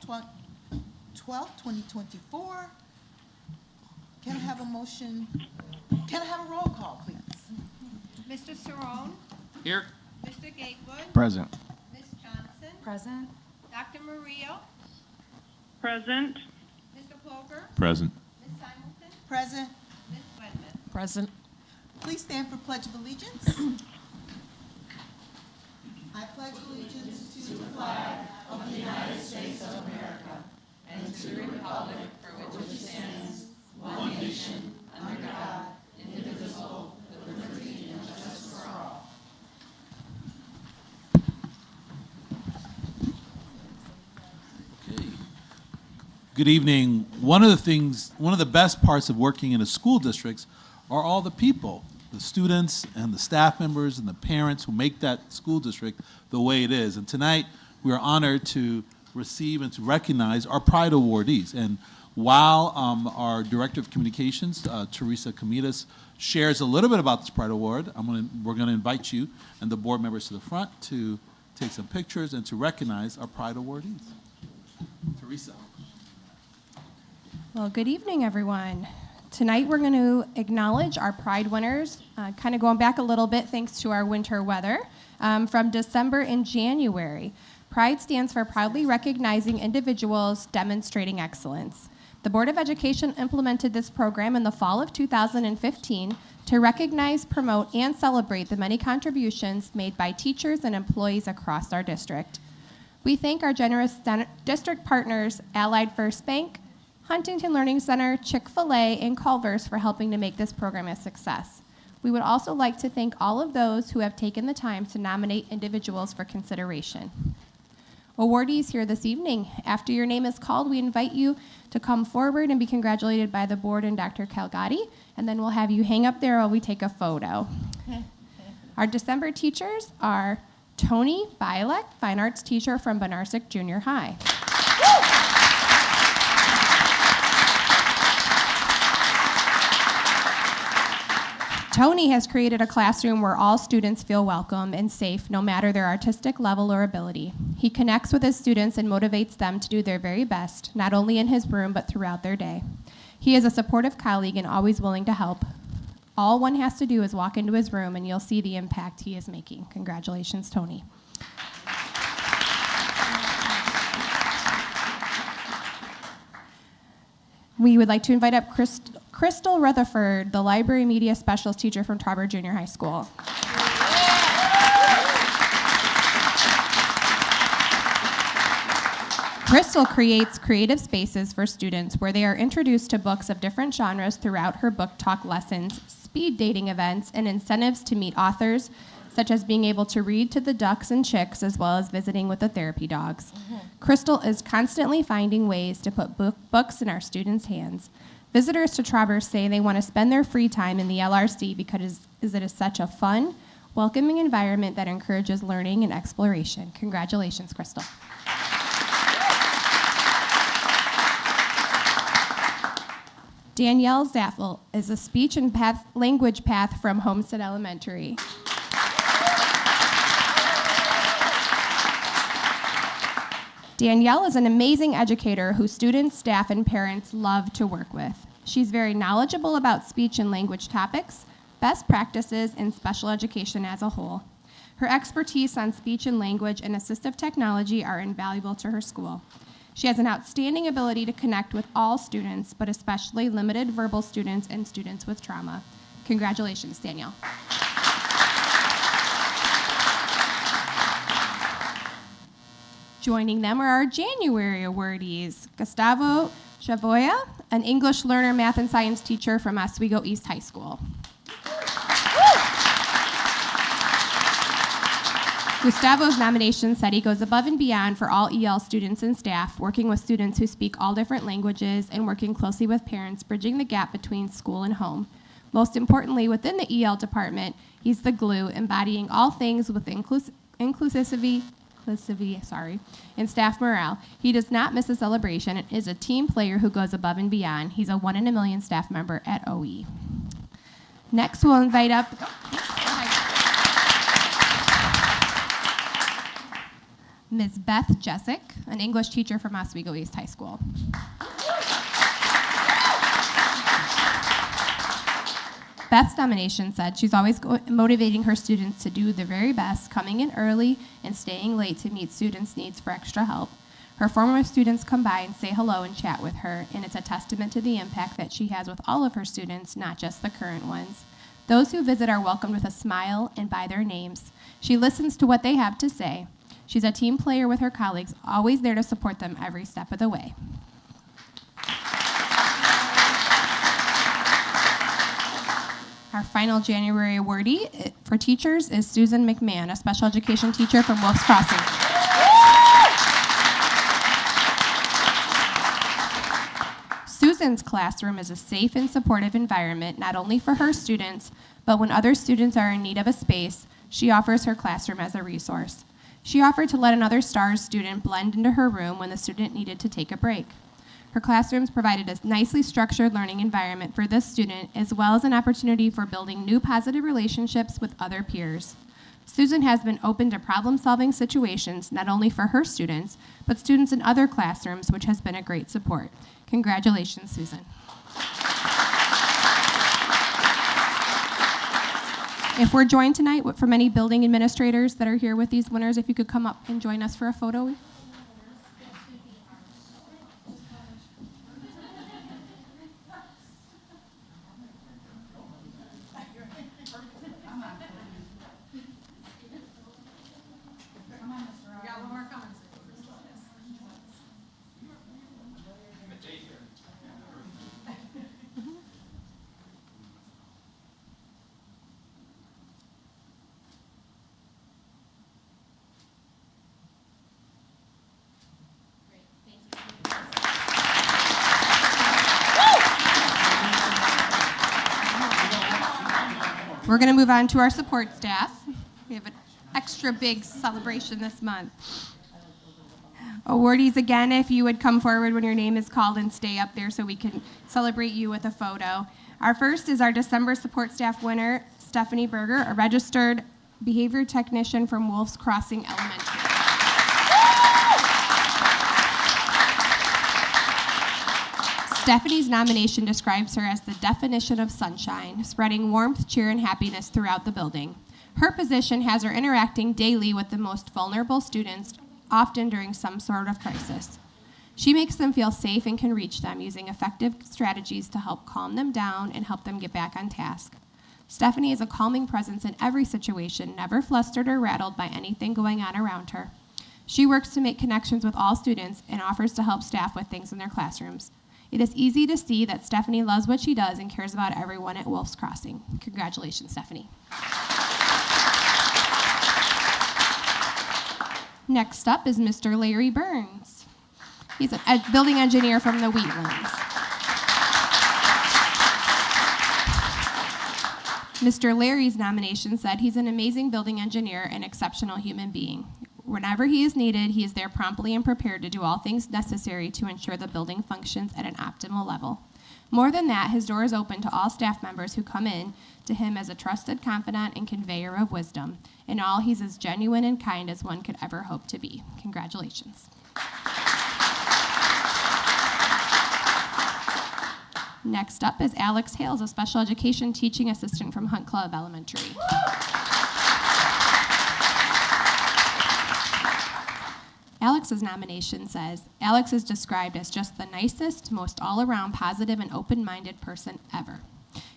2024. Can I have a motion? Can I have a roll call, please? Mr. Cerrone. Here. Mr. Gatewood. Present. Ms. Johnson. Present. Dr. Murillo. Present. Mr. Ploger. Present. Ms. Simonton. Present. Ms. Wedman. Present. Please stand for Pledge of Allegiance. I pledge allegiance to the flag of the United States of America and to the republic for which it stands, one nation, under God, indivisible, with liberty and justice for all. Okay. Good evening. One of the best parts of working in a school district are all the people, the students and the staff members and the parents who make that school district the way it is. And tonight, we are honored to receive and to recognize our Pride awardees. And while our Director of Communications, Teresa Comitas, shares a little bit about this Pride Award, we're going to invite you and the board members to the front to take some pictures and to recognize our Pride awardees. Teresa. Well, good evening, everyone. Tonight we're going to acknowledge our Pride winners, kind of going back a little bit thanks to our winter weather, from December and January. Pride stands for proudly recognizing individuals demonstrating excellence. The Board of Education implemented this program in the fall of 2015 to recognize, promote, and celebrate the many contributions made by teachers and employees across our district. We thank our generous district partners, Allied First Bank, Huntington Learning Center, Chick-fil-A, and Culver's for helping to make this program a success. We would also like to thank all of those who have taken the time to nominate individuals for consideration. Awardees here this evening, after your name is called, we invite you to come forward and be congratulated by the board and Dr. Calgatti, and then we'll have you hang up there while we take a photo. Our December teachers are Tony Bialek, Fine Arts teacher from Benarsic Junior High. Tony has created a classroom where all students feel welcome and safe, no matter their artistic level or ability. He connects with his students and motivates them to do their very best, not only in his room, but throughout their day. He is a supportive colleague and always willing to help. All one has to do is walk into his room and you'll see the impact he is making. Congratulations, Tony. We would like to invite up Crystal Rutherford, the library media specialist teacher from Trauber Junior High School. Crystal creates creative spaces for students where they are introduced to books of different genres throughout her book talk lessons, speed dating events, and incentives to meet authors, such as being able to read to the ducks and chicks as well as visiting with the therapy dogs. Crystal is constantly finding ways to put books in our students' hands. Visitors to Trauber say they want to spend their free time in the LRC because it is such a fun, welcoming environment that encourages learning and exploration. Congratulations, Crystal. Danielle Zaffel is a speech and language path from Homestead Elementary. Danielle is an amazing educator who students, staff, and parents love to work with. She's very knowledgeable about speech and language topics, best practices, and special education as a whole. Her expertise on speech and language and assistive technology are invaluable to her school. She has an outstanding ability to connect with all students, but especially limited verbal students and students with trauma. Congratulations, Danielle. Joining them are our January awardees, Gustavo Chavoya, an English learner, math, and science teacher from Oswego East High School. Gustavo's nomination said he goes above and beyond for all EL students and staff, working with students who speak all different languages and working closely with parents, bridging the gap between school and home. Most importantly, within the EL department, he's the glue, embodying all things with inclusivity, and staff morale. He does not miss a celebration and is a team player who goes above and beyond. He's a 1 in a million staff member at OE. Next, we'll invite up Ms. Beth Jessic, an English teacher from Oswego East High School. Beth's nomination said she's always motivating her students to do their very best, coming in early and staying late to meet students' needs for extra help. Her former students come by and say hello and chat with her, and it's a testament to the impact that she has with all of her students, not just the current ones. Those who visit are welcomed with a smile and by their names. She listens to what they have to say. She's a team player with her colleagues, always there to support them every step of the way. Our final January awardee for teachers is Susan McMahon, a special education teacher from Wolf's Crossing. Susan's classroom is a safe and supportive environment, not only for her students, but when other students are in need of a space, she offers her classroom as a resource. She offered to let another STARS student blend into her room when the student needed to take a break. Her classrooms provided a nicely structured learning environment for this student, as well as an opportunity for building new positive relationships with other peers. Susan has been open to problem-solving situations, not only for her students, but students in other classrooms, which has been a great support. Congratulations, Susan. If we're joined tonight from any building administrators that are here with these winners, if you could come up and join us for a photo. We're going to move on to our support staff. We have an extra big celebration this month. Awardees, again, if you would come forward when your name is called and stay up there so we can celebrate you with a photo. Our first is our December support staff winner, Stephanie Berger, a registered behavior technician from Wolf's Crossing Elementary. Stephanie's nomination describes her as the definition of sunshine, spreading warmth, cheer, and happiness throughout the building. Her position has her interacting daily with the most vulnerable students, often during some sort of crisis. She makes them feel safe and can reach them using effective strategies to help calm them down and help them get back on task. Stephanie is a calming presence in every situation, never flustered or rattled by anything going on around her. She works to make connections with all students and offers to help staff with things in their classrooms. It is easy to see that Stephanie loves what she does and cares about everyone at Wolf's Crossing. Congratulations, Stephanie. Next up is Mr. Larry Burns. He's a building engineer from the Wheatlands. Mr. Larry's nomination said he's an amazing building engineer and exceptional human being. Whenever he is needed, he is there promptly and prepared to do all things necessary to ensure the building functions at an optimal level. More than that, his door is open to all staff members who come in to him as a trusted confidant and conveyor of wisdom. In all, he's as genuine and kind as one could ever hope to be. Congratulations. Next up is Alex Hales, a special education teaching assistant from Hunt Club Elementary. Alex's nomination says, Alex is described as just the nicest, most all-around positive and open-minded person ever.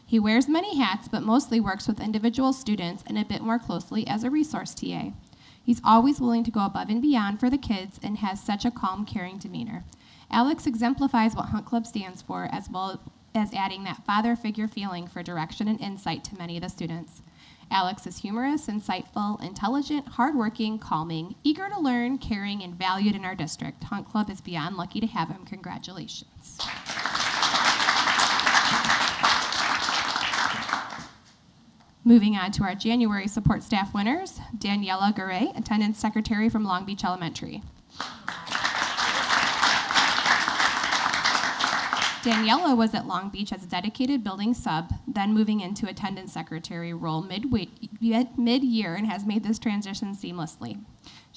He wears many hats, but mostly works with individual students and a bit more closely as a resource TA. He's always willing to go above and beyond for the kids and has such a calm, caring demeanor. Alex exemplifies what Hunt Club stands for, as well as adding that father figure feeling for direction and insight to many of the students. Alex is humorous, insightful, intelligent, hardworking, calming, eager to learn, caring, and valued in our district. Hunt Club is beyond lucky to have him. Congratulations. Moving on to our January support staff winners, Daniela Garay, attendance secretary from Long Beach Elementary. Daniela was at Long Beach as a dedicated building sub, then moving into attendance secretary role mid-year and has made this transition seamlessly.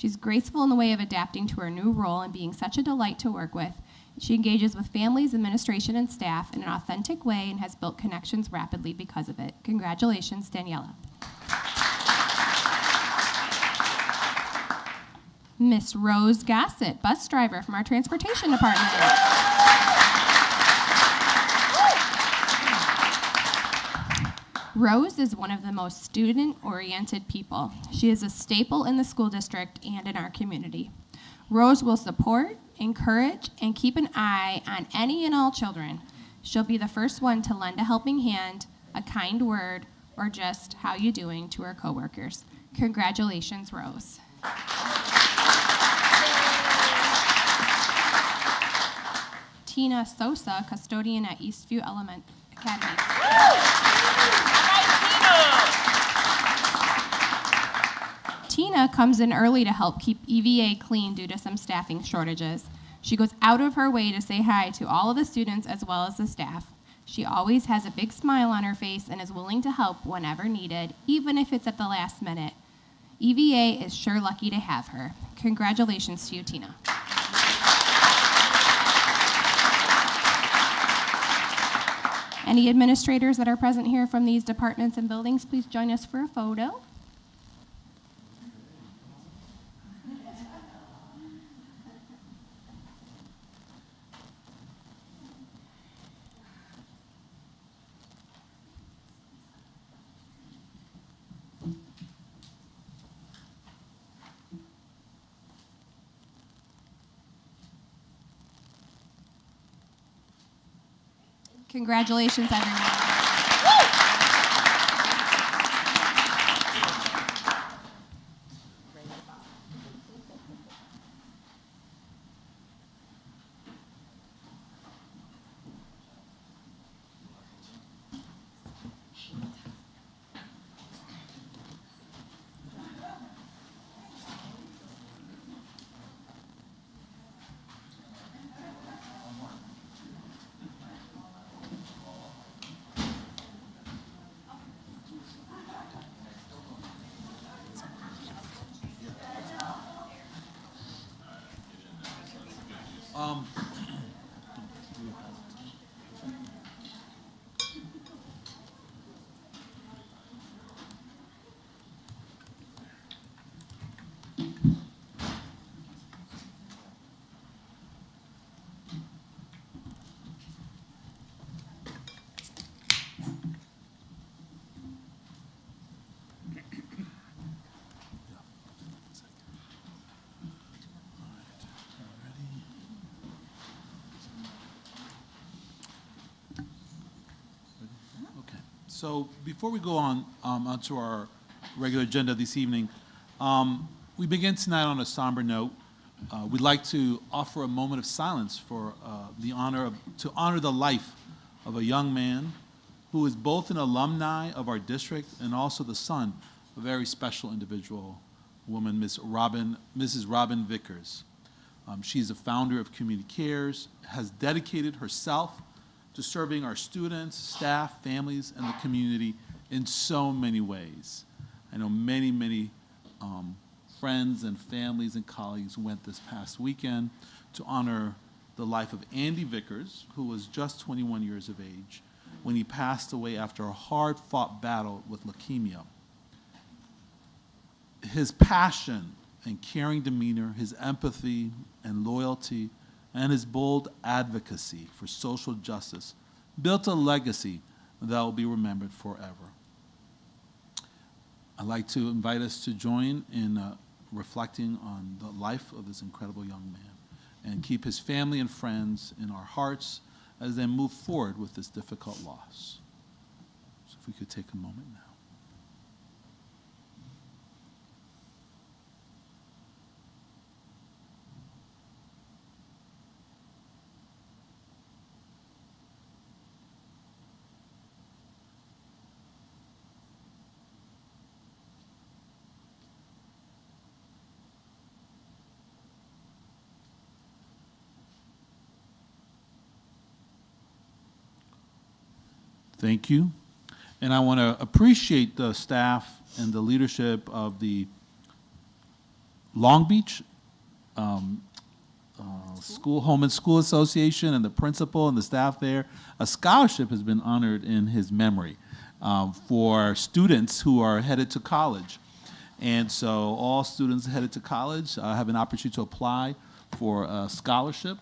She's graceful in the way of adapting to her new role and being such a delight to work with. She engages with families, administration, and staff in an authentic way and has built connections rapidly because of it. Congratulations, Daniela. Miss Rose Gossett, bus driver from our transportation department. Rose is one of the most student-oriented people. She is a staple in the school district and in our community. Rose will support, encourage, and keep an eye on any and all children. She'll be the first one to lend a helping hand, a kind word, or just how you doing to her coworkers. Congratulations, Rose. Tina Sosa, custodian at Eastview Academy. Tina comes in early to help keep EVA clean due to some staffing shortages. She goes out of her way to say hi to all of the students as well as the staff. She always has a big smile on her face and is willing to help whenever needed, even if it's at the last minute. EVA is sure lucky to have her. Congratulations to you, Tina. Any administrators that are present here from these departments and buildings, please join us for a photo. Congratulations, everyone. So before we go on onto our regular agenda this evening, we begin tonight on a somber note. We'd like to offer a moment of silence for to honor the life of a young man who is both an alumni of our district and also the son of a very special individual woman, Mrs. Robin Vickers. She's a founder of Community Cares, has dedicated herself to serving our students, staff, families, and the community in so many ways. I know many friends and families and colleagues went this past weekend to honor the life of Andy Vickers, who was just 21 years of age when he passed away after a hard-fought battle with leukemia. His passion and caring demeanor, his empathy and loyalty, and his bold advocacy for social justice built a legacy that will be remembered forever. I'd like to invite us to join in reflecting on the life of this incredible young man and keep his family and friends in our hearts as they move forward with this difficult loss. So if we could take a moment now. Thank you. And I want to appreciate the staff and the leadership of the Long Beach Home and School Association and the principal and the staff there, a scholarship has been honored in his memory for students who are headed to college. And so all students headed to college have an opportunity to apply for a scholarship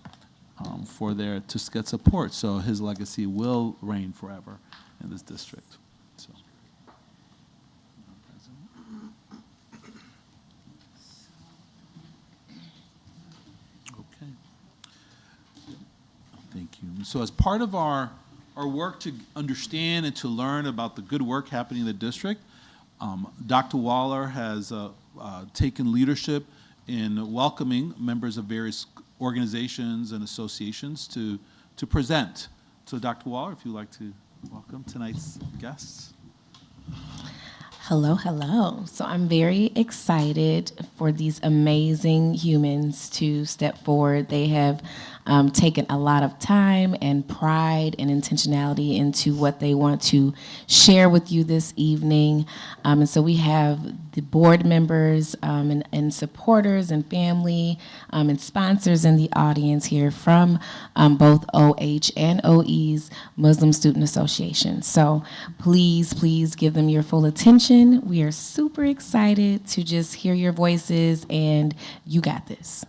to get support. So his legacy will reign forever in this district. So. Okay. Thank you. So as part of our work to understand and to learn about the good work happening in the district, Dr. Waller has taken leadership in welcoming members of various organizations and associations to present. So Dr. Waller, if you'd like to welcome tonight's guests. Hello, hello. So I'm very excited for these amazing humans to step forward. They have taken a lot of time and pride and intentionality into what they want to share with you this evening. And so we have the board members and supporters and family and sponsors in the audience here from both OH and OE's Muslim Student Association. So please give them your full attention. We are super excited to just hear your voices, and you got this.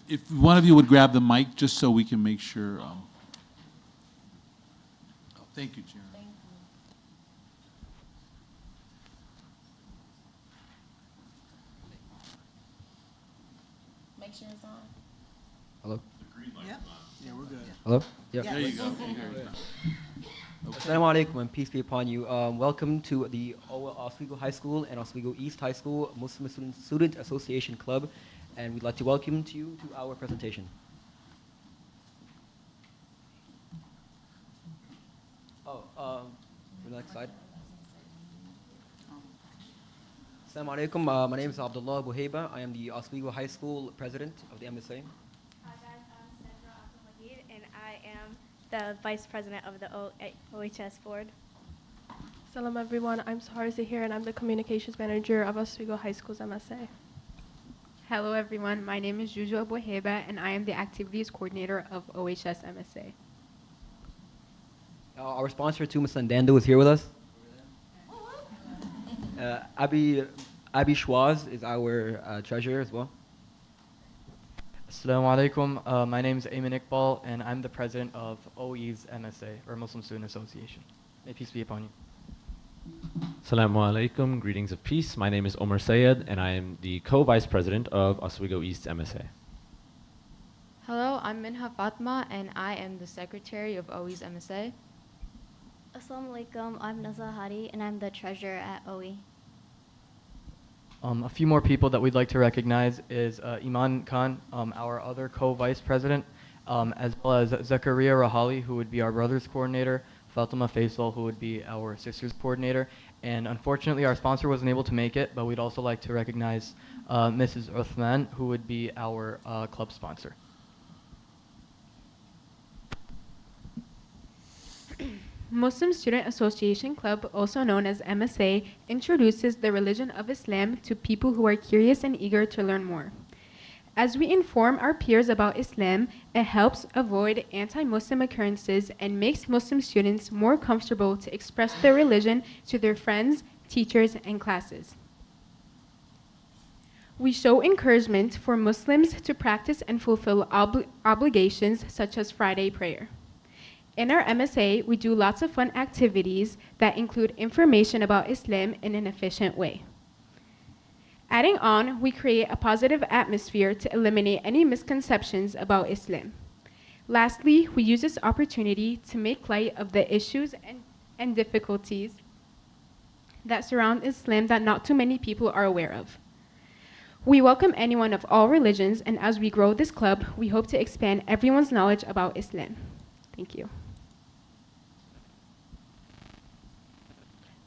If one of you would grab the mic, just so we can make sure. Thank you, Chair. Thank you. Make sure it's on. Hello? Yeah, we're good. Hello? Yep. There you go. Assalamu alaikum and peace be upon you. Welcome to the Oswego High School and Oswego East High School Muslim Student Association Club, and we'd like to welcome you to our presentation. The next slide. Assalamu alaikum. My name is Abdullah Buheba. I am the Oswego High School president of the MSA. Hi guys, I'm Sandra Abdulmajid, and I am the vice president of the OHS board. Salam everyone, I'm Sahar Zahir and I'm the communications manager of Oswego High School's MSA. Hello everyone, my name is Juju Abuheba and I am the activities coordinator of OHS MSA. Our sponsor, Tumas Dando, is here with us. Abi Schwaz is our treasurer as well. Assalamu alaikum. My name is Ayman Iqbal, and I'm the president of OE's MSA, or Muslim Student Association. May peace be upon you. Assalamu alaikum. Greetings of peace. My name is Omar Sayed, and I am the co-vice president of Oswego East MSA. Hello, I'm Minha Fatma, and I am the secretary of OE's MSA. Assalamu alaikum, I'm Nazha Hari, and I'm the treasurer at OE. A few more people that we'd like to recognize is Iman Khan, our other co-vice president, as well as Zakaria Rahali, who would be our brothers coordinator, Fatima Faisal, who would be our sisters coordinator, and unfortunately our sponsor wasn't able to make it, but we'd also like to recognize Mrs. Uthman, who would be our club sponsor. Muslim Student Association Club, also known as MSA, introduces the religion of Islam to people who are curious and eager to learn more. As we inform our peers about Islam, it helps avoid anti-Muslim occurrences and makes Muslim students more comfortable to express their religion to their friends, teachers, and classes. We show encouragement for Muslims to practice and fulfill obligations such as Friday prayer. In our MSA, we do lots of fun activities that include information about Islam in an efficient way. Adding on, we create a positive atmosphere to eliminate any misconceptions about Islam. Lastly, we use this opportunity to make light of the issues and difficulties that surround Islam that not too many people are aware of. We welcome anyone of all religions, and as we grow this club, we hope to expand everyone's knowledge about Islam. Thank you.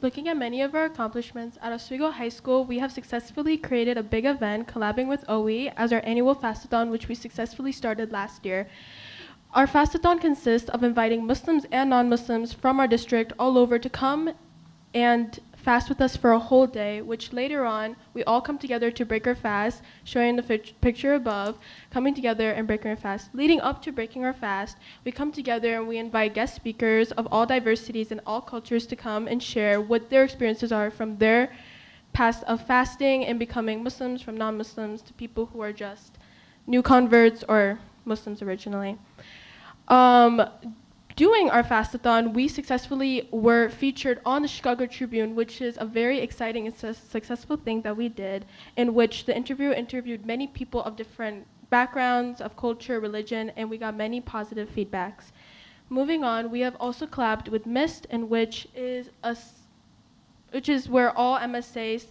Looking at many of our accomplishments at Oswego High School, we have successfully created a big event collabing with OE as our annual Fastathon, which we successfully started last year. Our Fastathon consists of inviting Muslims and non-Muslims from our district all over to come and fast with us for a whole day, which later on we all come together to break our fast, showing the picture above, coming together and breaking our fast. Leading up to breaking our fast, we come together and we invite guest speakers of all diversities and all cultures to come and share what their experiences are from their past of fasting and becoming Muslims, from non-Muslims to people who are just new converts or Muslims originally. Doing our Fastathon, we successfully were featured on the Chicago Tribune, which is a very exciting and successful thing that we did, in which the interviewer interviewed many people of different backgrounds, of culture, religion, and we got many positive feedbacks. Moving on, we have also collabed with MIST, in which is where all MSAs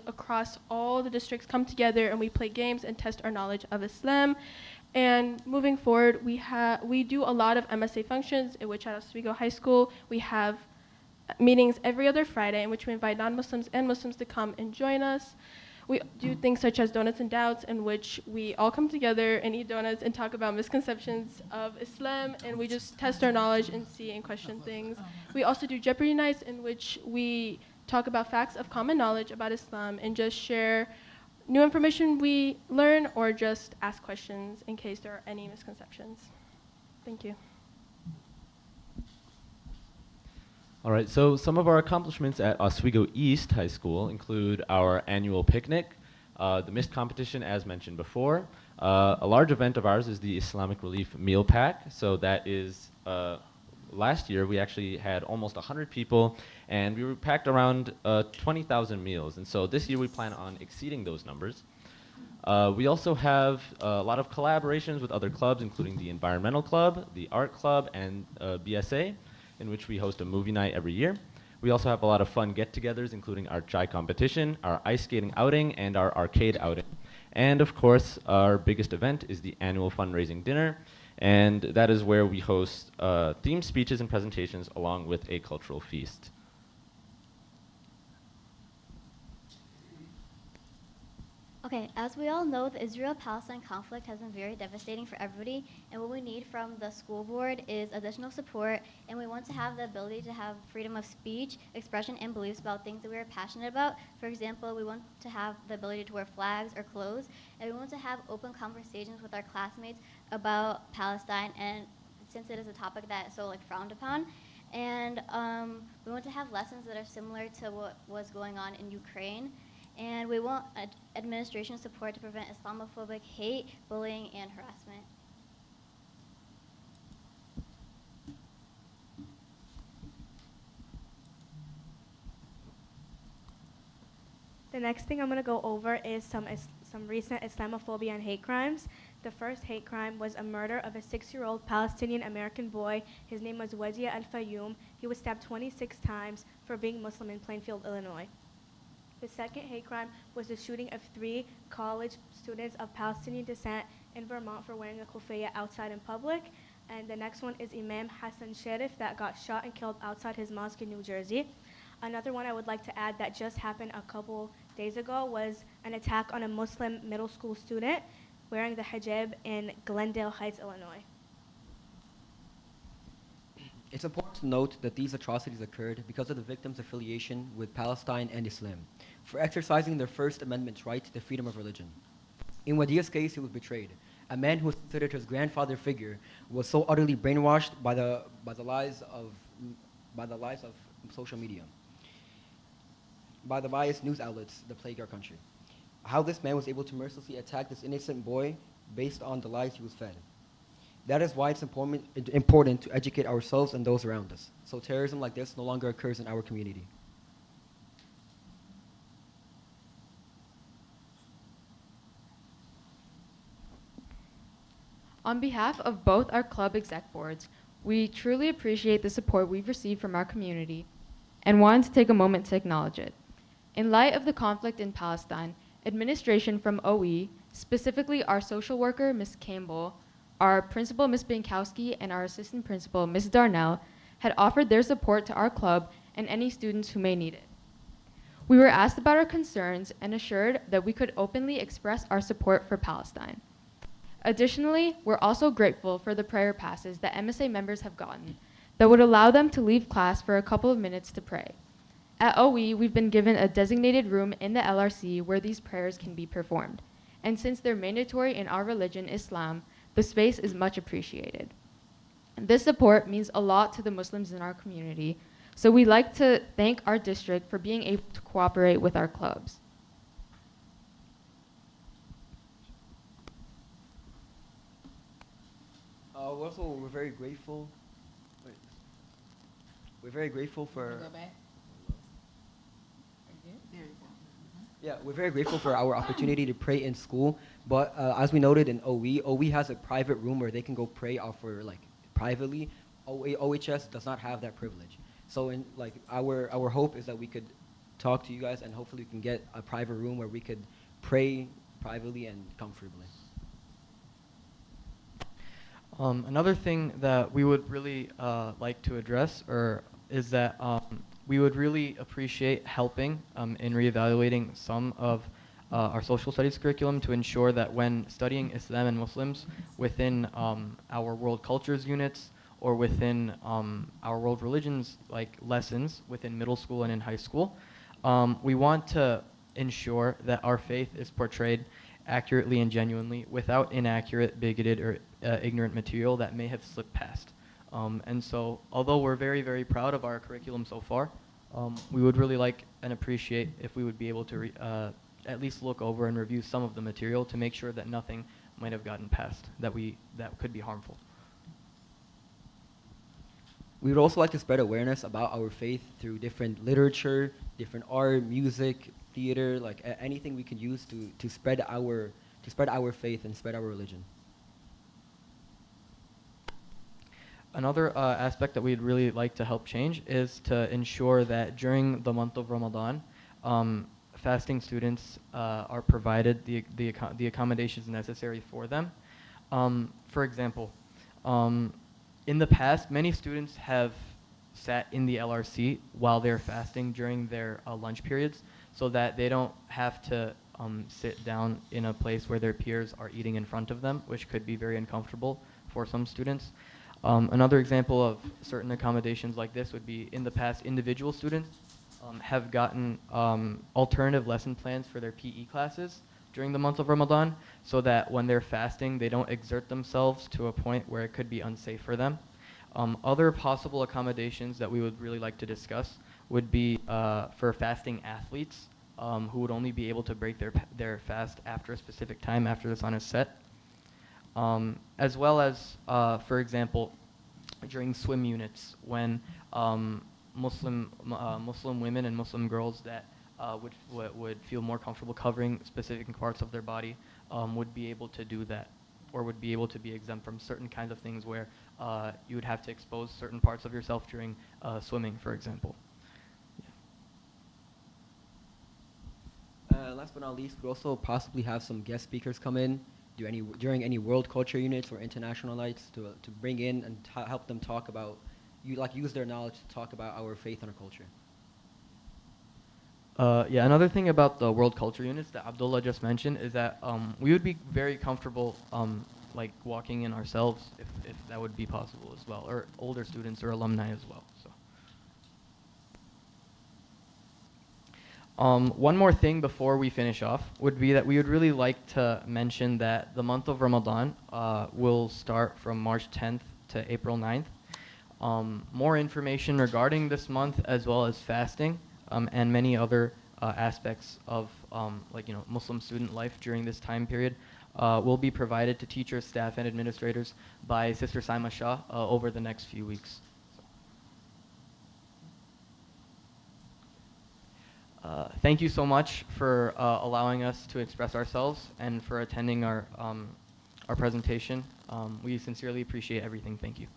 across all the districts come together and we play games and test our knowledge of Islam. And moving forward, we do a lot of MSA functions, in which at Oswego High School we have meetings every other Friday in which we invite non-Muslims and Muslims to come and join us. We do things such as Donuts and Doubts, in which we all come together and eat donuts and talk about misconceptions of Islam, and we just test our knowledge and see and question things. We also do Jeopardy Nights, in which we talk about facts of common knowledge about Islam and just share new information we learn or just ask questions in case there are any misconceptions. Thank you. All right, so some of our accomplishments at Oswego East High School include our annual picnic, the MIST competition as mentioned before. A large event of ours is the Islamic Relief Meal Pack. So that is, last year we actually had almost 100 people and we packed around 20,000 meals. And so this year we plan on exceeding those numbers. We also have a lot of collaborations with other clubs, including the Environmental Club, the Art Club, and BSA, in which we host a movie night every year. We also have a lot of fun get-togethers, including our chai competition, our ice skating outing, and our arcade outing. And of course, our biggest event is the annual fundraising dinner, and that is where we host themed speeches and presentations along with a cultural feast. Okay, as we all know, the Israel-Palestine conflict has been very devastating for everybody, and what we need from the school board is additional support, and we want to have the ability to have freedom of speech, expression, and beliefs about things that we are passionate about. For example, we want to have the ability to wear flags or clothes, and we want to have open conversations with our classmates about Palestine, and since it is a topic that is so frowned upon, and we want to have lessons that are similar to what was going on in Ukraine. And we want administration support to prevent Islamophobic hate, bullying, and harassment. The next thing I'm going to go over is some recent Islamophobia and hate crimes. The first hate crime was a murder of a 6-year-old Palestinian-American boy. His name was Wazia Al-Fayoum. He was stabbed 26 times for being Muslim in Plainfield, Illinois. The second hate crime was the shooting of 3 college students of Palestinian descent in Vermont for wearing a kufiya outside in public. And the next one is Imam Hassan Sharif that got shot and killed outside his mosque in New Jersey. Another one I would like to add that just happened a couple days ago was an attack on a Muslim middle school student wearing the hijab in Glendale Heights, Illinois. It's important to note that these atrocities occurred because of the victims' affiliation with Palestine and Islam, for exercising their First Amendment right to freedom of religion. In Wadia's case, he was betrayed. A man who was considered his grandfather figure was so utterly brainwashed by the lies of social media, by the biased news outlets that plague our country. How this man was able to mercilessly attack this innocent boy based on the lies he was fed. That is why it's important to educate ourselves and those around us, so terrorism like this no longer occurs in our community. On behalf of both our club exec boards, we truly appreciate the support we've received from our community and wanted to take a moment to acknowledge it. In light of the conflict in Palestine, administration from OE, specifically our social worker, Ms. Campbell, our principal, Ms. Binkowski, and our assistant principal, Ms. Darnell, had offered their support to our club and any students who may need it. We were asked about our concerns and assured that we could openly express our support for Palestine. Additionally, we're also grateful for the prayer passes that MSA members have gotten that would allow them to leave class for a couple of minutes to pray. At OE, we've been given a designated room in the LRC where these prayers can be performed. And since they're mandatory in our religion, Islam, the space is much appreciated. This support means a lot to the Muslims in our community, so we'd like to thank our district for being able to cooperate with our clubs. We're very grateful. We're very grateful for. Yeah, we're very grateful for our opportunity to pray in school. But as we noted in OE has a private room where they can go pray for privately. OHS does not have that privilege. So our hope is that we could talk to you guys and hopefully we can get a private room where we could pray privately and comfortably. Another thing that we would really like to address is that we would really appreciate helping in reevaluating some of our social studies curriculum to ensure that when studying Islam and Muslims within our world cultures units or within our world religions lessons within middle school and in high school, we want to ensure that our faith is portrayed accurately and genuinely without inaccurate, bigoted, or ignorant material that may have slipped past. And so, although we're very, very proud of our curriculum so far, we would really like and appreciate if we would be able to at least look over and review some of the material to make sure that nothing might have gotten past that could be harmful. We would also like to spread awareness about our faith through different literature, different art, music, theater, anything we could use to spread our faith and spread our religion. Another aspect that we'd really like to help change is to ensure that during the month of Ramadan, fasting students are provided the accommodations necessary for them. For example, in the past, many students have sat in the LRC while they're fasting during their lunch periods so that they don't have to sit down in a place where their peers are eating in front of them, which could be very uncomfortable for some students. Another example of certain accommodations like this would be in the past, individual students have gotten alternative lesson plans for their PE classes during the month of Ramadan so that when they're fasting, they don't exert themselves to a point where it could be unsafe for them. Other possible accommodations that we would really like to discuss would be for fasting athletes who would only be able to break their fast after a specific time after the sun is set. As well as, for example, during swim units when Muslim women and Muslim girls that would feel more comfortable covering specific parts of their body would be able to do that, or would be able to be exempt from certain kinds of things where you would have to expose certain parts of yourself during swimming, for example. Last but not least, we'll also possibly have some guest speakers come in during any world culture units or international nights to bring in and help them talk about, use their knowledge to talk about our faith and our culture. Yeah, another thing about the world culture units that Abdullah just mentioned is that we would be very comfortable walking in ourselves if that would be possible as well, or older students or alumni as well. So. One more thing before we finish off would be that we would really like to mention that the month of Ramadan will start from March 10th to April 9th. More information regarding this month, as well as fasting and many other aspects of Muslim student life during this time period will be provided to teachers, staff, and administrators by Sister Saima Shah over the next few weeks. Thank you so much for allowing us to express ourselves and for attending our presentation. We sincerely appreciate everything. Thank you.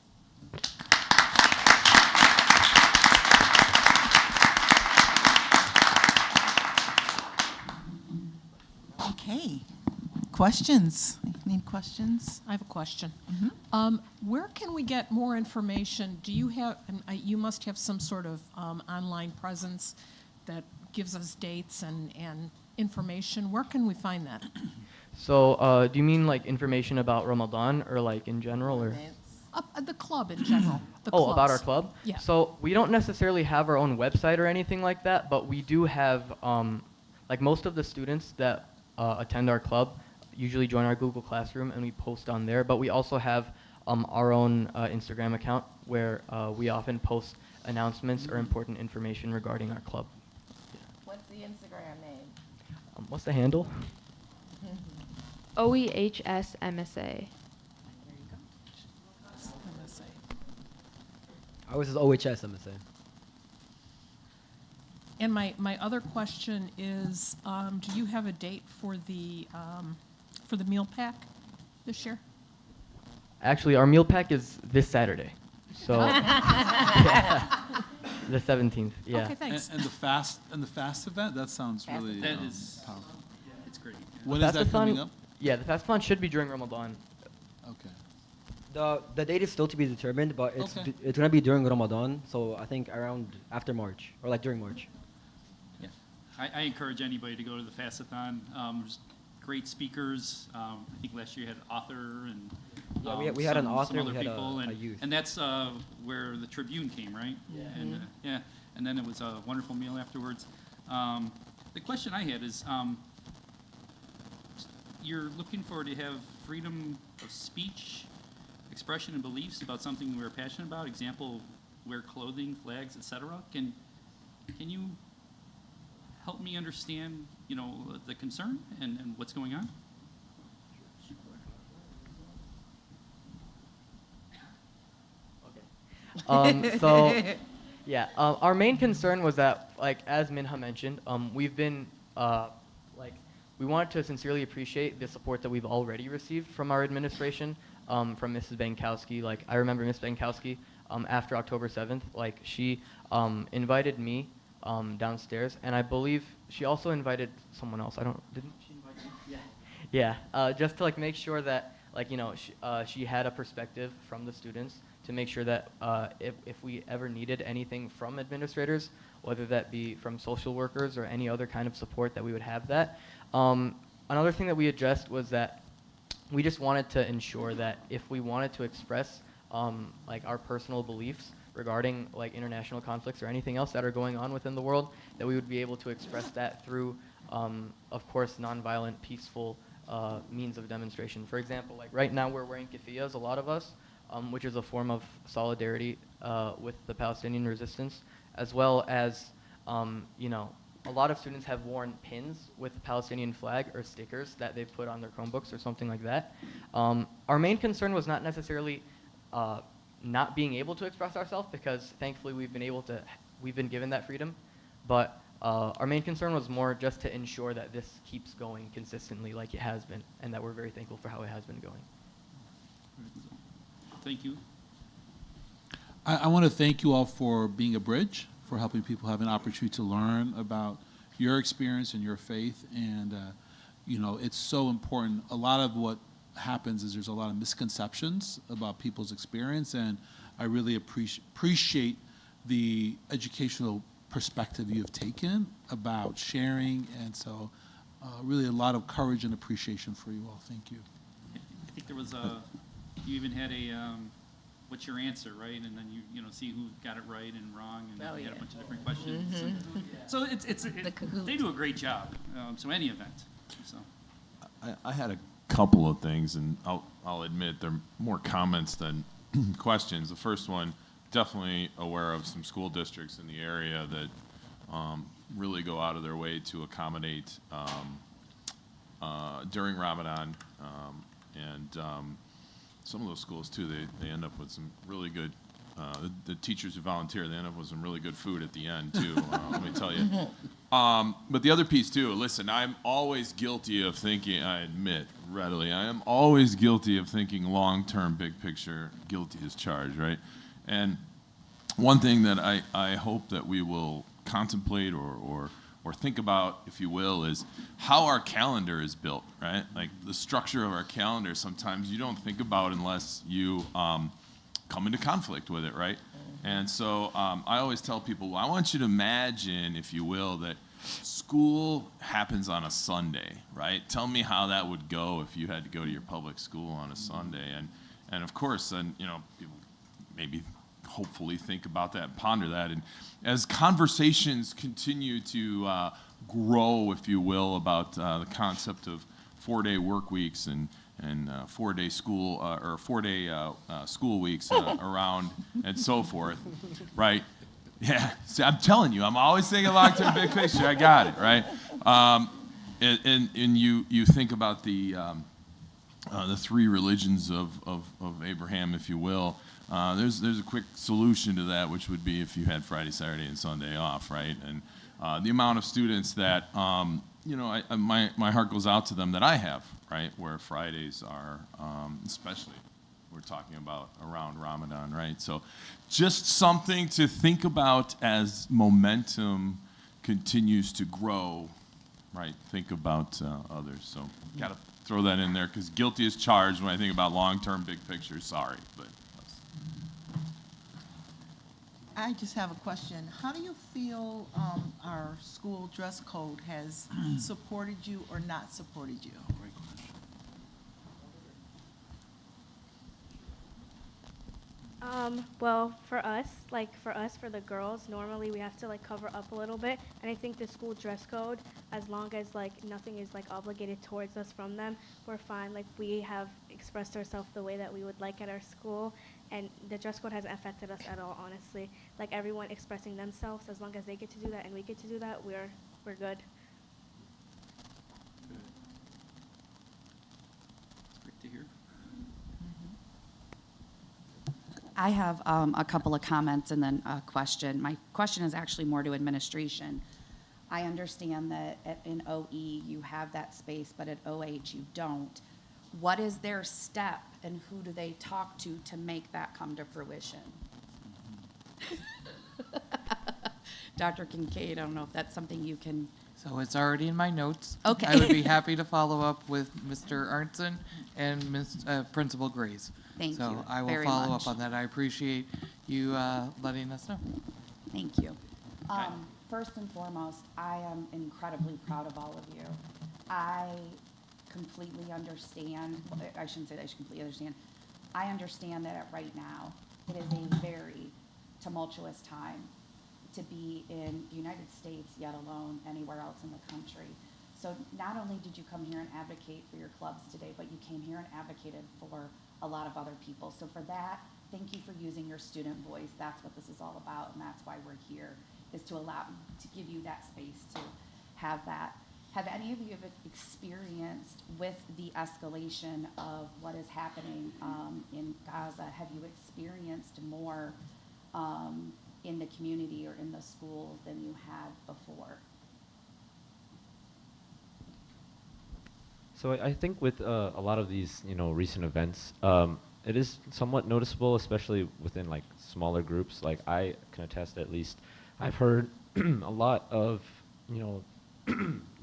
Okay. Questions? Any questions? I have a question. Mm-hmm. Where can we get more information? Do you have, you must have some sort of online presence that gives us dates and information. Where can we find that? So, do you mean like information about Ramadan or like in general, or? The club in general. Oh, about our club? Yeah. So we don't necessarily have our own website or anything like that, but we do have, like most of the students that attend our club usually join our Google Classroom and we post on there, but we also have our own Instagram account where we often post announcements or important information regarding our club. What's the Instagram name? What's the handle? OEHS MSA. Ours is OHS, I'm saying. And my other question is, do you have a date for the meal pack this year? Actually, our meal pack is this Saturday. So yeah. The 17th, yeah. Okay, thanks. And the fast event, that sounds really powerful. It's great. When is that coming up? Yeah, the Fastathon should be during Ramadan. Okay. The date is still to be determined, but Okay. it's gonna be during Ramadan, so I think around after March or like during March. Yeah, I encourage anybody to go to the Fastathon. There's great speakers. I think last year you had an author and Yeah, we had an author, some other we had people, a and youth. and that's where the Tribune came, right? Yeah. And yeah, and then it was a wonderful meal afterwards. The question I had is, you're looking for to have freedom of speech, expression, and beliefs about something we're passionate about. Example, wear clothing, flags, etc. Can you help me understand, the concern and what's going on? So, yeah, our main concern was that, like, as Minha mentioned, we've been, we wanted to sincerely appreciate the support that we've already received from our administration, from Mrs. Bankowski. Like, I remember Ms. Bankowski, after October 7th, like, she invited me downstairs, and I believe she also invited someone else. Didn't she invite me? Yeah. Yeah, just to, like, make sure that, like, she had a perspective from the students to make sure that if we ever needed anything from administrators, whether that be from social workers or any other kind of support, that we would have that. Another thing that we addressed was that we just wanted to ensure that if we wanted to express like our personal beliefs regarding like international conflicts or anything else that are going on within the world, that we would be able to express that through, of course, nonviolent, peaceful means of demonstration. For example, like right now we're wearing keffiyehs, a lot of us, which is a form of solidarity with the Palestinian resistance, as well as, a lot of students have worn pins with the Palestinian flag or stickers that they've put on their Chromebooks or something like that. Our main concern was not necessarily not being able to express ourselves, because thankfully we've been given that freedom, but our main concern was more just to ensure that this keeps going consistently like it has been, and that we're very thankful for how it has been going. Thank you. I want to thank you all for being a bridge, for helping people have an opportunity to learn about your experience and your faith. And, it's so important. A lot of what happens is there's a lot of misconceptions about people's experience, and I really appreciate the educational perspective you have taken about sharing. And so really a lot of courage and appreciation for you all. Thank you. I think there was you even had a, what's your answer, right? And then you see who got it right and wrong, and you had a bunch of different questions. Mm-hmm. So they do a great job. So any event. So. I had a couple of things, and I'll admit they're more comments than questions. The first one, definitely aware of some school districts in the area that really go out of their way to accommodate during Ramadan, and some of those schools too, they end up with some really good, the teachers who volunteer, they end up with some really good food at the end too, let me tell you. But the other piece too, listen, I'm always guilty of thinking, I admit readily, I am always guilty of thinking long-term, big picture, guilty as charged, right? And one thing that I hope that we will contemplate or or think about, if you will, is how our calendar is built, right? Like the structure of our calendar, sometimes you don't think about unless you come into conflict with it, right? And so I always tell people, well, I want you to imagine, if you will, that school happens on a Sunday, right? Tell me how that would go if you had to go to your public school on a Sunday. And of course, then, you know, people maybe hopefully think about that and ponder that. And as conversations continue to grow, if you will, about the concept of 4-day work weeks and 4-day school or 4-day school weeks around and so forth, right? Yeah, see, I'm telling you, I'm always thinking long-term, big picture. I got it, right? And you think about the three religions of Abraham, if you will. There's a quick solution to that, which would be if you had Friday, Saturday, and Sunday off, right? And the amount of students that you know, my heart goes out to them that I have, right? Where Fridays are, especially we're talking about around Ramadan, right? So just something to think about as momentum continues to grow, right? Think about others. So got to throw that in there because guilty as charged when I think about long-term, big picture. Sorry, but. I just have a question. How do you feel our school dress code has supported you or not supported you? Great question. Well, for us, for the girls, normally we have to like cover up a little bit, and I think the school dress code, as long as like nothing is like obligated towards us from them, we're fine. Like we have expressed ourselves the way that we would like at our school, and the dress code hasn't affected us at all, honestly. Like everyone expressing themselves, as long as they get to do that and we get to do that, we're good. It's great to hear. I have a couple of comments and then a question. My question is actually more to administration. I understand that in OE you have that space, but at OH you don't. What is their step and who do they talk to make that come to fruition? Dr. Kincaid, I don't know if that's something you can. So it's already in my notes. Okay. I would be happy to follow up with Mr. Arntzen and Principal Grace. Thank so you I will very follow much. up on that. I appreciate you letting us know. Thank you. First and foremost, I am incredibly proud of all of you. I completely understand, well, I shouldn't say that I should completely understand. I understand that right now it is a very tumultuous time to be in the United States, yet alone anywhere else in the country. So not only did you come here and advocate for your clubs today, but you came here and advocated for a lot of other people. So for that, thank you for using your student voice. That's what this is all about, and that's why we're here, is to give you that space to have that. Have any of you experienced with the escalation of what is happening in Gaza, have you experienced more in the community or in the schools than you had before? So I think with a lot of these, recent events, it is somewhat noticeable, especially within like smaller groups. Like I can attest, at least, I've heard a lot of,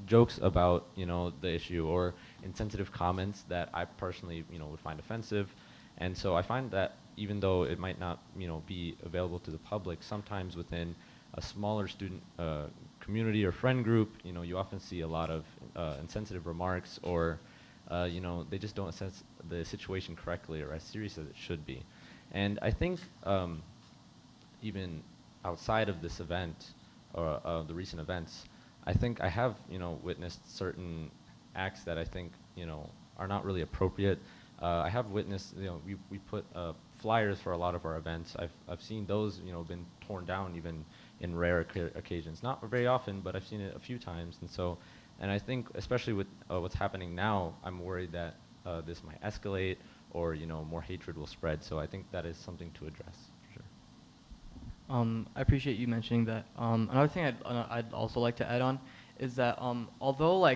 jokes about, the issue or insensitive comments that I personally, would find offensive. And so I find that even though it might not, be available to the public, sometimes within a smaller student community or friend group, you often see a lot of insensitive remarks or, they just don't assess the situation correctly or as serious as it should be. And I think even outside of this event or the recent events, I think I have, witnessed certain acts that I think, are not really appropriate. I have witnessed, we put flyers for a lot of our events. I've seen those, been torn down even in rare occasions. Not very often, but I've seen it a few times. And I think, especially with what's happening now, I'm worried that this might escalate or, more hatred will spread. So I think that is something to address, for sure. I appreciate you mentioning that. Another thing I'd also like to add on is that although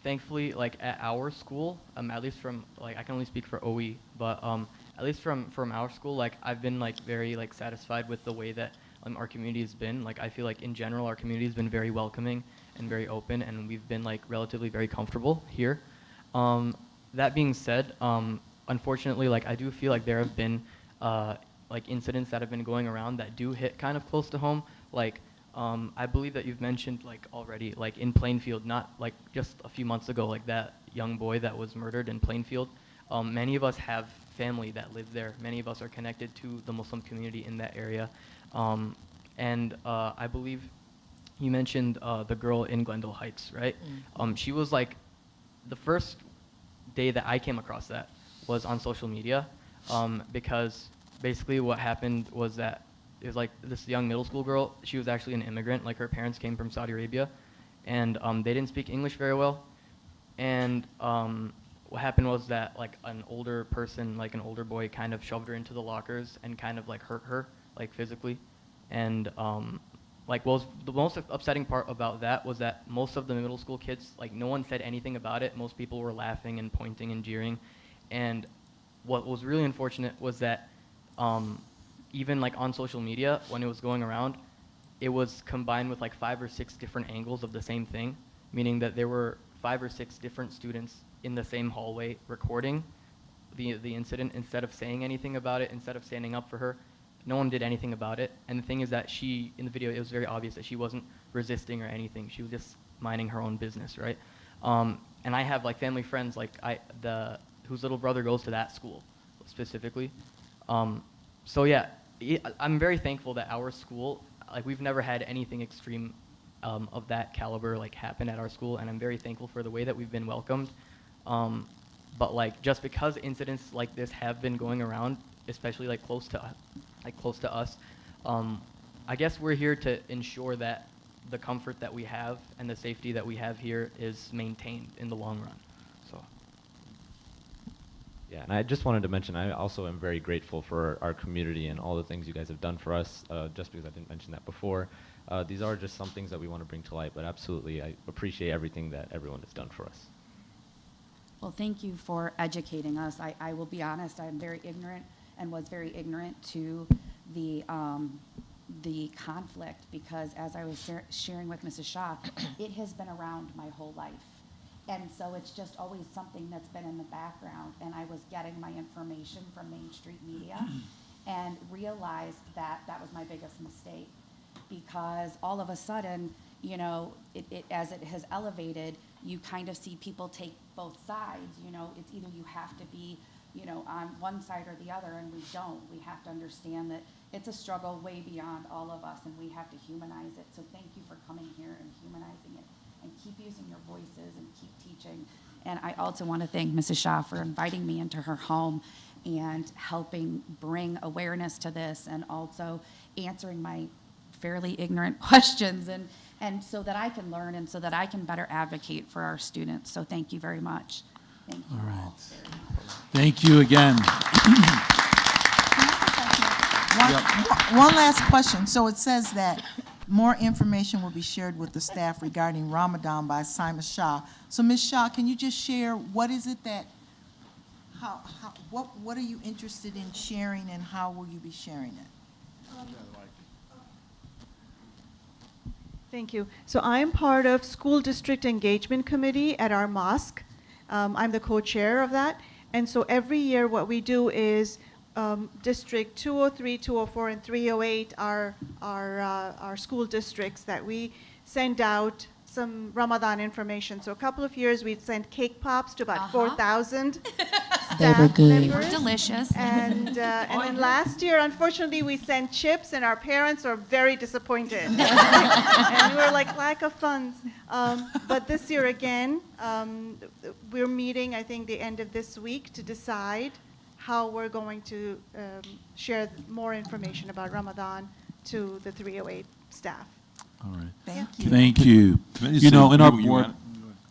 thankfully at our school, at least from I can only speak for OE, but at least from our school, I've been very satisfied with the way that our community has been. I feel in general our community has been very welcoming and very open, and we've been like relatively very comfortable here. That being said, unfortunately, like I do feel like there have been like incidents that have been going around that do hit kind of close to home. Like I believe that you've mentioned like already, like in Plainfield, not like just a few months ago, like that young boy that was murdered in Plainfield. Many of us have family that live there. Many of us are connected to the Muslim community in that area. And I believe you mentioned the girl in Glendale Heights, right? She was like, the first day that I came across that was on social media, because basically what happened was that it was like this young middle school girl. She was actually an immigrant. Like her parents came from Saudi Arabia, and they didn't speak English very well. And what happened was that like an older person, like an older boy, kind of shoved her into the lockers and kind of like hurt her like physically. And like what was the most upsetting part about that was that most of the middle school kids, like no one said anything about it. Most people were laughing and pointing and jeering. And what was really unfortunate was that even like on social media, when it was going around, it was combined with like 5 or 6 different angles of the same thing, meaning that there were 5 or 6 different students in the same hallway recording the incident instead of saying anything about it, instead of standing up for her. No one did anything about it. And the thing is that she, in the video, it was very obvious that she wasn't resisting or anything. She was just minding her own business, right? And I have like family friends, like whose little brother goes to that school specifically. So yeah, I'm very thankful that our school, like we've never had anything extreme of that caliber like happen at our school, and I'm very thankful for the way that we've been welcomed. But like just because incidents like this have been going around, especially like close to us, I guess we're here to ensure that the comfort that we have and the safety that we have here is maintained in the long run. So. Yeah, and I just wanted to mention, I also am very grateful for our community and all the things you guys have done for us, just because I didn't mention that before. These are just some things that we want to bring to light, but absolutely, I appreciate everything that everyone has done for us. Well, thank you for educating us. I will be honest, I'm very ignorant and was very ignorant to the conflict, because as I was sharing with Mrs. Shaw, it has been around my whole life. And so it's just always something that's been in the background, and I was getting my information from Main Street Media and realized that that was my biggest mistake, because all of a sudden, you know, as it has elevated, you kind of see people take both sides. You know, it's either you have to be, you know, on one side or the other, and we don't. We have to understand that it's a struggle way beyond all of us, and we have to humanize it. So thank you for coming here and humanizing it, and keep using your voices and keep teaching. And I also want to thank Mrs. Shaw for inviting me into her home and helping bring awareness to this, and also answering my fairly ignorant questions, and so that I can learn and so that I can better advocate for our students. So thank you very much. Thank you. All right. Thank you again. One last question. So it says that more information will be shared with the staff regarding Ramadan by Simon Shah. So Ms. Shah, can you just share what is it that, what are you interested in sharing, and how will you be sharing it? Thank you. So I'm part of School District Engagement Committee at our mosque. I'm the co-chair of that. And so every year what we do is District 203, 204, and 308 are our school districts that we send out some Ramadan information. So a couple of years we sent cake pops to about 4,000 staff members. Delicious. And then last year, unfortunately, we sent chips, and our parents were very disappointed. And we were like, lack of funds. But this year again, we're meeting, I think, the end of this week to decide how we're going to share more information about Ramadan to the 308 staff. All right. Thank you. Thank you. Can I just You say, know, in our you board.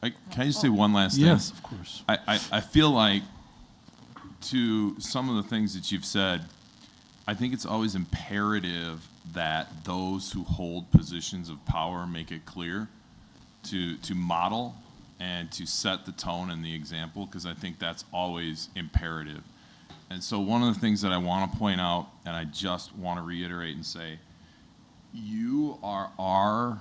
can I just say one last thing? Yes, of course. I feel like, to some of the things that you've said, I think it's always imperative that those who hold positions of power make it clear to model and to set the tone and the example, because I think that's always imperative. And so one of the things that I want to point out, and I just want to reiterate and say, you are our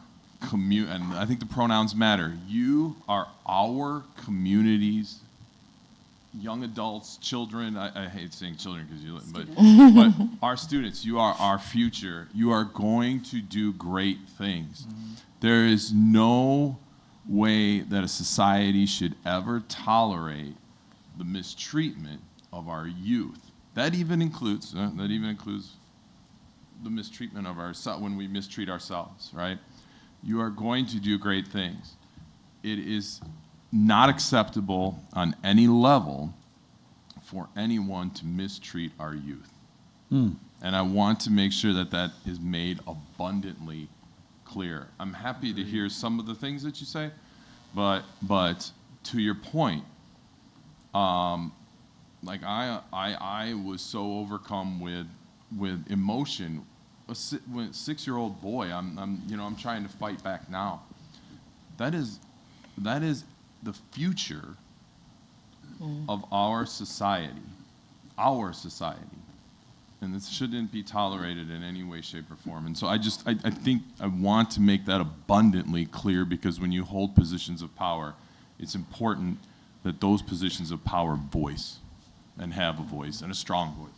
and I think the pronouns matter. You are our community's young adults, children. I hate saying children because but our students. You are our future. You are going to do great things. There is no way that a society should ever tolerate the mistreatment of our youth. That even includes the mistreatment of ourselves when we mistreat ourselves, right? You are going to do great things. It is not acceptable on any level for anyone to mistreat our youth. And I want to make sure that that is made abundantly clear. I'm happy to hear some of the things that you say, but to your point, like I was so overcome with emotion. A 6-year-old boy, I'm trying to fight back now. That is the future of our society, and this shouldn't be tolerated in any way, shape, or form. And so I think I want to make that abundantly clear, because when you hold positions of power, it's important that those positions of power voice and have a voice, and a strong voice.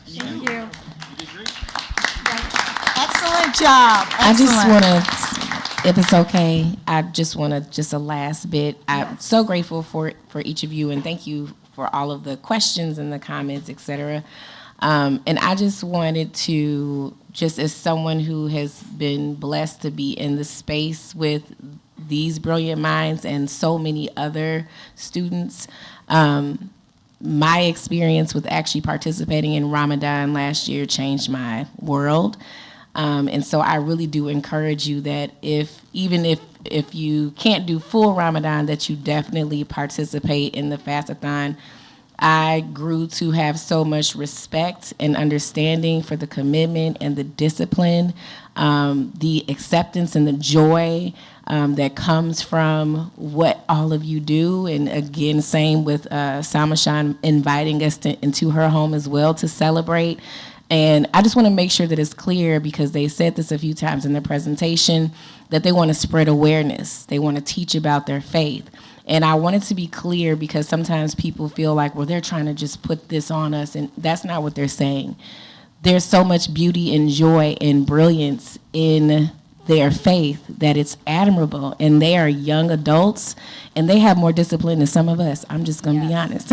Thank you. You did great. Excellent job. I just Excellent. want to, if it's okay, I just want to, just a last bit. I'm so grateful for each of you, and thank you for all of the questions and the comments, et cetera. And I just wanted to, just as someone who has been blessed to be in the space with these brilliant minds and so many other students, my experience with actually participating in Ramadan last year changed my world. And so I really do encourage you that even if you can't do full Ramadan, that you definitely participate in the Fast-a-thon. I grew to have so much respect and understanding for the commitment and the discipline, the acceptance and the joy that comes from what all of you do. And again, same with Salma Shan inviting us into her home as well to celebrate. And I just want to make sure that it's clear, because they said this a few times in the presentation, that they want to spread awareness. They want to teach about their faith. And I wanted to be clear, because sometimes people feel like, well, they're trying to just put this on us, and that's not what they're saying. There's so much beauty and joy and brilliance in their faith that it's admirable. And they are young adults, and they have more discipline than some of us. I'm just going to be honest.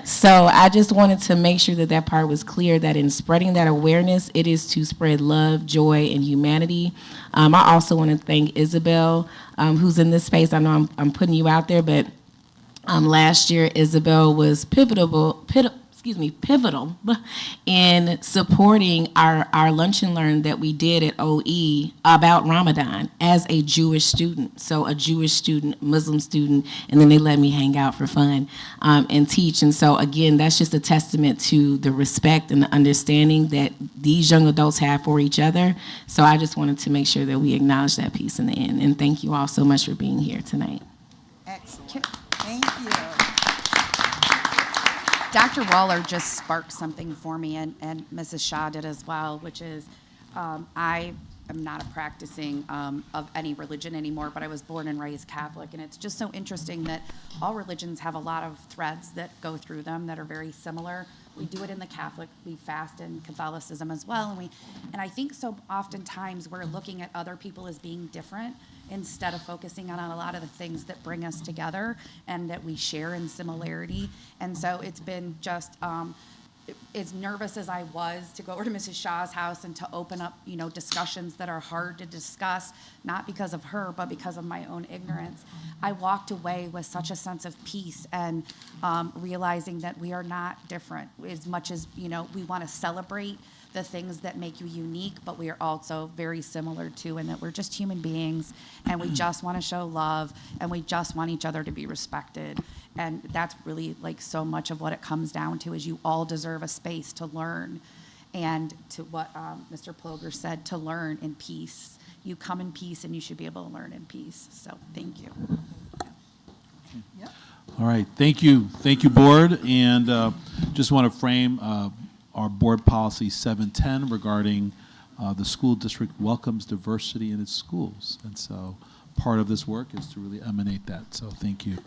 So I just wanted to make sure that that part was clear, that in spreading that awareness, it is to spread love, joy, and humanity. I also want to thank Isabel, who's in this space. I know I'm putting you out there, but last year Isabel was pivotal in supporting our lunch and learn that we did at OE about Ramadan as a Jewish student. So a Jewish student, Muslim student, and then they let me hang out for fun and teach. And so again, that's just a testament to the respect and the understanding that these young adults have for each other. So I just wanted to make sure that we acknowledge that piece in the end. And thank you all so much for being here tonight. Excellent. Thank you. Dr. Waller just sparked something for me, and Mrs. Shaw did as well, which is I am not a practicing of any religion anymore, but I was born and raised Catholic, and it's just so interesting that all religions have a lot of threads that go through them that are very similar. We do it in the Catholic, we fast in Catholicism as well, and I think so oftentimes we're looking at other people as being different instead of focusing on a lot of the things that bring us together and that we share in similarity. And so it's been just as nervous as I was to go over to Mrs. Shaw's house and to open up, discussions that are hard to discuss, not because of her, but because of my own ignorance. I walked away with such a sense of peace and realizing that we are not different. As much as, we want to celebrate the things that make you unique, but we are also very similar too, and that we're just human beings, and we just want to show love, and we just want each other to be respected. And that's really so much of what it comes down to, is you all deserve a space to learn, and to what Mr. Ploger said, to learn in peace. You come in peace, and you should be able to learn in peace. So thank you. All right, thank you, board, and just want to frame our board policy 710 regarding the school district welcomes diversity in its schools. And so part of this work is to really emanate that. So thank you.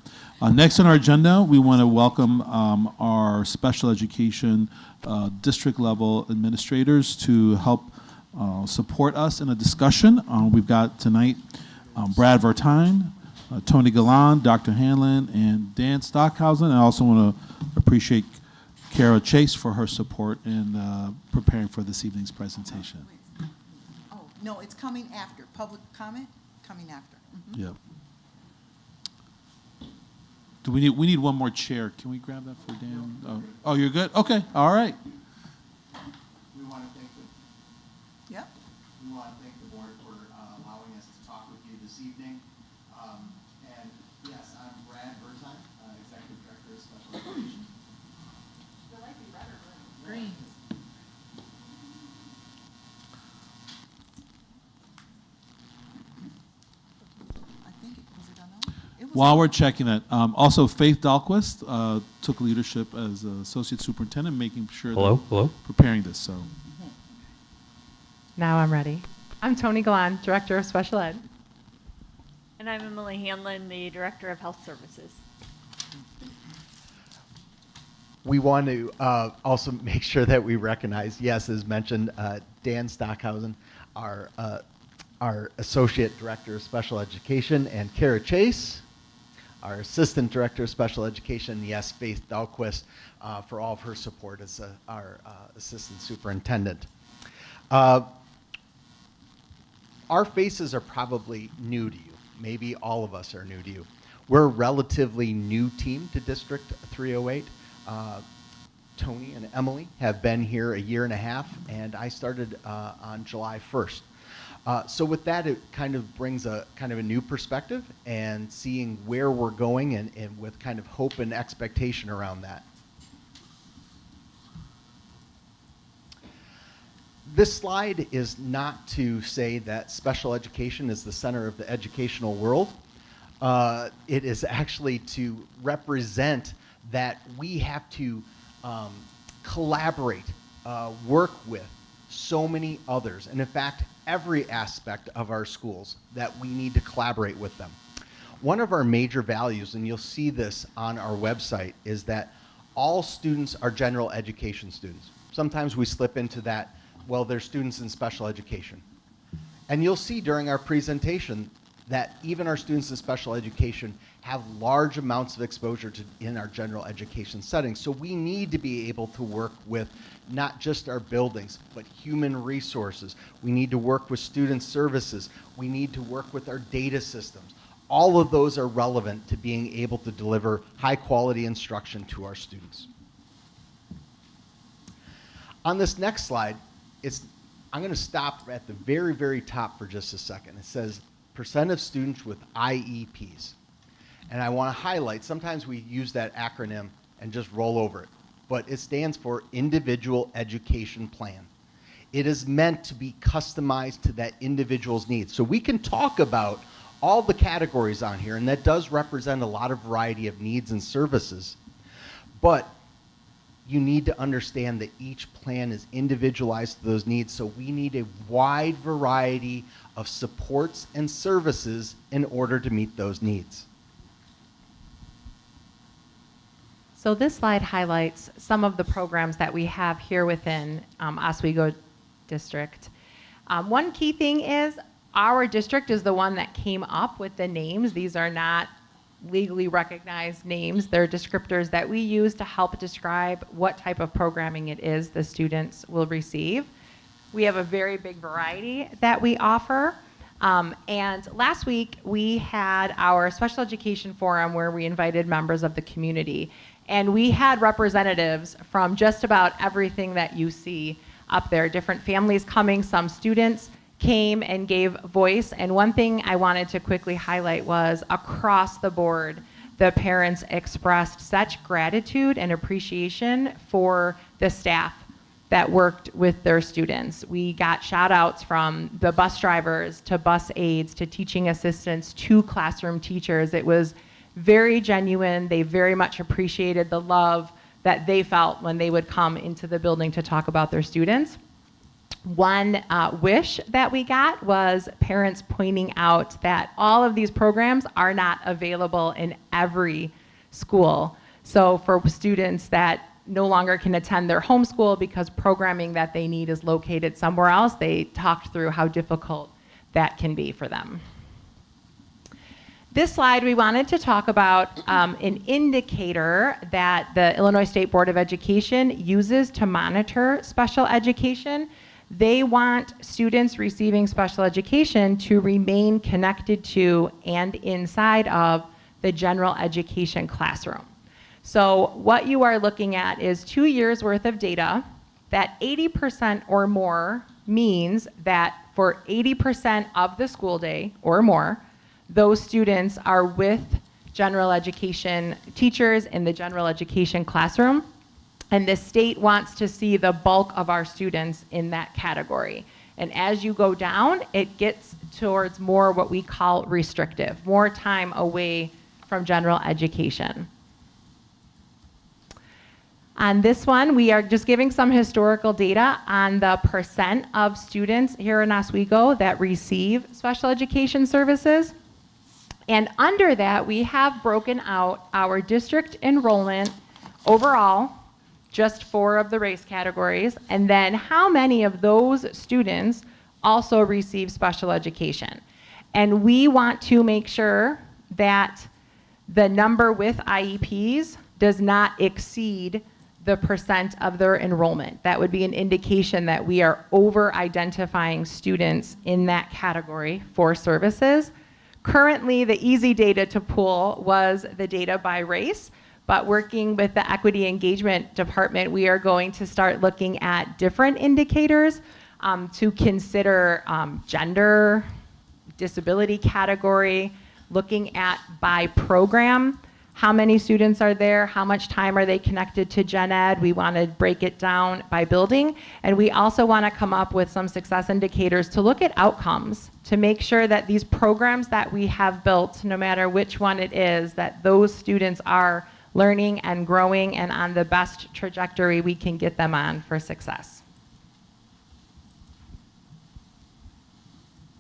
Next on our agenda, we want to welcome our special education district level administrators to help support us in a discussion. We've got tonight Brad Vertine, Tony Galan, Dr. Hanlon, and Dan Stockhausen. I also want to appreciate Kara Chase for her support in preparing for this evening's presentation. Oh, no, it's coming after. Public comment coming after. Mm-hmm. Yep. Do we need one more chair? Can we grab that for Dan? Oh, you're good? Okay, all right. We want to thank Yep. we want to thank the board for allowing us to talk with you this evening. And yes, I'm Brad Vertine, Executive Director of Special Education. Green. While we're checking it, also Faith Dahlquist took leadership as Associate Superintendent, making sure they're preparing this. So now I'm ready. I'm Tony Galan, Director of Special Ed. And I'm Emily Hanlon, the Director of Health Services. We want to also make sure that we recognize, yes, as mentioned, Dan Stockhausen, our Associate Director of Special Education, and Kara Chase, our Assistant Director of Special Education, yes, Faith Dahlquist, for all of her support as our Assistant Superintendent. Our faces are probably new to you. Maybe all of us are new to you. We're a relatively new team to District 308. Tony and Emily have been here a year and a half, and I started on July 1st. So with that, it kind of brings a kind of a new perspective and seeing where we're going and with kind of hope and expectation around that. This slide is not to say that special education is the center of the educational world. It is actually to represent that we have to collaborate, work with so many others, and in fact, every aspect of our schools, that we need to collaborate with them. One of our major values, and you'll see this on our website, is that all students are general education students. Sometimes we slip into that, well, they're students in special education. And you'll see during our presentation that even our students in special education have large amounts of exposure to in our general education setting. So we need to be able to work with not just our buildings, but human resources. We need to work with student services. We need to work with our data systems. All of those are relevant to being able to deliver high quality instruction to our students. On this next slide, I'm going to stop at the very, very top for just a second. It says percent of students with IEPs. And I want to highlight, sometimes we use that acronym and just roll over it, but it stands for Individual Education Plan. It is meant to be customized to that individual's needs. So we can talk about all the categories on here, and that does represent a lot of variety of needs and services, but you need to understand that each plan is individualized to those needs, so we need a wide variety of supports and services in order to meet those needs. So this slide highlights some of the programs that we have here within Oswego District. One key thing is our district is the one that came up with the names. These are not legally recognized names. They're descriptors that we use to help describe what type of programming it is the students will receive. We have a very big variety that we offer. And last week we had our special education forum where we invited members of the community. And we had representatives from just about everything that you see up there, different families coming, some students came and gave voice. And one thing I wanted to quickly highlight was across the board, the parents expressed such gratitude and appreciation for the staff that worked with their students. We got shout outs from the bus drivers to bus aides to teaching assistants to classroom teachers. It was very genuine. They very much appreciated the love that they felt when they would come into the building to talk about their students. One wish that we got was parents pointing out that all of these programs are not available in every school. So for students that no longer can attend their home school because programming that they need is located somewhere else, they talked through how difficult that can be for them. This slide, we wanted to talk about an indicator that the Illinois State Board of Education uses to monitor special education. They want students receiving special education to remain connected to and inside of the general education classroom. So what you are looking at is 2 years worth of data. That 80% or more means that for 80% of the school day or more, those students are with general education teachers in the general education classroom. And the state wants to see the bulk of our students in that category. And as you go down, it gets towards more what we call restrictive, more time away from general education. On this one, we are just giving some historical data on the percent of students here in Oswego that receive special education services. And under that, we have broken out our district enrollment overall, just 4 of the race categories, and then how many of those students also receive special education. And we want to make sure that the number with IEPs does not exceed the percent of their enrollment. That would be an indication that we are over-identifying students in that category for services. Currently, the easy data to pull was the data by race, but working with the Equity Engagement Department, we are going to start looking at different indicators to consider gender, disability category, looking at by program, how many students are there, how much time are they connected to gen ed. We want to break it down by building, and we also want to come up with some success indicators to look at outcomes, to make sure that these programs that we have built, no matter which one it is, that those students are learning and growing and on the best trajectory we can get them on for success.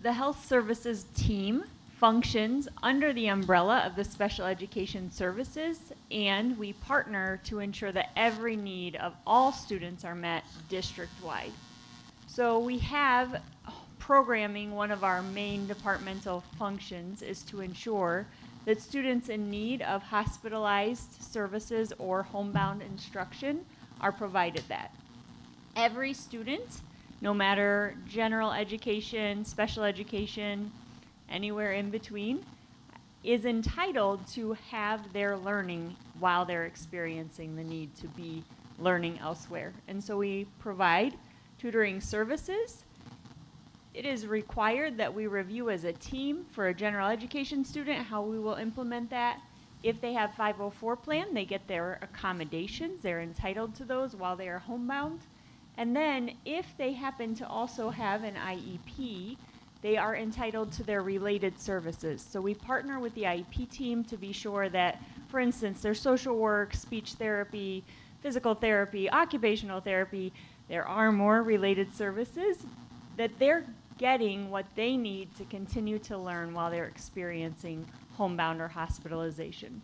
The health services team functions under the umbrella of the special education services, and we partner to ensure that every need of all students are met district-wide. So we have programming. One of our main departmental functions is to ensure that students in need of hospitalized services or homebound instruction are provided that. Every student, no matter general education, special education, anywhere in between, is entitled to have their learning while they're experiencing the need to be learning elsewhere. And so we provide tutoring services. It is required that we review as a team for a general education student how we will implement that. If they have 504 plan, they get their accommodations. They're entitled to those while they are homebound. And then if they happen to also have an IEP, they are entitled to their related services. So we partner with the IEP team to be sure that, for instance, their social work, speech therapy, physical therapy, occupational therapy, there are more related services, that they're getting what they need to continue to learn while they're experiencing homebound or hospitalization.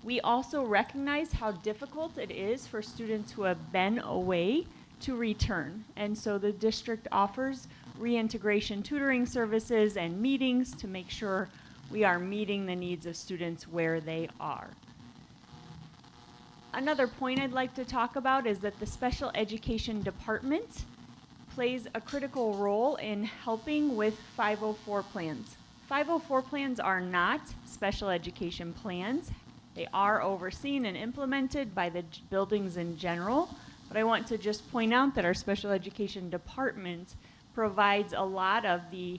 We also recognize how difficult it is for students who have been away to return. And so the district offers reintegration tutoring services and meetings to make sure we are meeting the needs of students where they are. Another point I'd like to talk about is that the special education department plays a critical role in helping with 504 plans. 504 plans are not special education plans. They are overseen and implemented by the buildings in general, but I want to just point out that our special education department provides a lot of the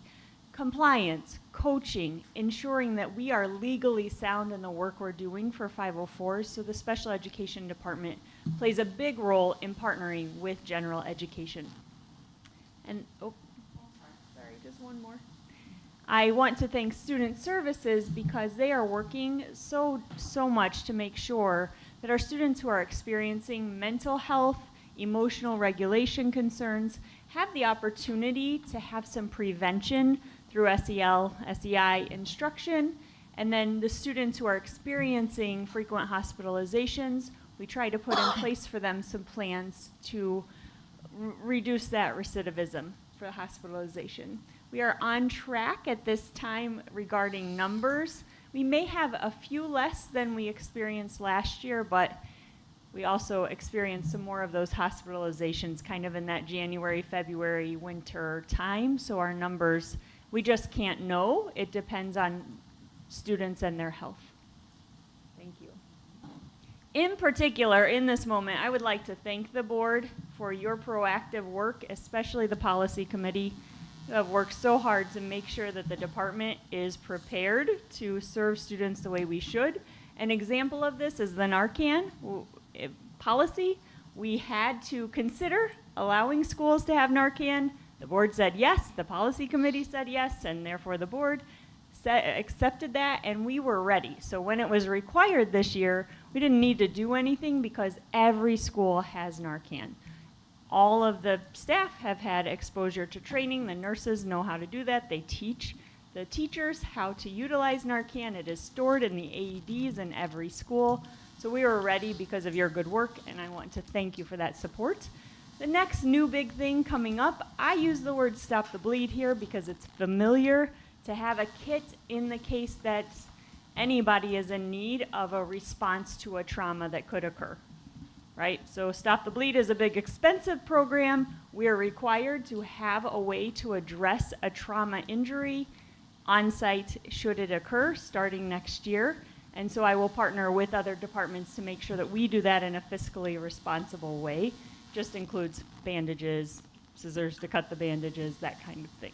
compliance, coaching, ensuring that we are legally sound in the work we're doing for 504s. So the special education department plays a big role in partnering with general education. And, sorry, just one more. I want to thank Student Services because they are working so much to make sure that our students who are experiencing mental health emotional regulation concerns, have the opportunity to have some prevention through SEL, SEI instruction. And then the students who are experiencing frequent hospitalizations, we try to put in place for them some plans to reduce that recidivism for hospitalization. We are on track at this time regarding numbers. We may have a few less than we experienced last year, but we also experienced some more of those hospitalizations kind of in that January, February, winter time. So our numbers, we just can't know. It depends on students and their health. Thank you. In particular, in this moment, I would like to thank the board for your proactive work, especially the policy committee, who have worked so hard to make sure that the department is prepared to serve students the way we should. An example of this is the Narcan policy. We had to consider allowing schools to have Narcan. The board said yes, the policy committee said yes, and therefore the board accepted that, and we were ready. So when it was required this year, we didn't need to do anything because every school has Narcan. All of the staff have had exposure to training. The nurses know how to do that. They teach the teachers how to utilize Narcan. It is stored in the AEDs in every school. So we were ready because of your good work, and I want to thank you for that support. The next new big thing coming up, I use the word stop the bleed here because it's familiar to have a kit in the case that anybody is in need of a response to a trauma that could occur. Right? So Stop the Bleed is a big expensive program. We are required to have a way to address a trauma injury on site should it occur starting next year. And so I will partner with other departments to make sure that we do that in a fiscally responsible way. Just includes bandages, scissors to cut the bandages, that kind of thing.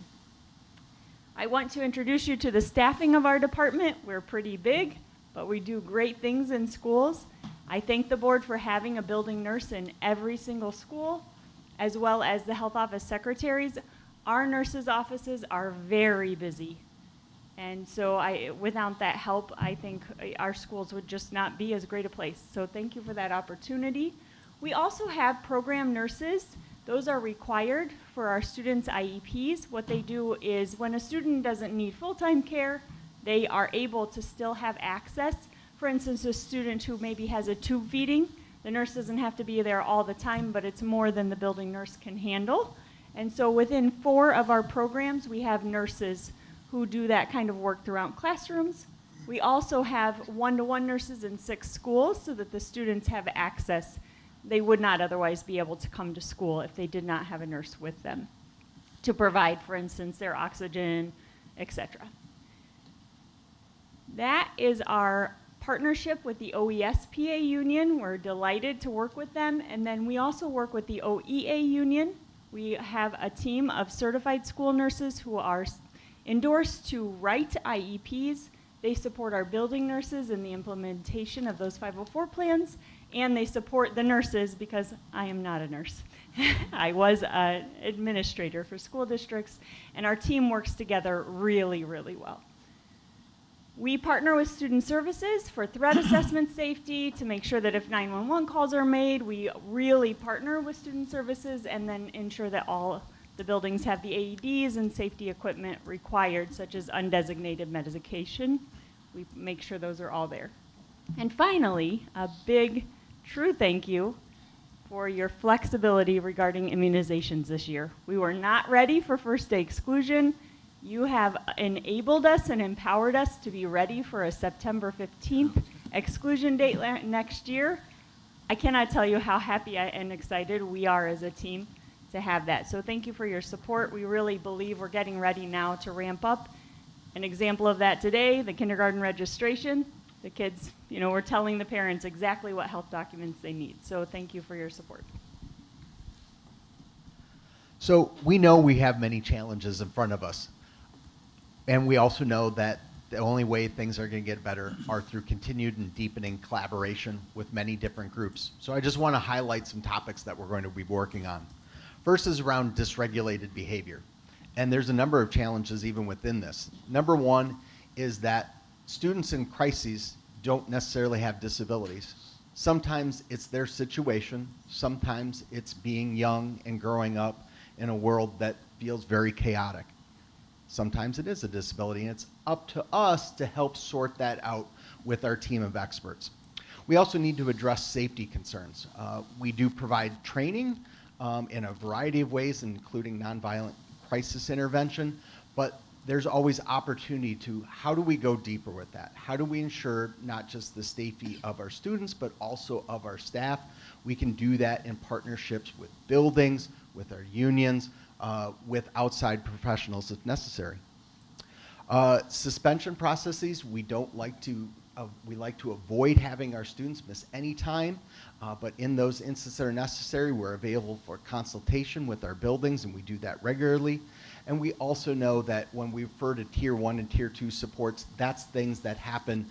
I want to introduce you to the staffing of our department. We're pretty big, but we do great things in schools. I thank the board for having a building nurse in every single school, as well as the health office secretaries. Our nurses' offices are very busy. And so without that help, I think our schools would just not be as great a place. So thank you for that opportunity. We also have program nurses. Those are required for our students' IEPs. What they do is when a student doesn't need full-time care, they are able to still have access. For instance, a student who maybe has a tube feeding, the nurse doesn't have to be there all the time, but it's more than the building nurse can handle. And so within 4 of our programs, we have nurses who do that kind of work throughout classrooms. We also have one-to-one nurses in 6 schools so that the students have access. They would not otherwise be able to come to school if they did not have a nurse with them to provide, for instance, their oxygen, etc. That is our partnership with the OESPA union. We're delighted to work with them. And then we also work with the OEA union. We have a team of certified school nurses who are endorsed to write IEPs. They support our building nurses in the implementation of those 504 plans, and they support the nurses because I am not a nurse. I was an administrator for school districts, and our team works together really, really well. We partner with student services for threat assessment safety to make sure that if 911 calls are made, we really partner with student services and then ensure that all the buildings have the AEDs and safety equipment required, such as undesignated medication. We make sure those are all there. And finally, a big, true thank you for your flexibility regarding immunizations this year. We were not ready for first day exclusion. You have enabled us and empowered us to be ready for a September 15th exclusion date next year. I cannot tell you how happy and excited we are as a team to have that. So thank you for your support. We really believe we're getting ready now to ramp up. An example of that today, the kindergarten registration. The kids, we're telling the parents exactly what health documents they need. So thank you for your support. So we know we have many challenges in front of us. And we also know that the only way things are going to get better are through continued and deepening collaboration with many different groups. So I just want to highlight some topics that we're going to be working on. First is around dysregulated behavior. And there's a number of challenges even within this. Number one is that students in crises don't necessarily have disabilities. Sometimes it's their situation. Sometimes it's being young and growing up in a world that feels very chaotic. Sometimes it is a disability, and it's up to us to help sort that out with our team of experts. We also need to address safety concerns. We do provide training in a variety of ways, including nonviolent crisis intervention, but there's always opportunity to, how do we go deeper with that? How do we ensure not just the safety of our students, but also of our staff? We can do that in partnerships with buildings, with our unions, with outside professionals if necessary. Suspension processes, we like to avoid having our students miss any time, but in those instances that are necessary, we're available for consultation with our buildings, and we do that regularly. And we also know that when we refer to Tier 1 and Tier 2 supports, that's things that happen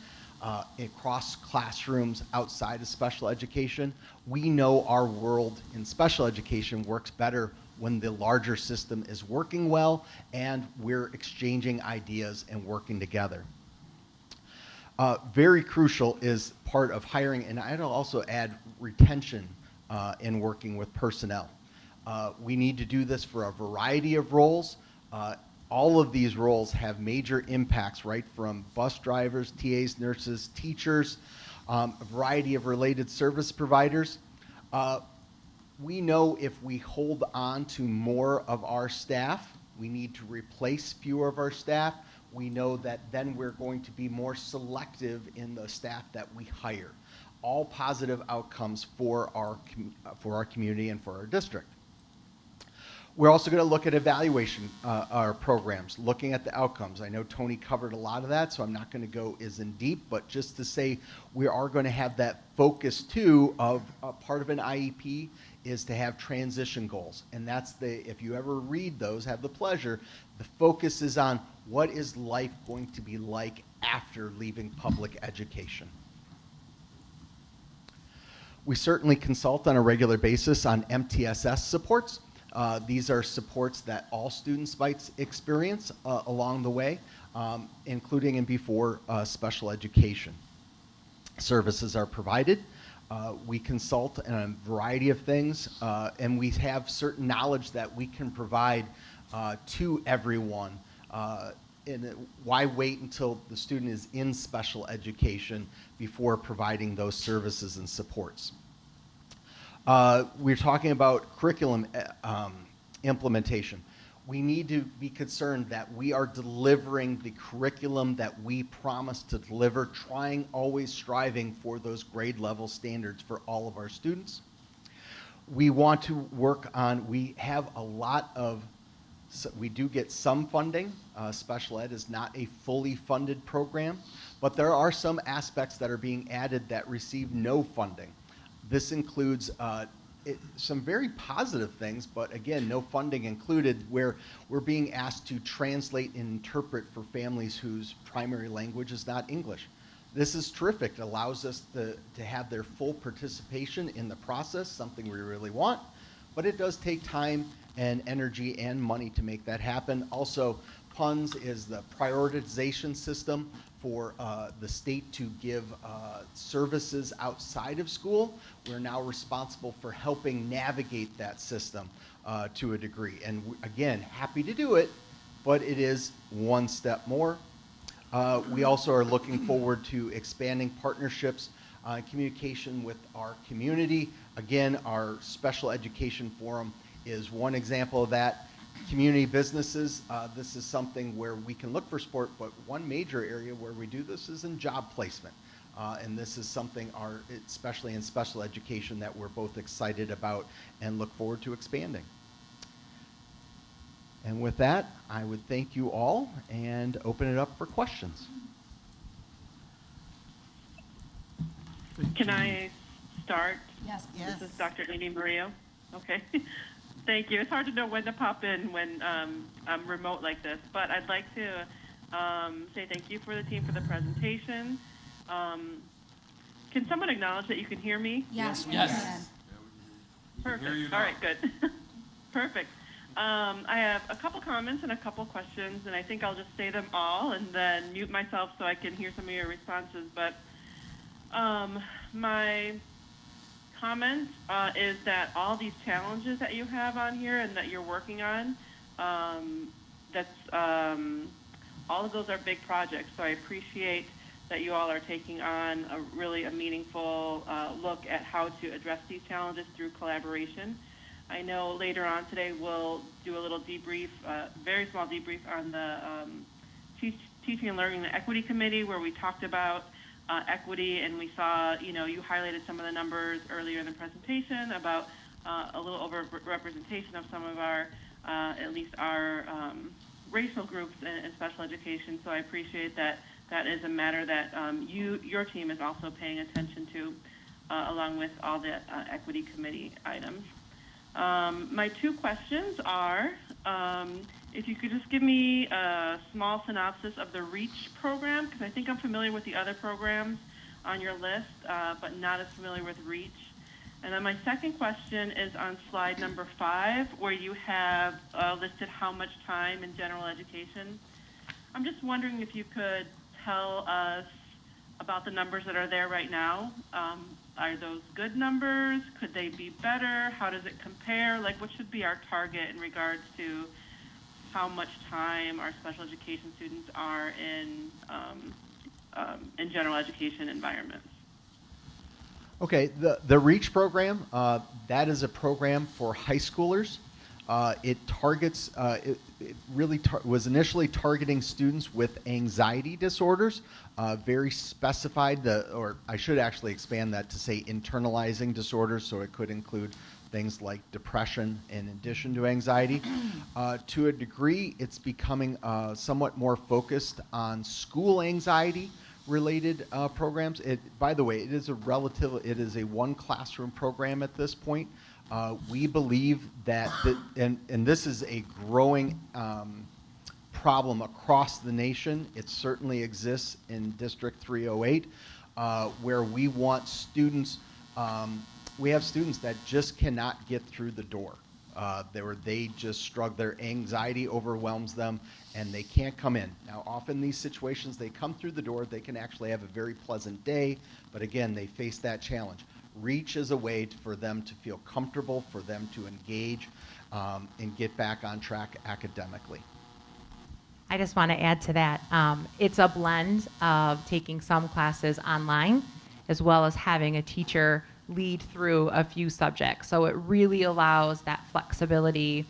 across classrooms outside of special education. We know our world in special education works better when the larger system is working well and we're exchanging ideas and working together. Very crucial is part of hiring, and I'd also add retention in working with personnel. We need to do this for a variety of roles. All of these roles have major impacts, right from bus drivers, TAs, nurses, teachers, a variety of related service providers. We know if we hold on to more of our staff, we need to replace fewer of our staff. We know that then we're going to be more selective in the staff that we hire. All positive outcomes for our community and for our district. We're also going to look at evaluation our programs, looking at the outcomes. I know Tony covered a lot of that, so I'm not going to go as in deep, but just to say we are going to have that focus too of part of an IEP is to have transition goals. And that's if you ever read those, have the pleasure, the focus is on what is life going to be like after leaving public education. We certainly consult on a regular basis on MTSS supports. These are supports that all students might experience along the way, including and before special education. Services are provided. We consult on a variety of things, and we have certain knowledge that we can provide to everyone. Why wait until the student is in special education before providing those services and supports? We're talking about curriculum implementation. We need to be concerned that we are delivering the curriculum that we promised to deliver, always striving for those grade level standards for all of our students. We want to work on, we have a lot of, we do get some funding. Special ed is not a fully funded program, but there are some aspects that are being added that receive no funding. This includes some very positive things, but again, no funding included, where we're being asked to translate and interpret for families whose primary language is not English. This is terrific. It allows us to have their full participation in the process, something we really want, but it does take time and energy and money to make that happen. Also, PUNS is the prioritization system for the state to give services outside of school. We're now responsible for helping navigate that system to a degree. And again, happy to do it, but it is one step more. We also are looking forward to expanding partnerships, communication with our community. Again, our special education forum is one example of that. Community businesses, this is something where we can look for support, but one major area where we do this is in job placement. And this is something, especially in special education, that we're both excited about and look forward to expanding. And with that, I would thank you all and open it up for questions. Can I start? Yes. This is Dr. Amy Murillo. Okay. Thank you. It's hard to know when to pop in when I'm remote like this, but I'd like to say thank you for the team for the presentation. Can someone acknowledge that you can hear me? Yes. Yes. Perfect. All right, good. Perfect. I have a couple comments and a couple questions, and I think I'll just say them all and then mute myself so I can hear some of your responses. But my comment is that all these challenges that you have on here and that you're working on, all of those are big projects. So I appreciate that you all are taking on a meaningful look at how to address these challenges through collaboration. I know later on today we'll do a little debrief, very small debrief on the Teaching and Learning and Equity Committee, where we talked about equity, and we saw, you highlighted some of the numbers earlier in the presentation about a little over representation of some of our, at least our racial groups in special education. So I appreciate that that is a matter that your team is also paying attention to, along with all the equity committee items. My two questions are, if you could just give me a small synopsis of the REACH program, because I think I'm familiar with the other programs on your list, but not as familiar with REACH. And then my second question is on slide number 5, where you have listed how much time in general education. I'm just wondering if you could tell us about the numbers that are there right now. Are those good numbers? Could they be better? How does it compare? Like, what should be our target in regards to how much time our special education students are in general education environments? Okay, the REACH program, that is a program for high schoolers. It targets, it really was initially targeting students with anxiety disorders, very specified, or I should actually expand that to say internalizing disorders, so it could include things like depression in addition to anxiety. To a degree, it's becoming somewhat more focused on school anxiety related programs. By the way, it is a one classroom program at this point. We believe that, and this is a growing problem across the nation. It certainly exists in District 308, where we want students, we have students that just cannot get through the door. They just struggle, their anxiety overwhelms them, and they can't come in. Now, often these situations, they come through the door, they can actually have a very pleasant day, but again, they face that challenge. REACH is a way for them to feel comfortable, for them to engage, and get back on track academically. I just want to add to that. It's a blend of taking some classes online, as well as having a teacher lead through a few subjects. So it really allows that flexibility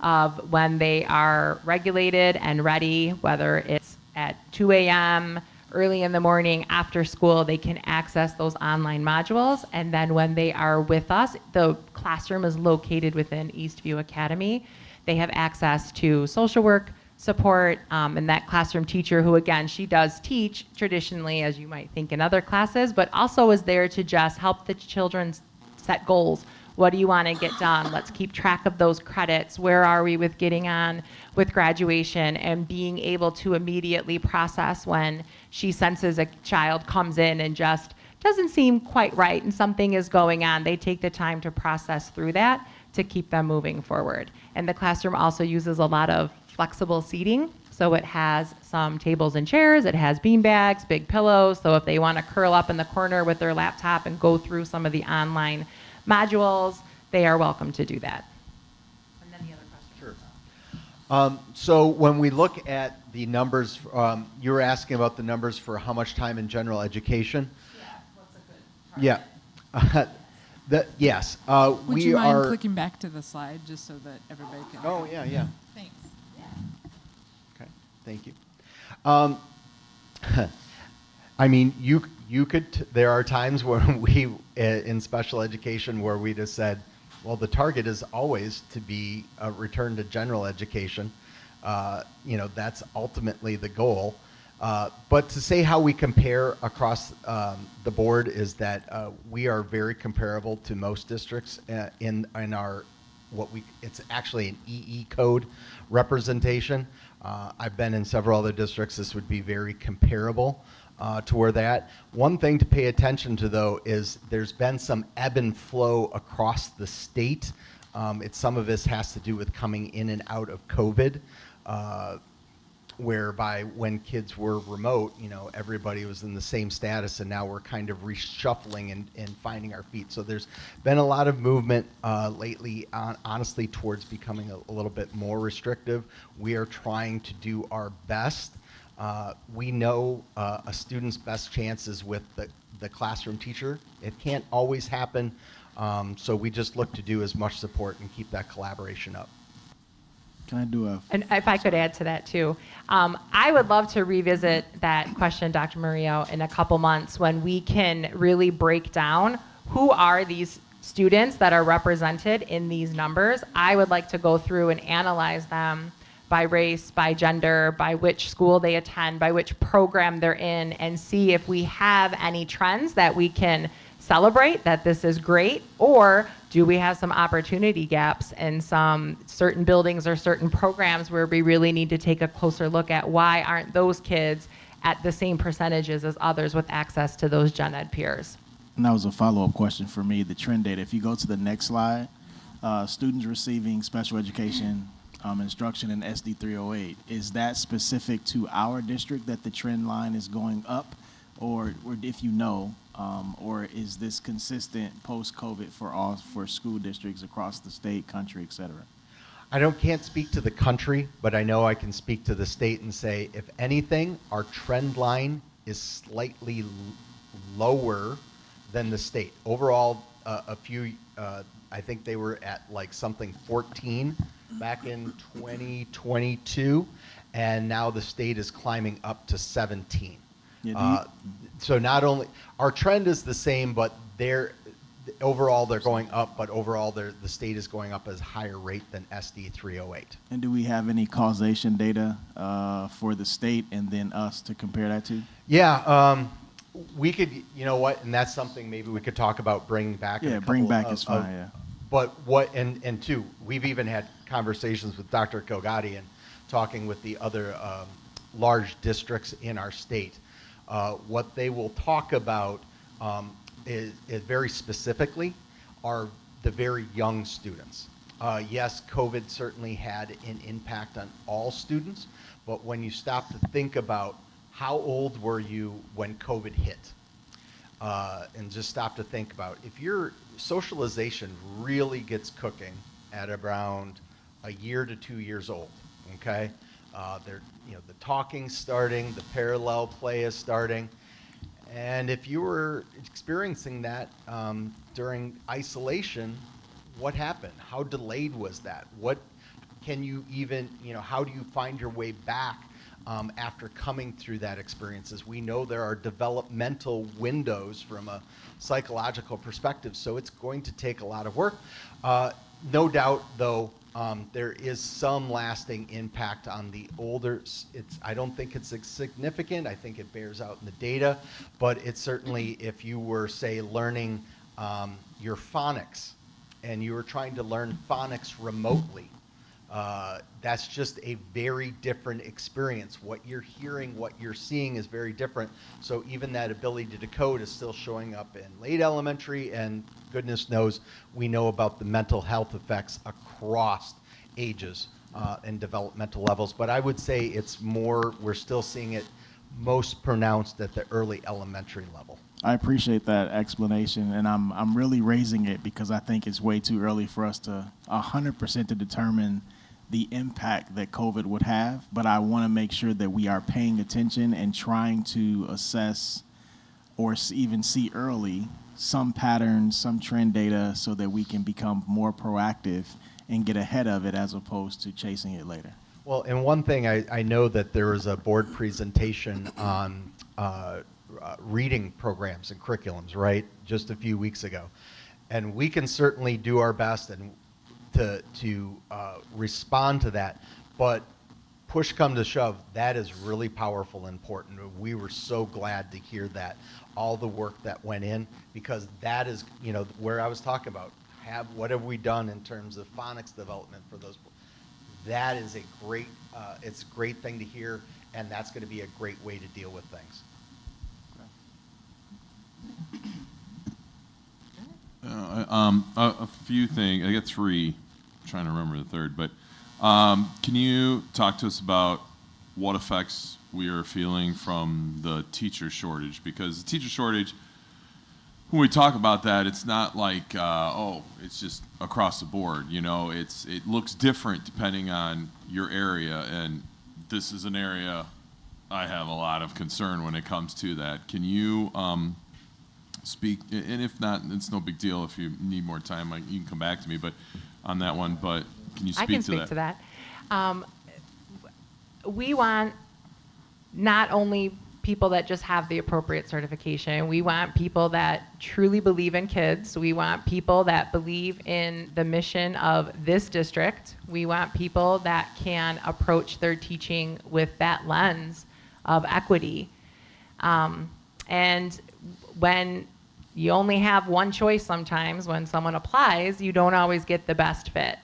of when they are regulated and ready, whether it's at 2 a.m., early in the morning, after school, they can access those online modules. And then when they are with us, the classroom is located within Eastview Academy. They have access to social work support, and that classroom teacher who, again, she does teach traditionally, as you might think in other classes, but also is there to just help the children set goals. What do you want to get done? Let's keep track of those credits. Where are we with getting on with graduation, and being able to immediately process when she senses a child comes in and just doesn't seem quite right and something is going on. They take the time to process through that to keep them moving forward. And the classroom also uses a lot of flexible seating. So it has some tables and chairs, it has bean bags, big pillows. So if they want to curl up in the corner with their laptop and go through some of the online modules, they are welcome to do that. And then the other question. Sure. So when we look at the numbers, you were asking about the numbers for how much time in general education. Yeah, what's a good target? Yeah. Yes. Would you mind clicking back to the slide just so that everybody can? Oh, yeah. Thanks. Okay, thank you. I mean, you could, there are times when we, in special education, where we just said, well, the target is always to be a return to general education. That's ultimately the goal. But to say how we compare across the board is that we are very comparable to most districts in our, it's actually an EE code representation. I've been in several other districts. This would be very comparable to where that. One thing to pay attention to, though, is there's been some ebb and flow across the state. Some of this has to do with coming in and out of COVID. whereby when kids were remote, everybody was in the same status, and now we're kind of reshuffling and finding our feet. So there's been a lot of movement lately, honestly, towards becoming a little bit more restrictive. We are trying to do our best. We know a student's best chance is with the classroom teacher. It can't always happen, so we just look to do as much support and keep that collaboration up. Can I do a... And if I could add to that too, I would love to revisit that question, Dr. Murillo, in a couple months when we can really break down who are these students that are represented in these numbers. I would like to go through and analyze them by race, by gender, by which school they attend, by which program they're in, and see if we have any trends that we can celebrate that this is great, or do we have some opportunity gaps in some certain buildings or certain programs where we really need to take a closer look at why aren't those kids at the same percentages as others with access to those gen ed peers? And that was a follow-up question for me, the trend data. If you go to the next slide, students receiving special education instruction in SD308, is that specific to our district that the trend line is going up? Or if you know, or is this consistent post-COVID for school districts across the state, country, et cetera? Can't speak to the country, but I know I can speak to the state and say, if anything, our trend line is slightly lower than the state. Overall, I think they were at like something 14 back in 2022, and now the state is climbing up to 17. Yeah, so not only our trend is the same, but overall they're going up, but overall the state is going up at a higher rate than SD308. And do we have any causation data for the state and then us to compare that to? Yeah, we could, and that's something maybe we could talk about bringing back. Yeah, bring back is fine, yeah. But and two, we've even had conversations with Dr. Kogati and talking with the other large districts in our state. What they will talk about is very specifically are the very young students. Yes, COVID certainly had an impact on all students, but when you stop to think about how old were you when COVID hit, and just stop to think about if your socialization really gets cooking at around a year to 2 years old, okay? The talking's starting, the parallel play is starting, and if you were experiencing that during isolation, what happened? How delayed was that? What can you even, how do you find your way back after coming through that experiences? We know there are developmental windows from a psychological perspective, so it's going to take a lot of work. No doubt, though, there is some lasting impact on the older. I don't think it's significant. I think it bears out in the data, but it's certainly, if you were, say, learning your phonics and you were trying to learn phonics remotely, that's just a very different experience. What you're hearing, what you're seeing is very different. So even that ability to decode is still showing up in late elementary, and goodness knows we know about the mental health effects across ages and developmental levels. But I would say it's more, we're still seeing it most pronounced at the early elementary level. I appreciate that explanation, and I'm really raising it because I think it's way too early for us to 100% to determine the impact that COVID would have, but I want to make sure that we are paying attention and trying to assess or even see early some patterns, some trend data, so that we can become more proactive and get ahead of it as opposed to chasing it later. Well, and one thing I know that there was a board presentation on reading programs and curriculums, right, just a few weeks ago. And we can certainly do our best and to respond to that, but push come to shove, that is really powerful and important. We were so glad to hear that, all the work that went in, because that is, where I was talking about, what have we done in terms of phonics development for those. That is a great, it's a great thing to hear, and that's going to be a great way to deal with things. A few things. I got three. I'm trying to remember the third, but can you talk to us about what effects we are feeling from the teacher shortage, because the teacher shortage, when we talk about that, it's not like, oh, it's just across the board, you know, it looks different depending on your area, and this is an area I have a lot of concern when it comes to that. Can you speak, and if not, it's no big deal, if you need more time, you can come back to me, but on that one, but can you speak to that? I can speak to that. We want not only people that just have the appropriate certification. We want people that truly believe in kids. We want people that believe in the mission of this district. We want people that can approach their teaching with that lens of equity. And when you only have one choice sometimes, when someone applies, you don't always get the best fit.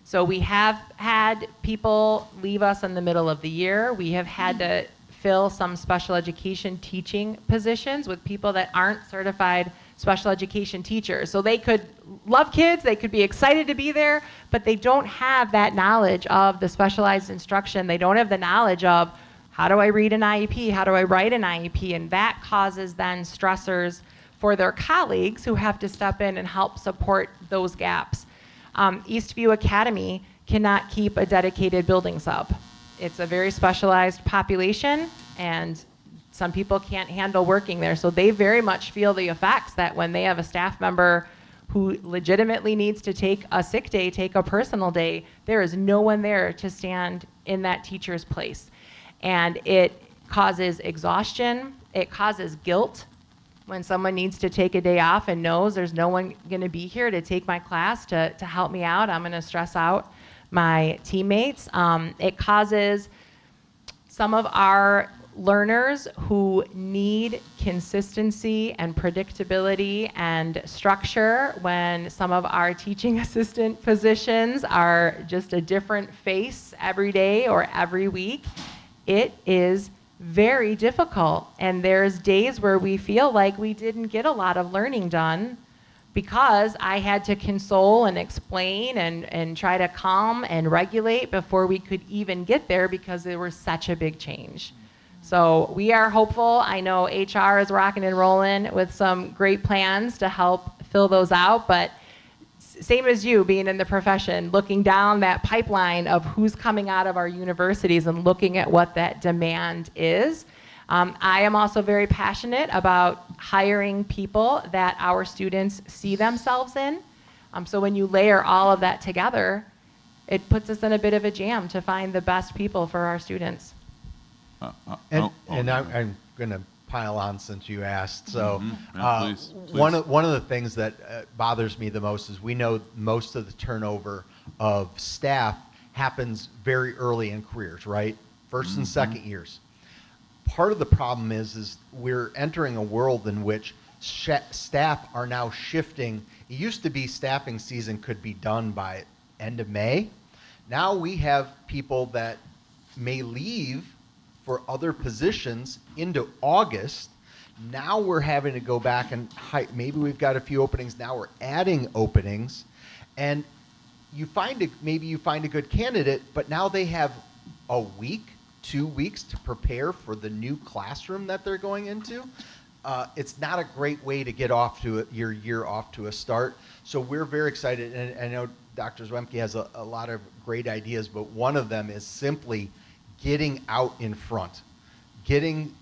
So we have had people leave us in the middle of the year. We have had to fill some special education teaching positions with people that aren't certified special education teachers. So they could love kids, they could be excited to be there, but they don't have that knowledge of the specialized instruction. They don't have the knowledge of how do I read an IEP, how do I write an IEP, and that causes then stressors for their colleagues who have to step in and help support those gaps. Eastview Academy cannot keep a dedicated building sub. It's a very specialized population, and some people can't handle working there. So they very much feel the effects that when they have a staff member who legitimately needs to take a sick day, take a personal day, there is no one there to stand in that teacher's place. And it causes exhaustion, it causes guilt when someone needs to take a day off and knows there's no one gonna be here to take my class to help me out. I'm gonna stress out my teammates. It causes some of our learners who need consistency and predictability and structure when some of our teaching assistant positions are just a different face every day or every week. It is very difficult, and there's days where we feel like we didn't get a lot of learning done because I had to console and explain and try to calm and regulate before we could even get there because there was such a big change. So we are hopeful. I know HR is rocking and rolling with some great plans to help fill those out, but same as you being in the profession, looking down that pipeline of who's coming out of our universities and looking at what that demand is. I am also very passionate about hiring people that our students see themselves in. So when you layer all of that together, it puts us in a bit of a jam to find the best people for our students. I'm going to pile on since you asked. So please. One of the things that bothers me the most is we know most of the turnover of staff happens very early in careers, right? First and second years. Part of the problem is we're entering a world in which staff are now shifting. It used to be staffing season could be done by end of May. Now we have people that may leave for other positions into August. Now we're having to go back and maybe we've got a few openings. Now we're adding openings, and maybe you find a good candidate, but now they have a week, 2 weeks to prepare for the new classroom that they're going into. It's not a great way to get off to your year off to a start. So we're very excited, and I know Dr. Zwemke has a lot of great ideas, but one of them is simply getting out in front, getting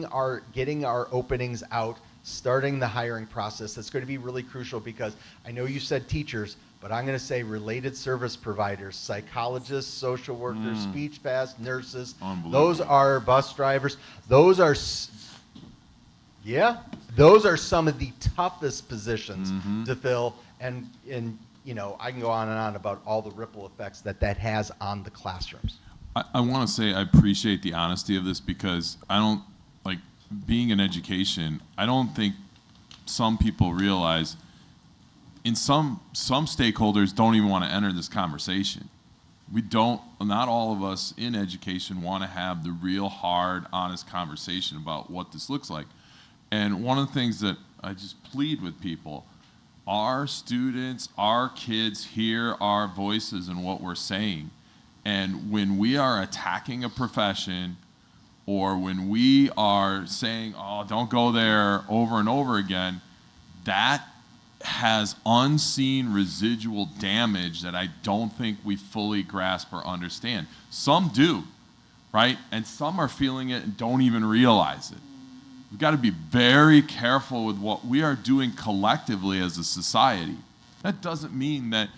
our openings out, starting the hiring process. That's going to be really crucial because I know you said teachers, but I'm going to say related service providers, psychologists, social workers, speech paths, nurses. Those are bus drivers. Those are some of the toughest positions to fill, and you know, I can go on and on about all the ripple effects that has on the classrooms. I want to say I appreciate the honesty of this because I don't, like, being in education, I don't think some people realize, in some stakeholders don't even want to enter this conversation. Not all of us in education want to have the real hard, honest conversation about what this looks like. And one of the things that I just plead with people, our students, our kids hear our voices and what we're saying. And when we are attacking a profession, or when we are saying, oh, don't go there over and over again, that has unseen residual damage that I don't think we fully grasp or understand. Some do, right? And some are feeling it and don't even realize it. We've got to be very careful with what we are doing collectively as a society. That doesn't mean that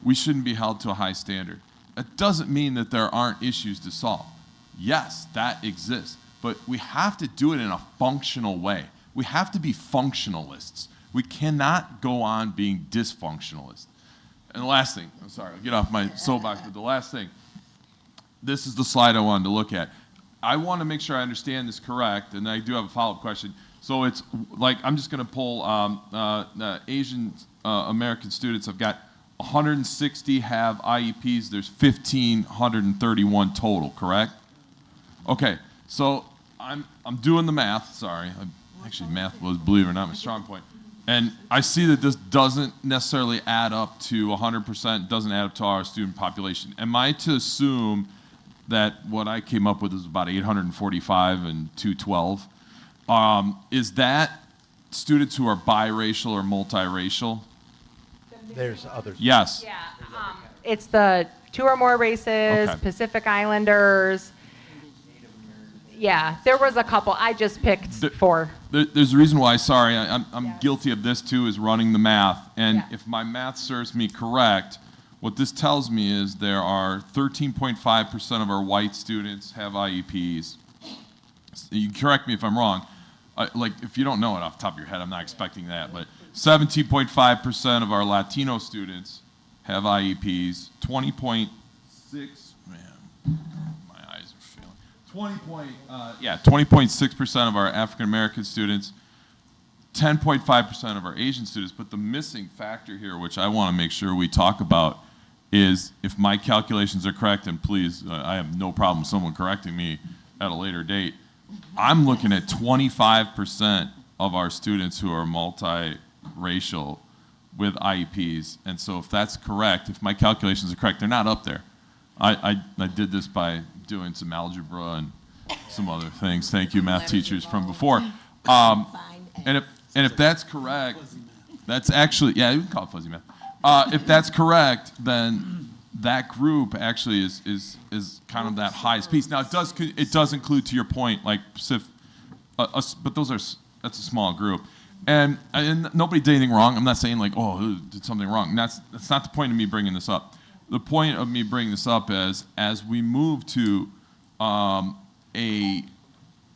we shouldn't be held to a high standard. That doesn't mean that there aren't issues to solve. Yes, that exists, but we have to do it in a functional way. We have to be functionalists. We cannot go on being dysfunctionalists. And the last thing, I'm sorry, I'll get off my soapbox, but the last thing, this is the slide I wanted to look at. I want to make sure I understand this correct, and I do have a follow-up question. So it's like, I'm just going to pull Asian American students. I've got 160 have IEPs. There's 1,531 total, correct? Okay, so I'm doing the math. Sorry, actually math was, believe it or not, my strong point. And I see that this doesn't necessarily add up to 100%. Doesn't add up to our student population. Am I to assume that what I came up with is about 845 and 212? Is that students who are biracial or multiracial? There's others. Yes. Yeah, it's the 2 or more races, Okay. Pacific Islanders. Yeah, there was a couple. I just picked 4. There's a reason why, sorry, I'm guilty of this too, is running the math. And if my math serves me correct, what this tells me is there are 13.5% of our white students have IEPs. You can correct me if I'm wrong. Like, if you don't know it off the top of your head, I'm not expecting that, but 17.5% of our Latino students have IEPs. 20.6, man, my eyes are failing. 20.6% of our African American students, 10.5% of our Asian students. But the missing factor here, which I want to make sure we talk about, is if my calculations are correct, and please, I have no problem someone correcting me at a later date, I'm looking at 25% of our students who are multiracial with IEPs. And so if that's correct, if my calculations are correct, they're not up there. I did this by doing some algebra and some other things. Thank you, math teachers from before. And if that's correct, that's actually, yeah, you can call it fuzzy math. If that's correct, then that group actually is kind of that highest piece. Now it does include, to your point, like but that's a small group, and nobody did anything wrong. I'm not saying like, oh, who did something wrong. That's not the point of me bringing this up. The point of me bringing this up is as we move to a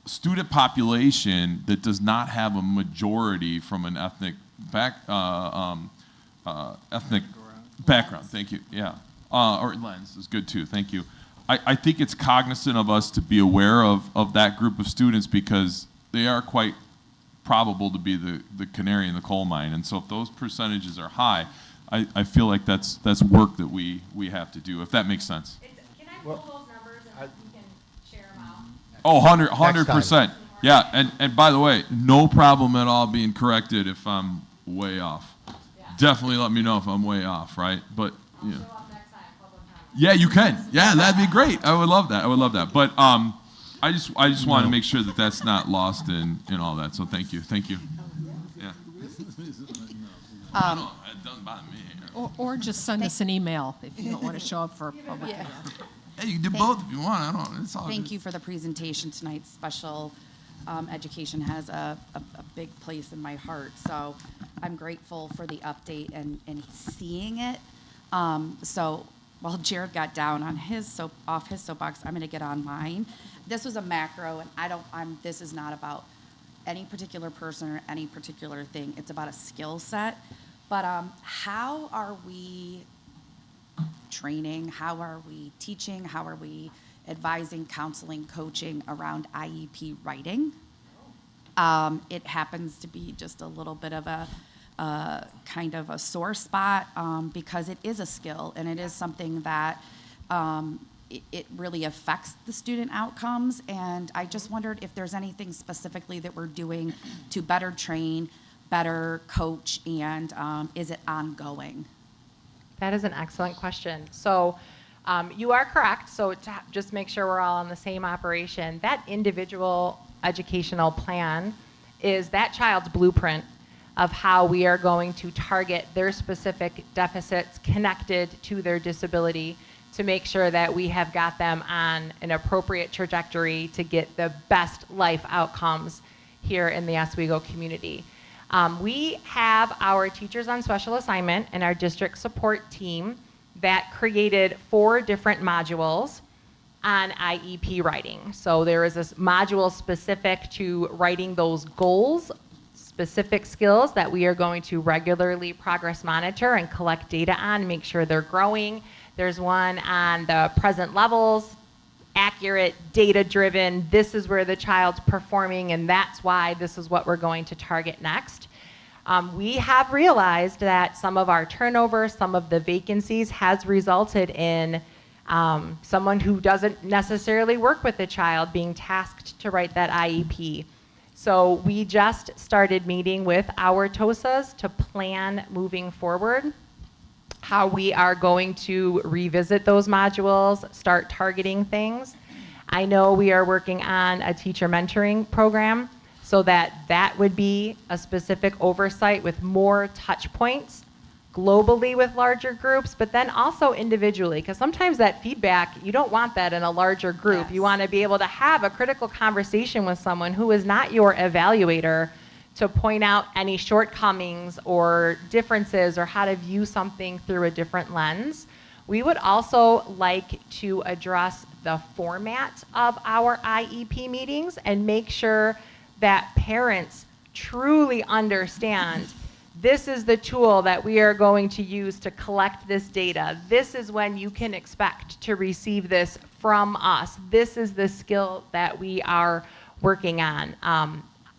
student population that does not have a majority from an ethnic background. Thank you. Yeah. Or lens is good too. Thank you. I think it's cognizant of us to be aware of that group of students because they are quite probable to be the canary in the coal mine. And so if those percentages are high, I feel like that's work that we have to do, if that makes sense. Can I pull those numbers and we can share them out? Oh, 100%. Yeah, and by the way, no problem at all being corrected if I'm way off. Yeah. Definitely let me know if I'm way off, right? But yeah. Yeah, you can. Yeah, that'd be great. I would love that. I would love that. But I just want to make sure that that's not lost in all that. So thank you. Thank you. Yeah. It doesn't bother me. Or just send us an email if you don't want to show up for public. Yeah. Hey, you can do both if you want. I don't. It's all Thank good. you for the presentation tonight. Special education has a big place in my heart. So I'm grateful for the update and seeing it. So while Jared got down on off his soapbox, I'm going to get on mine. This was a macro, and this is not about any particular person or any particular thing. It's about a skill set. But how are we training? How are we teaching? How are we advising, counseling, coaching around IEP writing? It happens to be just a little bit of a kind of a sore spot because it is a skill and it is something that it really affects the student outcomes. And I just wondered if there's anything specifically that we're doing to better train, better coach, and is it ongoing? That is an excellent question. So You are correct. So to just make sure we're all on the same operation, that individual educational plan is that child's blueprint of how we are going to target their specific deficits connected to their disability to make sure that we have got them on an appropriate trajectory to get the best life outcomes here in the Oswego community. We have our teachers on special assignment and our district support team that created 4 different modules on IEP writing. So there is this module specific to writing those goals, specific skills that we are going to regularly progress monitor and collect data on, make sure they're growing. There's one on the present levels, accurate, data-driven, this is where the child's performing and that's why this is what we're going to target next. We have realized that some of our turnover, some of the vacancies has resulted in someone who doesn't necessarily work with the child being tasked to write that IEP. So we just started meeting with our TOSAs to plan moving forward how we are going to revisit those modules, start targeting things. I know we are working on a teacher mentoring program so that that would be a specific oversight with more touch points globally with larger groups, but then also individually, because sometimes that feedback, you don't want that in a larger group. You want to be able to have a critical conversation with someone who is not your evaluator to point out any shortcomings or differences or how to view something through a different lens. We would also like to address the format of our IEP meetings and make sure that parents truly understand this is the tool that we are going to use to collect this data. This is when you can expect to receive this from us. This is the skill that we are working on.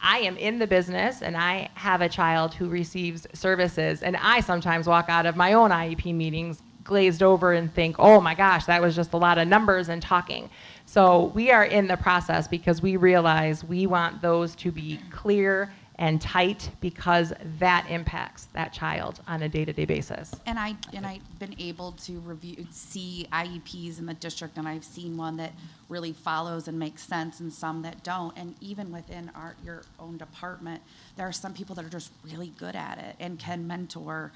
I am in the business and I have a child who receives services, and I sometimes walk out of my own IEP meetings glazed over and think, oh my gosh, that was just a lot of numbers and talking. So we are in the process because we realize we want those to be clear and tight because that impacts that child on a day-to-day basis. And I've been able to see IEPs in the district, and I've seen one that really follows and makes sense and some that don't. And even within your own department, there are some people that are just really good at it and can mentor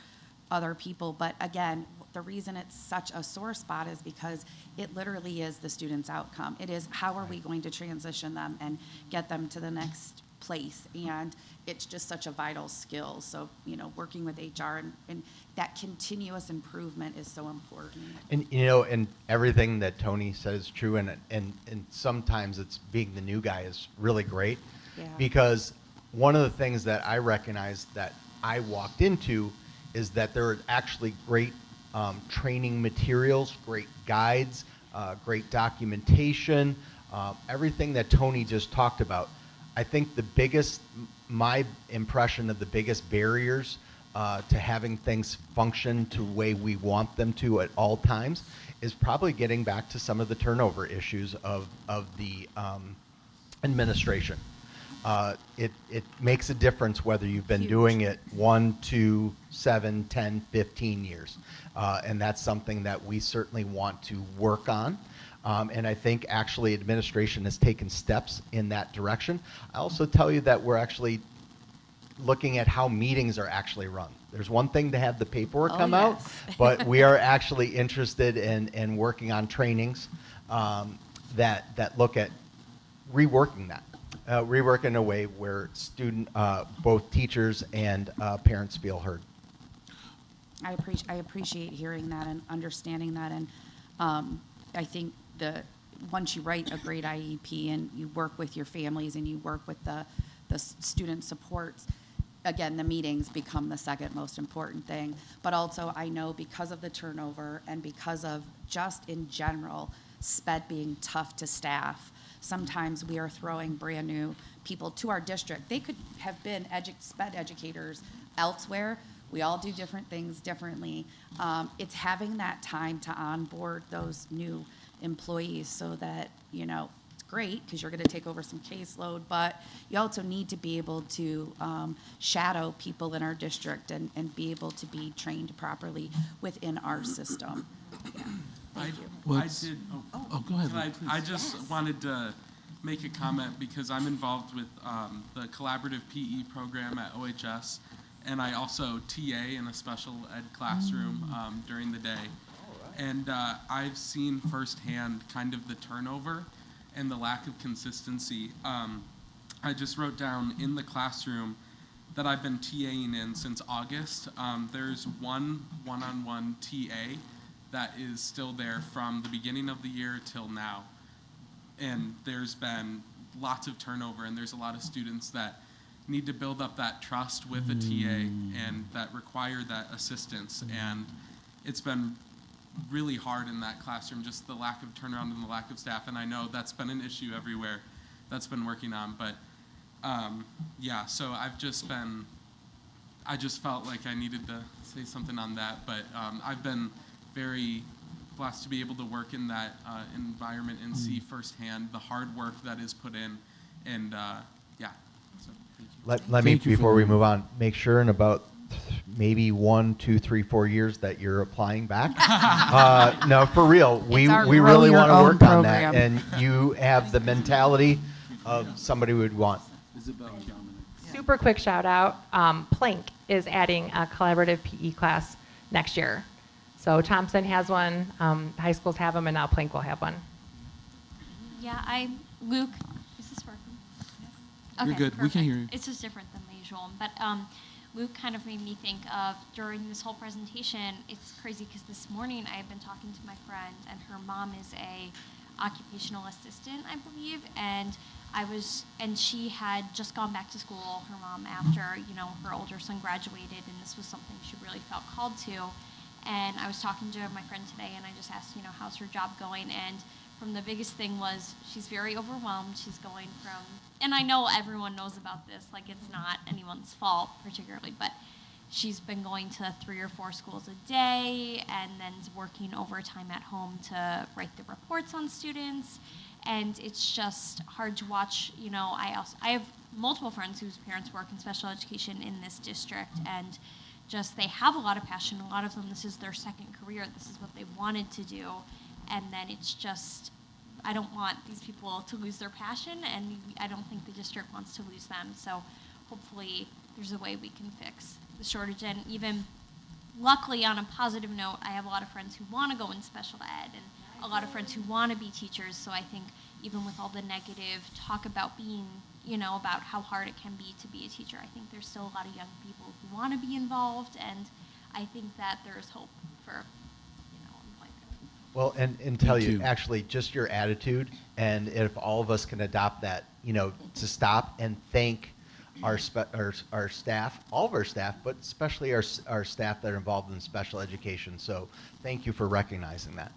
other people. But again, the reason it's such a sore spot is because it literally is the student's outcome. It is how are we going to transition them and get them to the next place, and it's just such a vital skill. So, working with HR and that continuous improvement is so important. And and everything that Tony says is true, and sometimes it's being the new guy is really great. Yeah. Because one of the things that I recognized that I walked into is that there are actually great training materials, great guides, great documentation, everything that Tony just talked about. I think my impression of the biggest barriers to having things function to the way we want them to at all times is probably getting back to some of the turnover issues of the administration. It makes a difference whether you've been doing it 1, 2, 7, 10, 15 years. And that's something that we certainly want to work on. And I think actually administration has taken steps in that direction. I also tell you that we're actually looking at how meetings are actually run. There's one thing to have the paperwork come out, but we are actually interested in working on trainings that look at reworking that. Rework in a way where both teachers and parents feel heard. I appreciate hearing that and understanding that, and I think once you write a great IEP and you work with your families and you work with the student supports, again, the meetings become the second most important thing. But also, I know because of the turnover and because of just in general SPED being tough to staff, sometimes we are throwing brand new people to our district. They could have been SPED educators elsewhere. We all do different things differently. It's having that time to onboard those new employees so that, it's great because you're going to take over some caseload, but you also need to be able to shadow people in our district and be able to be trained properly within our system. Yeah. I What's- did. Oh, go ahead, Can Luke, I please. just wanted to make a comment because I'm involved with the collaborative PE program at OHS, and I also TA in a special ed classroom during the day. And I've seen firsthand kind of the turnover and the lack of consistency. I just wrote down in the classroom that I've been TAing in since August. There's one-on-one TA that is still there from the beginning of the year till now. And there's been lots of turnover, and there's a lot of students that need to build up that trust with a TA and that require that assistance. And it's been really hard in that classroom, just the lack of turnaround and the lack of staff. And I know that's been an issue everywhere that's been working on, but yeah, so I just felt like I needed to say something on that, but I've been very blessed to be able to work in that environment and see firsthand the hard work that is put in, and yeah, so thank you. Let me, before we move on, make sure in about maybe 1, 2, 3, 4 years that you're applying back. No, for real, we really want to work on that, and you have the mentality of somebody we would want. Super quick shout out. Plank is adding a collaborative PE class next year. So Thompson has one, high schools have them, and now Plank will have one. Yeah, Luke, is this working? You're good. We can perfect. hear you. It's just different than the usual. But Luke kind of made me think of, during this whole presentation, it's crazy because this morning I had been talking to my friend, and her mom is a occupational assistant, I believe, and she had just gone back to school, her mom, after, her older son graduated, and this was something she really felt called to. And I was talking to my friend today, and I just asked, how's her job going? And from the biggest thing was she's very overwhelmed. She's going from, and I know everyone knows about this, like it's not anyone's fault particularly, but she's been going to 3 or 4 schools a day and then working overtime at home to write the reports on students. And it's just hard to watch. I have multiple friends whose parents work in special education in this district, and just they have a lot of passion. A lot of them, this is their second career. This is what they wanted to do. And then it's just, I don't want these people to lose their passion, and I don't think the district wants to lose them. So hopefully there's a way we can fix the shortage. And even luckily, on a positive note, I have a lot of friends who want to go in special ed, and a lot of friends who want to be teachers. So I think even with all the negative talk about being, about how hard it can be to be a teacher, I think there's still a lot of young people who want to be involved, and I think that there's hope for, employment. Well, and tell you, actually, just your attitude, and if all of us can adopt that, to stop and thank our staff, all of our staff, but especially our staff that are involved in special education. So thank you for recognizing that.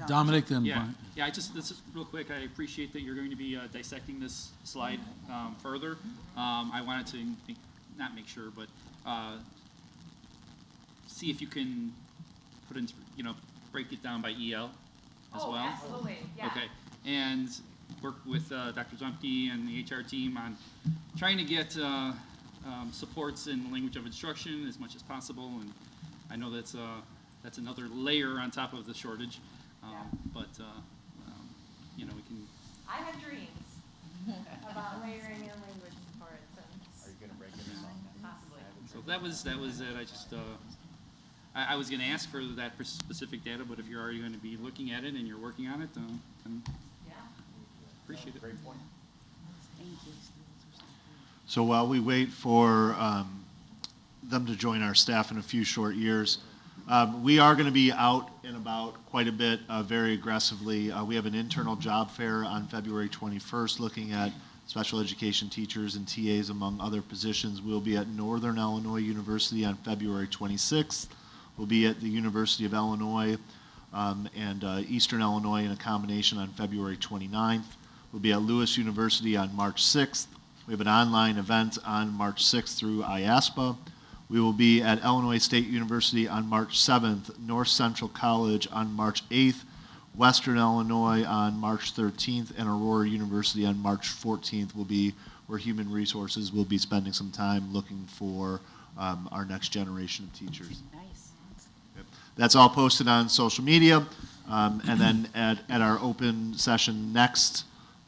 Dominic, then Yeah, Brian. yeah. This is real quick. I appreciate that you're going to be dissecting this slide further. I wanted to not make sure, but see if you can put into, break it down by EL as well. Absolutely. Yeah. Okay, and work with Dr. Zumpke and the HR team on trying to get supports in the language of instruction as much as possible. And I know that's another layer on top of the shortage. But we can. I have dreams about layering in language supports. Are you going to break it down? Possibly. So that was it. I just I was going to ask for that specific data, but if you're already going to be looking at it and you're working on it, then appreciate it. Great point. Thank you. So while we wait for them to join our staff in a few short years, we are going to be out and about quite a bit, very aggressively. We have an internal job fair on February 21st looking at special education teachers and TAs among other positions. We'll be at Northern Illinois University on February 26th. We'll be at the University of Illinois and Eastern Illinois in a combination on February 29th. We'll be at Lewis University on March 6th. We have an online event on March 6th through IASPA. We will be at Illinois State University on March 7th, North Central College on March 8th, Western Illinois on March 13th, and Aurora University on March 14th will be where Human Resources will be spending some time looking for our next generation of teachers. Nice. Yep. That's all posted on social media. And then at our open session next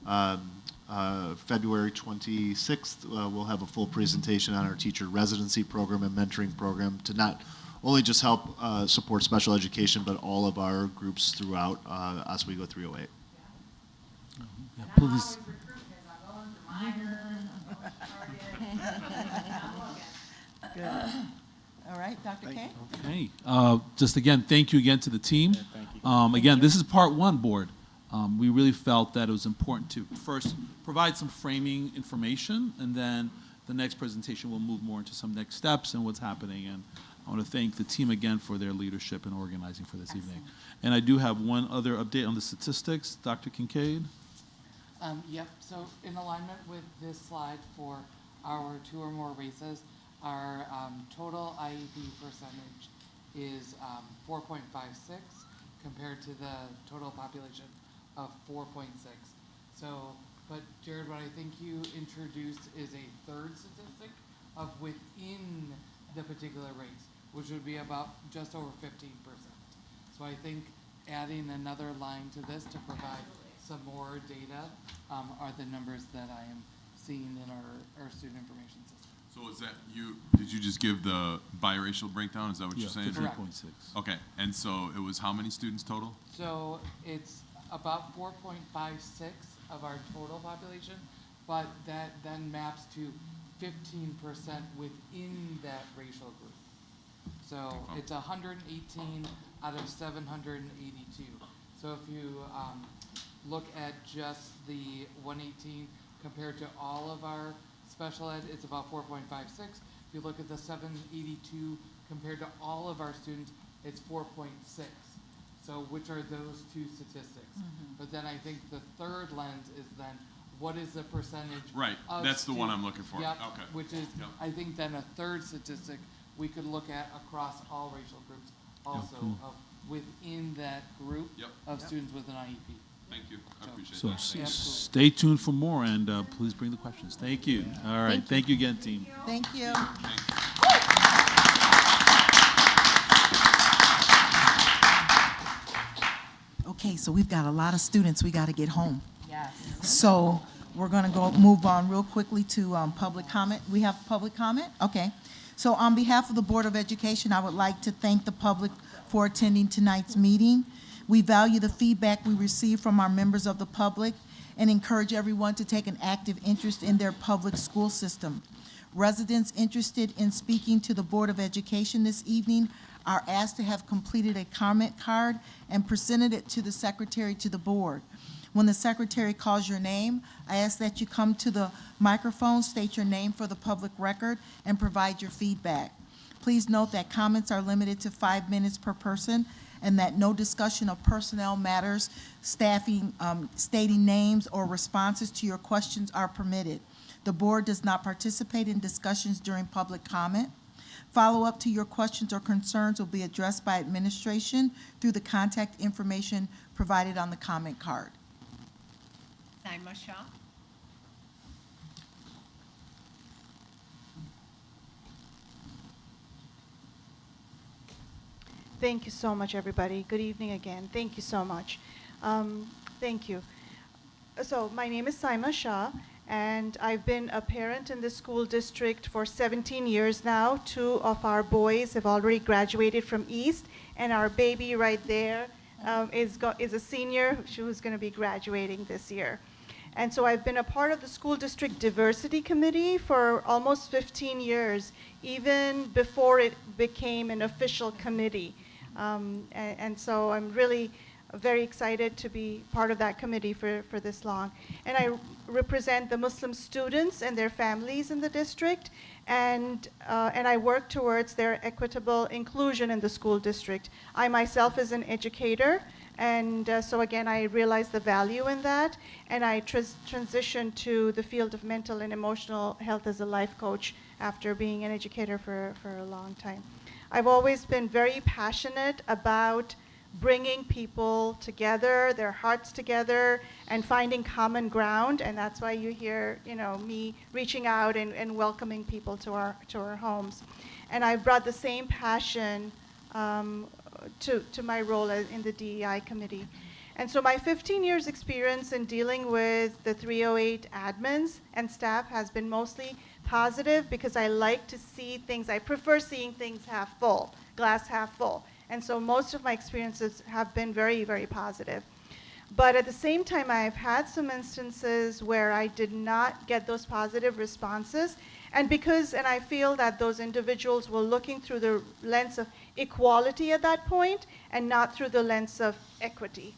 February 26th, we'll have a full presentation on our teacher residency program and mentoring program to not only just help support special education, but all of our groups throughout Oswego 308. Yeah, please. Good. All right, Dr. K? Okay. Just again, thank you again to the team. Again, this is part one, board. We really felt that it was important to first provide some framing information, and then the next presentation will move more into some next steps and what's happening. And I want to thank the team again for their leadership and organizing for this evening. And I do have one other update on the statistics. Dr. Kincaid? Yep, so in alignment with this slide for our 2 or more races, our total IEP percentage is 4.56 compared to the total population of 4.6. So, but Jared, what I think you introduced is a third statistic of within the particular race, which would be about just over 15%. So I think adding another line to this to provide some more data are the numbers that I am seeing in our student information system. So is that did you just give the biracial breakdown? Is that what you're saying? 3.6. Okay, and so it was how many students total? So it's about 4.56 of our total population, but that then maps to 15% within that racial group. So it's 118 out of 782. So if you look at just the 118 compared to all of our special ed, it's about 4.56. If you look at the 782 compared to all of our students, it's 4.6. So which are those two statistics? But then I think the third lens is then what is the percentage Right, of that's the one I'm looking for. Yep, Okay. which is, I think then a third statistic we could look at across all racial groups also of within that group of students with an IEP. Thank you. I appreciate So that. stay tuned for more, and please bring the questions. Thank you. All right. Thank you again, team. Thank you. Okay, so we've got a lot of students we got to get home. Yes. So we're going to move on real quickly to public comment. We have public comment? Okay. So on behalf of the Board of Education, I would like to thank the public for attending tonight's meeting. We value the feedback we receive from our members of the public and encourage everyone to take an active interest in their public school system. Residents interested in speaking to the Board of Education this evening are asked to have completed a comment card and presented it to the secretary to the board. When the secretary calls your name, I ask that you come to the microphone, state your name for the public record, and provide your feedback. Please note that comments are limited to 5 minutes per person, and that no discussion of personnel matters, staffing, stating names, or responses to your questions are permitted. The board does not participate in discussions during public comment. Follow-up to your questions or concerns will be addressed by administration through the contact information provided on the comment card. Naima Shah. Thank you so much, everybody. Good evening again. Thank you so much. Thank you. So my name is Saima Shah, and I've been a parent in the school district for 17 years now. 2 of our boys have already graduated from East, and our baby right there is a senior who's going to be graduating this year. And so I've been a part of the school district diversity committee for almost 15 years, even before it became an official committee. And so I'm really very excited to be part of that committee for this long. And I represent the Muslim students and their families in the district, and I work towards their equitable inclusion in the school district. I myself is an educator, and so again, I realize the value in that, and I transitioned to the field of mental and emotional health as a life coach after being an educator for a long time. I've always been very passionate about bringing people together, their hearts together, and finding common ground, and that's why you hear, me reaching out and welcoming people to our homes. And I've brought the same passion to my role in the DEI committee. And so my 15 years experience in dealing with the 308 admins and staff has been mostly positive because I like to see things, I prefer seeing things half full, glass half full. And so most of my experiences have been very, very positive. But at the same time, I've had some instances where I did not get those positive responses. And I feel that those individuals were looking through the lens of equality at that point and not through the lens of equity.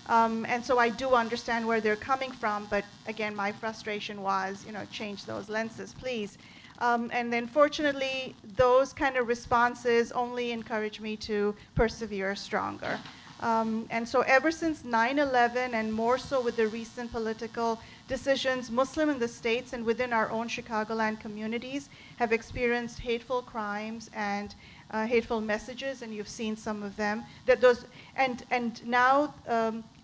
And so I do understand where they're coming from, but again, my frustration was, change those lenses, please. And then fortunately, those kind of responses only encourage me to persevere stronger. And so ever since 9/11, and more so with the recent political decisions, Muslim in the States and within our own Chicagoland communities have experienced hateful crimes and hateful messages, and you've seen some of them. And now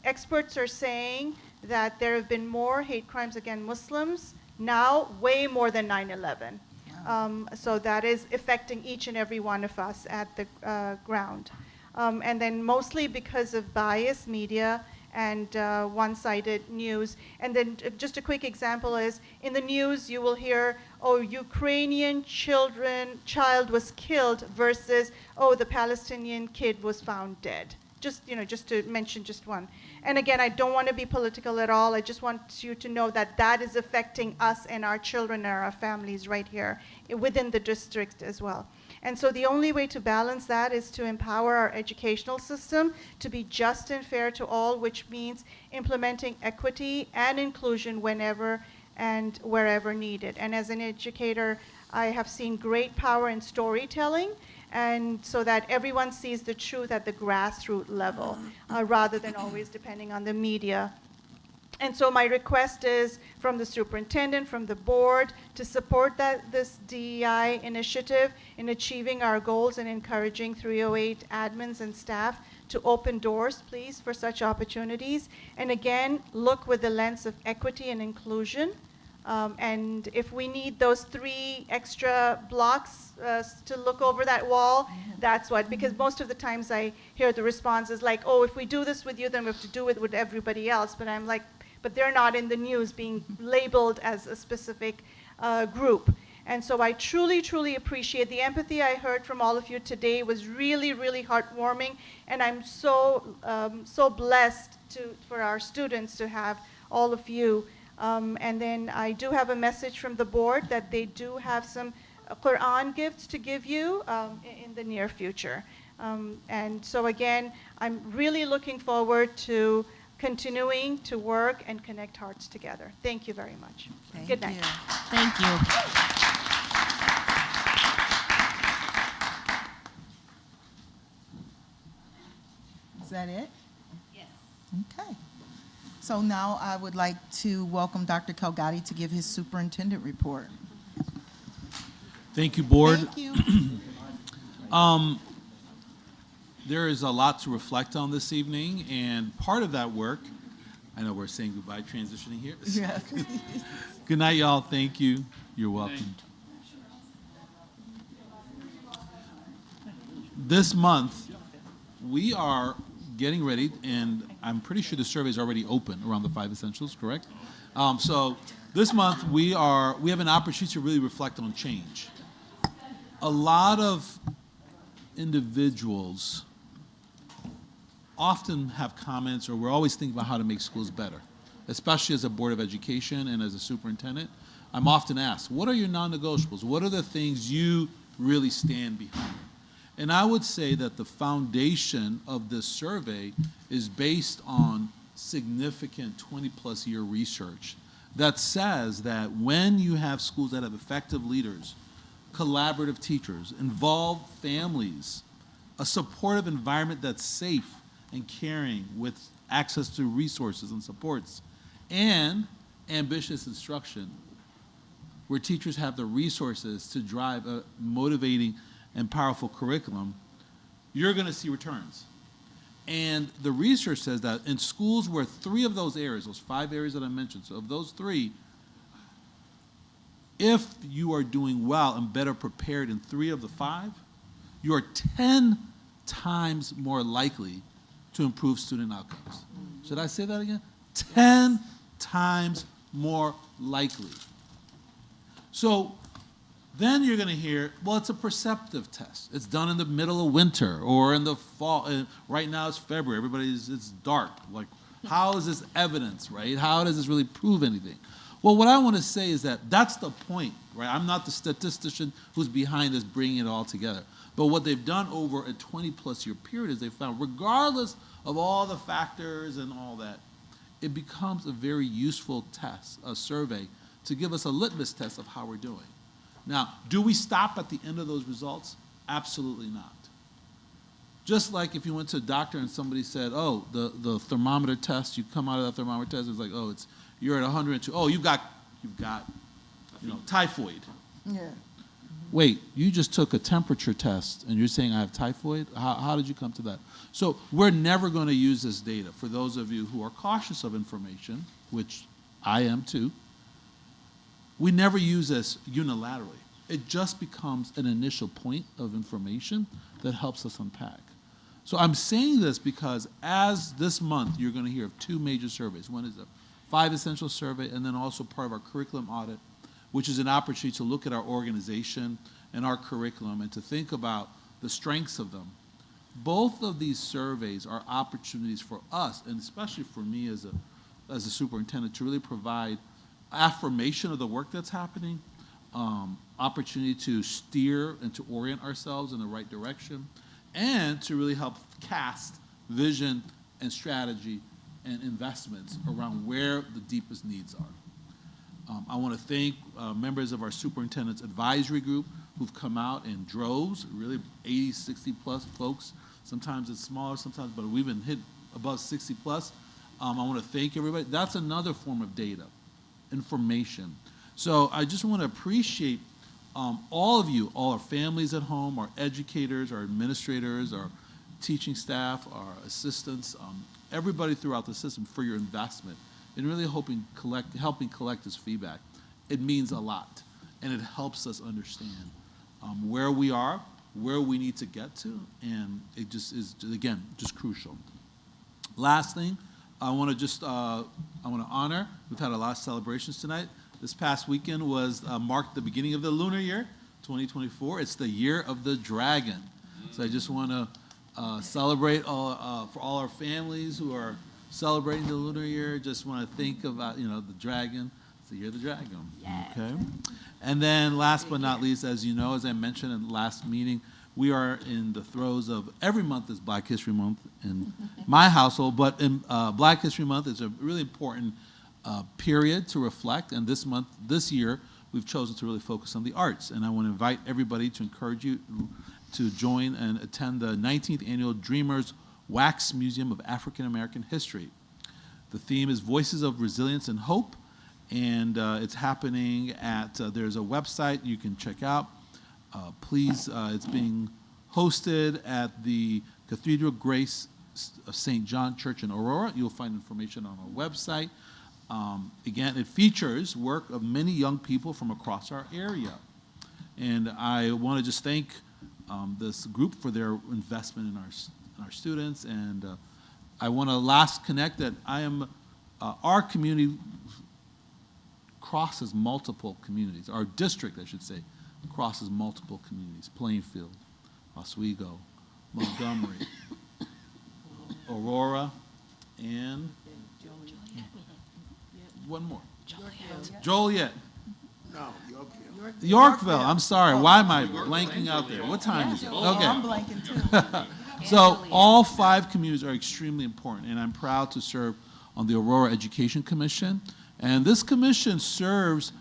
experts are saying that there have been more hate crimes against Muslims now, way more than 9/11. So that is affecting each and every one of us at the ground. And then mostly because of biased media and one-sided news. And then just a quick example is, in the news you will hear, oh, Ukrainian child was killed versus, oh, the Palestinian kid was found dead. Just to mention just one. And again, I don't want to be political at all. I just want you to know that that is affecting us and our children and our families right here within the district as well. And so the only way to balance that is to empower our educational system to be just and fair to all, which means implementing equity and inclusion whenever and wherever needed. And as an educator, I have seen great power in storytelling, and so that everyone sees the truth at the grassroots level, rather than always depending on the media. And so my request is from the superintendent, from the board, to support this DEI initiative in achieving our goals and encouraging 308 admins and staff to open doors, please, for such opportunities. And again, look with the lens of equity and inclusion. And if we need those 3 extra blocks to look over that wall, that's what, because most of the times I hear the responses like, oh, if we do this with you, then we have to do it with everybody else. But I'm like, but they're not in the news being labeled as a specific group. And so I truly, truly appreciate the empathy I heard from all of you today. Was really, really heartwarming. And I'm so, so blessed for our students to have all of you. And then I do have a message from the board that they do have some Quran gifts to give you in the near future. And so again, I'm really looking forward to continuing to work and connect hearts together. Thank you very much. Good night. Thank you. Is that it? Yes. Okay. So now I would like to welcome Dr. Kelgati to give his superintendent report. Thank you, board. Thank you. There is a lot to reflect on this evening, and part of that work, I know we're saying goodbye, transitioning here. Yeah. Good night, y'all. Thank you. You're welcome. This month, we are getting ready, and I'm pretty sure the survey is already open around the 5 essentials, correct? So this month, we have an opportunity to really reflect on change. A lot of individuals often have comments, or we're always thinking about how to make schools better, especially as a Board of Education and as a superintendent. I'm often asked, what are your non-negotiables? What are the things you really stand behind? And I would say that the foundation of this survey is based on significant 20-plus year research that says that when you have schools that have effective leaders, collaborative teachers, involved families, a supportive environment that's safe and caring with access to resources and supports, and ambitious instruction, where teachers have the resources to drive a motivating and powerful curriculum, you're going to see returns. And the research says that in schools where 3 of those areas, those 5 areas that I mentioned, so of those 3, if you are doing well and better prepared in 3 of the 5, you are 10 times more likely to improve student outcomes. Should I say that again? 10 times more likely. So then you're going to hear, well, it's a perceptive test. It's done in the middle of winter or in the fall. Right now it's February. It's dark. Like, how is this evidence, right? How does this really prove anything? Well, what I want to say is that that's the point, right? I'm not the statistician who's behind this bringing it all together. But what they've done over a 20-plus year period is they found, regardless of all the factors and all that, it becomes a very useful test, a survey, to give us a litmus test of how we're doing. Now, do we stop at the end of those results? Absolutely not. Just like if you went to a doctor and somebody said, oh, the thermometer test, you come out of that thermometer test, it's like, oh, you're at 102. Oh, you've got typhoid. Yeah. Wait, you just took a temperature test and you're saying I have typhoid? How did you come to that? So we're never going to use this data. For those of you who are cautious of information, which I am too, we never use this unilaterally. It just becomes an initial point of information that helps us unpack. So I'm saying this because as this month, you're going to hear of two major surveys. One is a 5 Essential survey, and then also part of our curriculum audit, which is an opportunity to look at our organization and our curriculum and to think about the strengths of them. Both of these surveys are opportunities for us, and especially for me as a superintendent, to really provide affirmation of the work that's happening, opportunity to steer and to orient ourselves in the right direction, and to really help cast vision and strategy and investments around where the deepest needs are. I want to thank members of our superintendent's advisory group who've come out in droves, really 80, 60 plus folks. Sometimes it's smaller, sometimes, but we've been hit above 60 plus. I want to thank everybody. That's another form of data, information. So I just want to appreciate all of you, all our families at home, our educators, our administrators, our teaching staff, our assistants, everybody throughout the system for your investment in really helping collect this feedback. It means a lot, and it helps us understand where we are, where we need to get to, and it just is, again, just crucial. Last thing, I want to honor, we've had a lot of celebrations tonight. This past weekend marked the beginning of the lunar year, 2024. It's the year of the dragon. So I just want to celebrate for all our families who are celebrating the lunar year. Just want to think about, the dragon. It's the year of the dragon. Yes. Okay. And then last but not least, as you know, as I mentioned in the last meeting, we are in the throes of, every month is Black History Month in my household, but in Black History Month is a really important period to reflect. And this year, we've chosen to really focus on the arts. And I want to invite everybody to encourage you to join and attend the 19th Annual Dreamers Wax Museum of African American History. The theme is Voices of Resilience and Hope, and it's happening at, there's a website you can check out. Please, it's being hosted at the Cathedral Grace of St. John Church in Aurora. You'll find information on our website. Again, it features work of many young people from across our area. And I want to just thank this group for their investment in our students. And I want to last connect that our community crosses multiple communities. Our district, I should say, crosses multiple communities. Plainfield, Oswego, Montgomery, Aurora, and one more. Joliet. No, Yorkville. Yorkville. I'm sorry. Why am I blanking out there? What time is it? Okay. I'm blanking too. So all 5 communities are extremely important, and I'm proud to serve on the Aurora Education Commission. And this commission serves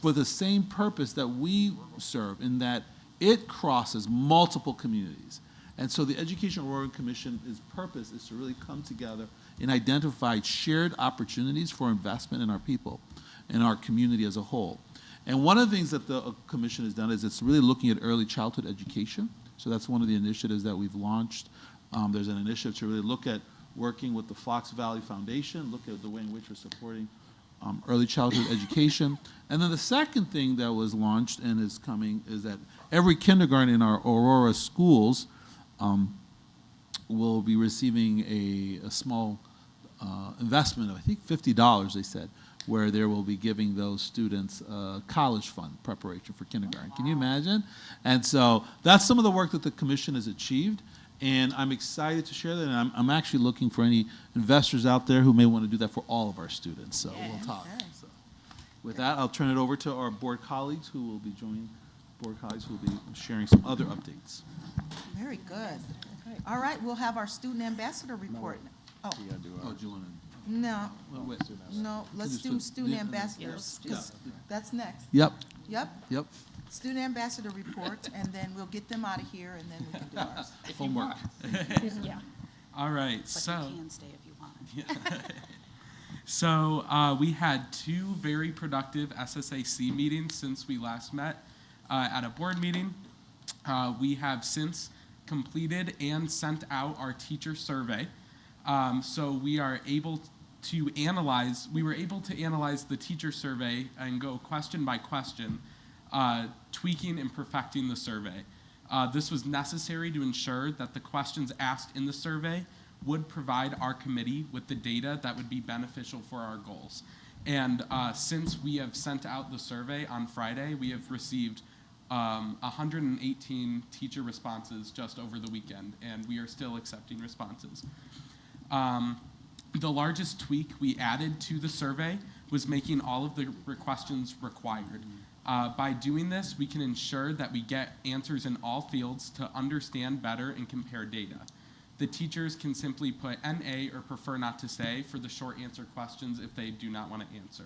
for the same purpose that we serve, in that it crosses multiple communities. And so the Education Aurora Commission's purpose is to really come together and identify shared opportunities for investment in our people and our community as a whole. And one of the things that the commission has done is it's really looking at early childhood education. So that's one of the initiatives that we've launched. There's an initiative to really look at working with the Fox Valley Foundation, look at the way in which we're supporting early childhood education. And then the second thing that was launched and is coming is that every kindergarten in our Aurora schools will be receiving a small investment of, I think, $50, they said, where they will be giving those students a college fund preparation for kindergarten. Can you imagine? And so that's some of the work that the commission has achieved, and I'm excited to share that, and I'm actually looking for any investors out there who may want to do that for all of our students, so we'll talk. So with that, I'll turn it over to our board colleagues who will be sharing some other updates. Very good. All right, we'll have our student ambassador report. Oh, do you want to? no, Well, wait. no, let's do student ambassadors, because that's next. Yep. Yep. Student ambassador report, and then we'll get them out of here, and then we can do ours. Homework. Yeah. All right, But so. you can stay if you want. So we had 2 very productive SSAC meetings since we last met at a board meeting. We have since completed and sent out our teacher survey. So we were able to analyze the teacher survey and go question by question, tweaking and perfecting the survey. This was necessary to ensure that the questions asked in the survey would provide our committee with the data that would be beneficial for our goals. And since we have sent out the survey on Friday, we have received 118 teacher responses just over the weekend, and we are still accepting responses. The largest tweak we added to the survey was making all of the questions required. By doing this, we can ensure that we get answers in all fields to understand better and compare data. The teachers can simply put NA or prefer not to say for the short answer questions if they do not want to answer.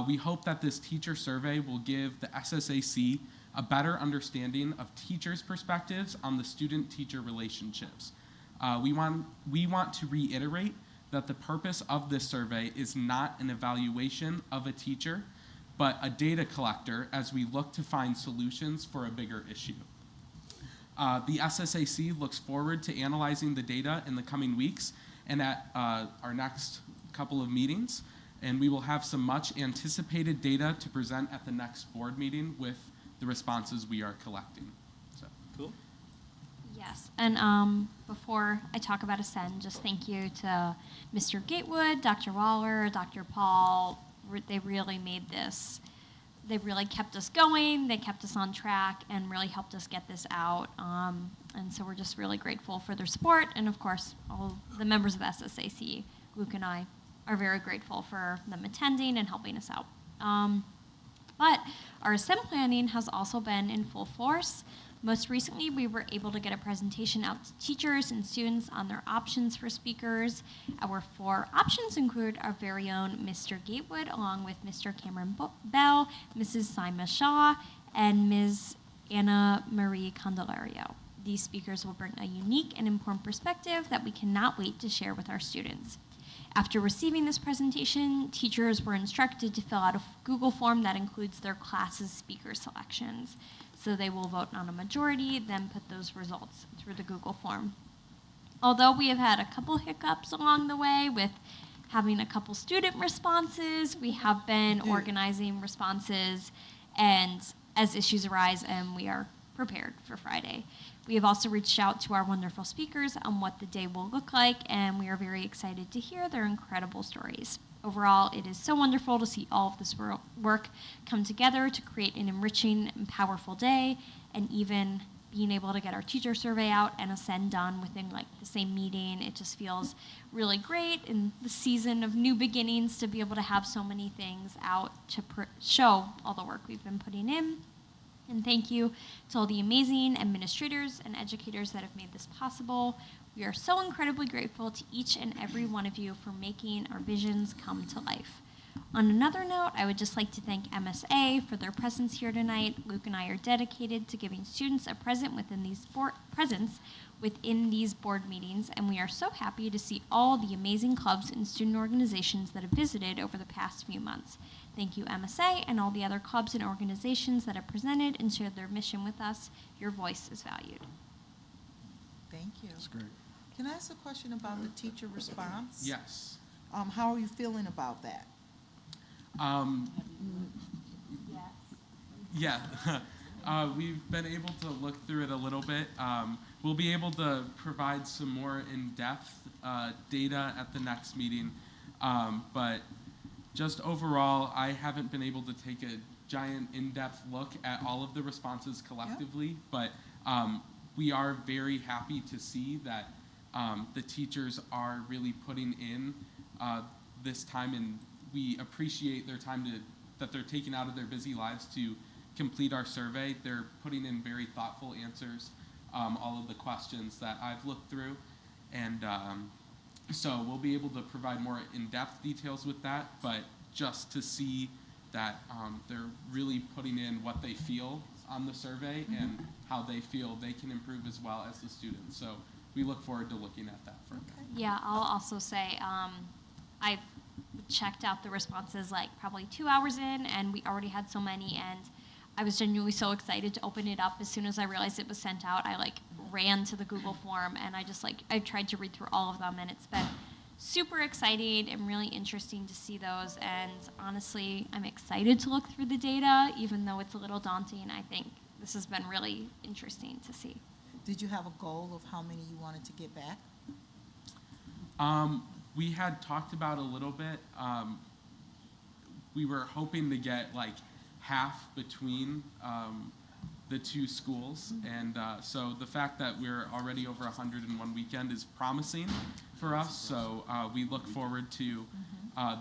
We hope that this teacher survey will give the SSAC a better understanding of teachers' perspectives on the student-teacher relationships. We want to reiterate that the purpose of this survey is not an evaluation of a teacher, but a data collector as we look to find solutions for a bigger issue. The SSAC looks forward to analyzing the data in the coming weeks and at our next couple of meetings, and we will have some much anticipated data to present at the next board meeting with the responses we are collecting. So, cool. Yes, and before I talk about Ascend, just thank you to Mr. Gatewood, Dr. Waller, Dr. Paul. They really made this, they really kept us going, they kept us on track, and really helped us get this out. And so we're just really grateful for their support, and of course, all the members of SSAC, Luke and I, are very grateful for them attending and helping us out. But our Ascend planning has also been in full force. Most recently, we were able to get a presentation out to teachers and students on their options for speakers. Our 4 options include our very own Mr. Gatewood, along with Mr. Cameron Bell, Mrs. Saima Shaw, and Ms. Anna Marie Candelario. These speakers will bring a unique and important perspective that we cannot wait to share with our students. After receiving this presentation, teachers were instructed to fill out a Google form that includes their class's speaker selections. So they will vote on a majority, then put those results through the Google form. Although we have had a couple hiccups along the way with having a couple student responses, we have been organizing responses and as issues arise, and we are prepared for Friday. We have also reached out to our wonderful speakers on what the day will look like, and we are very excited to hear their incredible stories. Overall, it is so wonderful to see all of this work come together to create an enriching and powerful day, and even being able to get our teacher survey out and Ascend done within like the same meeting. It just feels really great in the season of new beginnings to be able to have so many things out to show all the work we've been putting in. And thank you to all the amazing administrators and educators that have made this possible. We are so incredibly grateful to each and every one of you for making our visions come to life. On another note, I would just like to thank MSA for their presence here tonight. Luke and I are dedicated to giving students a presence within these board meetings, and we are so happy to see all the amazing clubs and student organizations that have visited over the past few months. Thank you, MSA, and all the other clubs and organizations that have presented and shared their mission with us. Your voice is valued. Thank you. That's great. Can I ask a question about the teacher response? Yes. How are you feeling about that? Yeah. We've been able to look through it a little bit. We'll be able to provide some more in-depth data at the next meeting. But just overall, I haven't been able to take a giant in-depth look at all of the responses collectively, but we are very happy to see that the teachers are really putting in this time, and we appreciate their time that they're taking out of their busy lives to complete our survey. They're putting in very thoughtful answers, all of the questions that I've looked through, and so we'll be able to provide more in-depth details with that, but just to see that they're really putting in what they feel on the survey and how they feel they can improve as well as the students. So we look forward to looking at that further. Yeah, I'll also say I've checked out the responses like probably 2 hours in, and we already had so many, and I was genuinely so excited to open it up. As soon as I realized it was sent out, I ran to the Google form, and I tried to read through all of them, and it's been super exciting and really interesting to see those. And honestly, I'm excited to look through the data, even though it's a little daunting. I think this has been really interesting to see. Did you have a goal of how many you wanted to get back? We had talked about a little bit. We were hoping to get half between the two schools, and so the fact that we're already over 100 in one weekend is promising for us. So we look forward to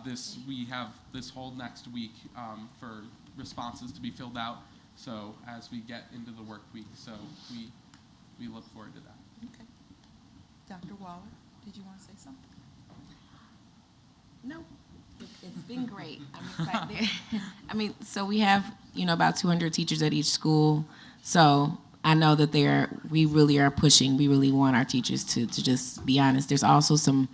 this. We have this whole next week for responses to be filled out. So as we get into the work week, so we look forward to that. Okay. Dr. Waller, did you want to say something? No. It's been great. I'm excited. I mean, so we have, about 200 teachers at each school. So I know that we really are pushing. We really want our teachers to just be honest. There's also some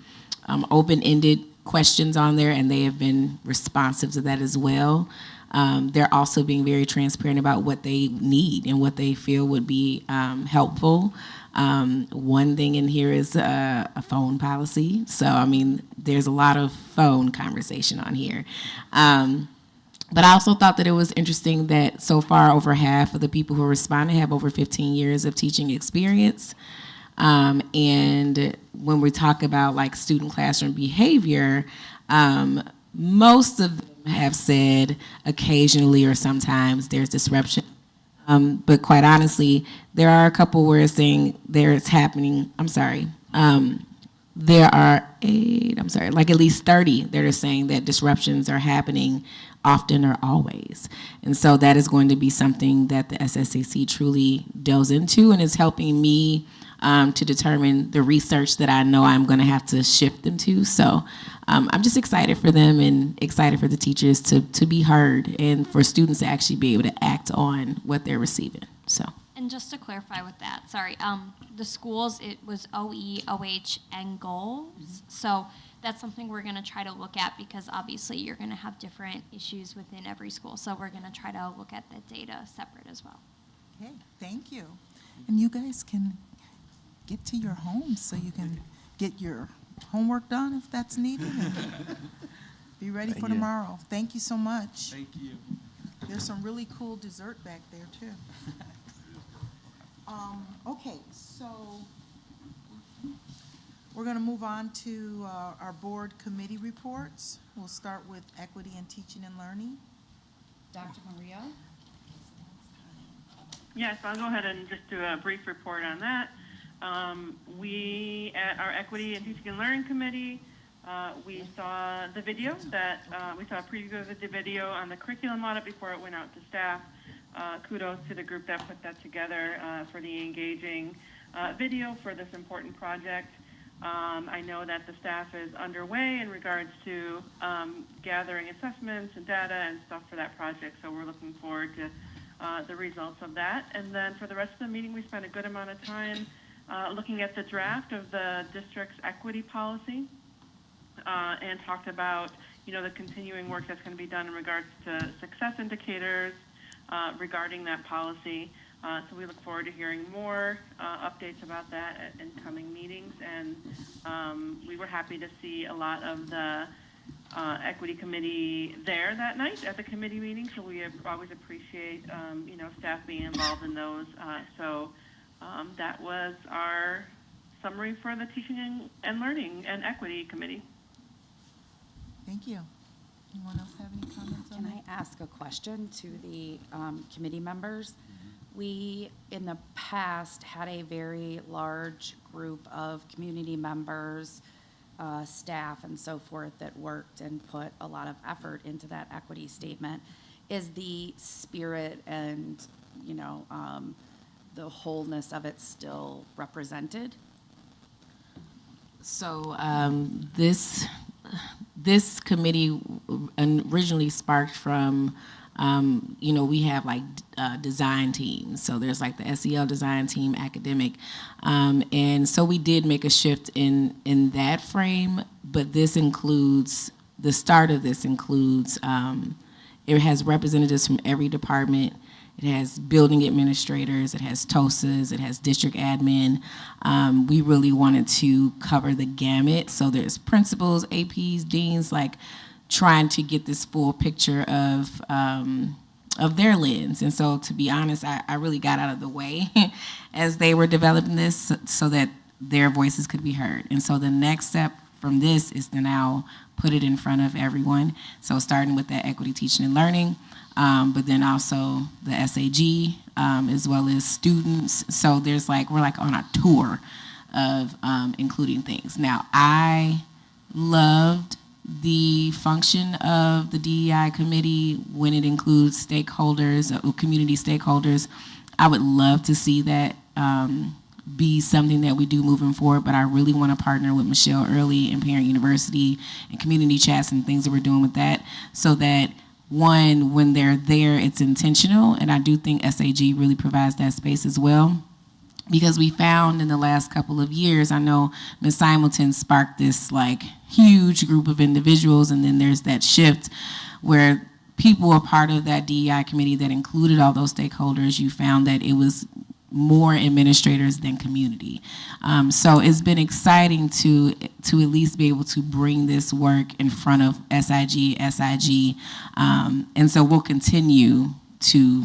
open-ended questions on there, and they have been responsive to that as well. They're also being very transparent about what they need and what they feel would be helpful. One thing in here is a phone policy. So, I mean, there's a lot of phone conversation on here. But I also thought that it was interesting that so far over half of the people who responded have over 15 years of teaching experience. And when we talk about student classroom behavior, most of them have said occasionally or sometimes there's disruption. But quite honestly, there are a couple where it's saying it's happening. There are at least 30 that are saying that disruptions are happening often or always. And so that is going to be something that the SSAC truly delves into and is helping me to determine the research that I know I'm going to have to shift them to. So I'm just excited for them and excited for the teachers to be heard and for students to actually be able to act on what they're receiving. So. And just to clarify with that, the schools, it was OE, OH, and goals. So that's something we're going to try to look at because obviously you're going to have different issues within every school. So we're going to try to look at the data separate as well. Okay, thank you. And you guys can get to your homes so you can get your homework done if that's needed. And be ready for tomorrow. Thank you so much. Thank you. There's some really cool dessert back there too. Okay, so we're going to move on to our board committee reports. We'll start with equity and teaching and learning. Dr. Murillo? Yes, I'll go ahead and just do a brief report on that. We, at our Equity and Teaching and Learning Committee, we saw the video we saw a preview of the video on the curriculum audit before it went out to staff. Kudos to the group that put that together for the engaging video for this important project. I know that the staff is underway in regards to gathering assessments and data and stuff for that project, so we're looking forward to the results of that. And then for the rest of the meeting, we spent a good amount of time looking at the draft of the district's equity policy and talked about, the continuing work that's going to be done in regards to success indicators regarding that policy. So we look forward to hearing more updates about that in coming meetings. And we were happy to see a lot of the equity committee there that night at the committee meeting, so we always appreciate, staff being involved in those. That was our summary for the Teaching and Learning and Equity Committee. Thank you. Anyone else have any comments on Can that? I ask a question to the committee members? We, in the past, had a very large group of community members, staff, and so forth that worked and put a lot of effort into that equity statement. Is the spirit and, the wholeness of it still represented? So this committee originally sparked from, we have like design teams. So there's like the SEL design team, academic. And so we did make a shift in that frame, but this includes, the start of this includes, it has representatives from every department. It has building administrators, it has TOSAs, it has district admin. We really wanted to cover the gamut. So there's principals, APs, deans, like trying to get this full picture of their lens. And so to be honest, I really got out of the way as they were developing this so that their voices could be heard. And so the next step from this is to now put it in front of everyone. So starting with that equity teaching and learning, but then also the SAG, as well as students. So we're like on a tour of including things. Now, I loved the function of the DEI committee when it includes stakeholders, community stakeholders. I would love to see that be something that we do moving forward, but I really want to partner with Michelle Early and Parent University and community chats and things that we're doing with that, so that one, when they're there, it's intentional, and I do think SAG really provides that space as well. Because we found in the last couple of years, I know Ms. Simonton sparked this like huge group of individuals, and then there's that shift where people were part of that DEI committee that included all those stakeholders. You found that it was more administrators than community. So it's been exciting to at least be able to bring this work in front of SIG, and so we'll continue to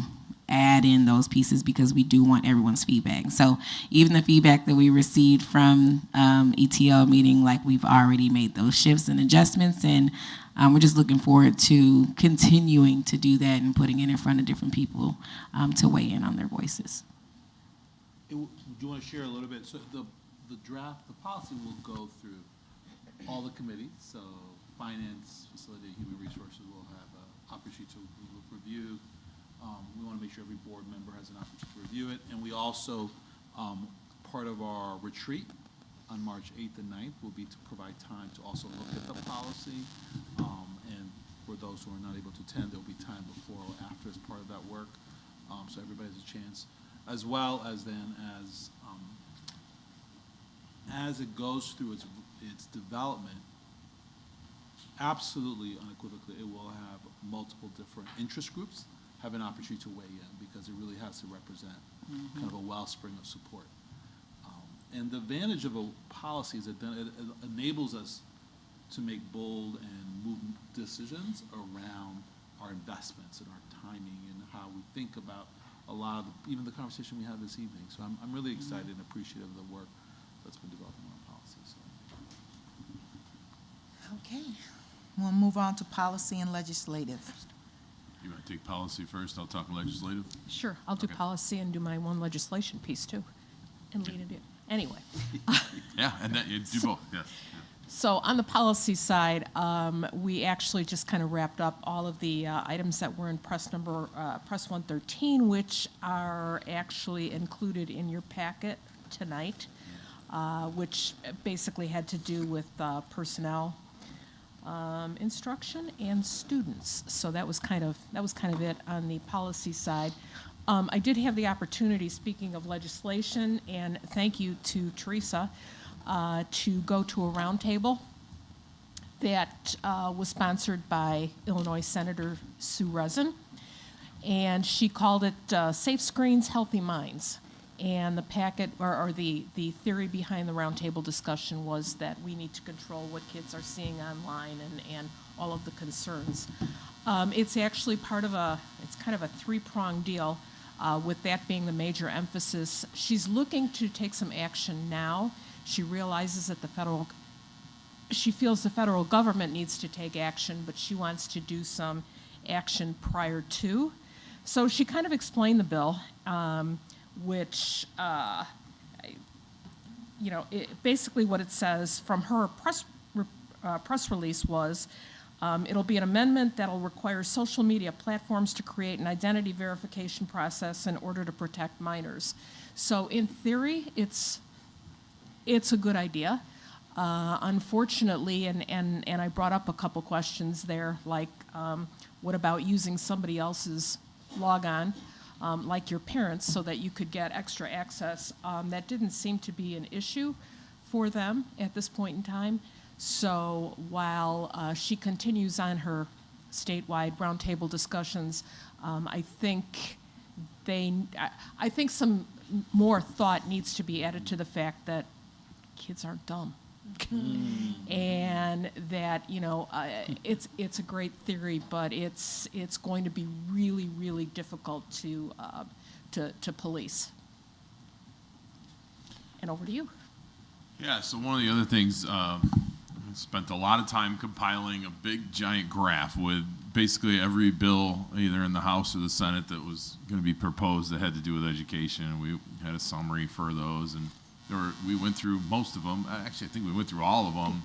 add in those pieces because we do want everyone's feedback. So even the feedback that we received from ETL meeting, like we've already made those shifts and adjustments, and we're just looking forward to continuing to do that and putting it in front of different people to weigh in on their voices. Do you want to share a little bit? So the draft, the policy will go through all the committees. So finance, facility, human resources will have an opportunity to review. We want to make sure every board member has an opportunity to review it. And we also, part of our retreat on March 8th and 9th will be to provide time to also look at the policy. And for those who are not able to attend, there will be time before or after as part of that work. So everybody has a chance. As well as then as it goes through its development, absolutely unequivocally, it will have multiple different interest groups have an opportunity to weigh in because it really has to represent kind of a wellspring of support. And the advantage of a policy is that then it enables us to make bold and move decisions around our investments and our timing and how we think about a lot of even the conversation we had this evening. So I'm really excited and appreciative of the work that's been developed in our policies. Okay, we'll move on to policy and legislative. You want to take policy first? I'll talk legislative. Sure, I'll do policy and do my one legislation piece too, and lead it in. Anyway. Yeah, and that you do both. Yes. So on the policy side, we actually just kind of wrapped up all of the items that were in press 113, which are actually included in your packet tonight, which basically had to do with personnel instruction and students. So that was kind of it on the policy side. I did have the opportunity, speaking of legislation, and thank you to Teresa, to go to a roundtable that was sponsored by Illinois Senator Sue Rezin, and she called it Safe Screens, Healthy Minds. And the packet, or the theory behind the roundtable discussion was that we need to control what kids are seeing online and all of the concerns. It's actually it's kind of a three-pronged deal, with that being the major emphasis. She's looking to take some action now. She realizes that she feels the federal government needs to take action, but she wants to do some action prior to. So she kind of explained the bill, which, basically what it says from her press release was, it'll be an amendment that'll require social media platforms to create an identity verification process in order to protect minors. So in theory, it's a good idea. Unfortunately, and I brought up a couple questions there, like what about using somebody else's logon, like your parents, so that you could get extra access? That didn't seem to be an issue for them at this point in time. So while she continues on her statewide roundtable discussions, I think some more thought needs to be added to the fact that kids aren't dumb. And that it's a great theory, but it's going to be really, really difficult to police. And over to you. Yeah. So one of the other things, I spent a lot of time compiling a big giant graph with basically every bill either in the House or the Senate that was going to be proposed that had to do with education. And we had a summary for those, and we went through most of them. Actually, I think we went through all of them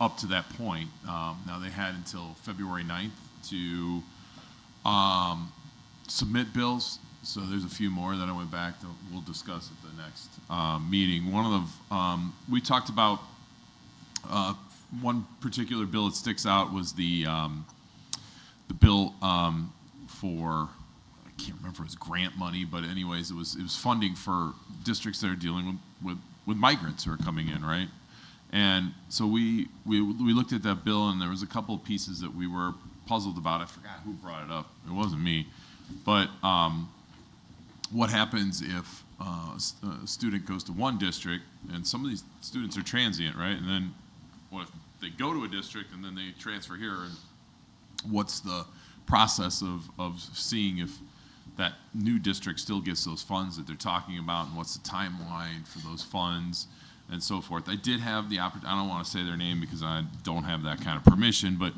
up to that point. Now, they had until February 9th to submit bills. So there's a few more that I went back that we'll discuss at the next meeting. One of the, we talked about one particular bill that sticks out was the bill for, I can't remember if it was grant money, but anyways, it was funding for districts that are dealing with migrants who are coming in, right? And so we looked at that bill, and there was a couple of pieces that we were puzzled about. I forgot who brought it up. It wasn't me. But what happens if a student goes to one district, and some of these students are transient, right? And then what if they go to a district and then they transfer here, and what's the process of seeing if that new district still gets those funds that they're talking about, and what's the timeline for those funds and so forth. I did have the opportunity, I don't want to say their name because I don't have that kind of permission, but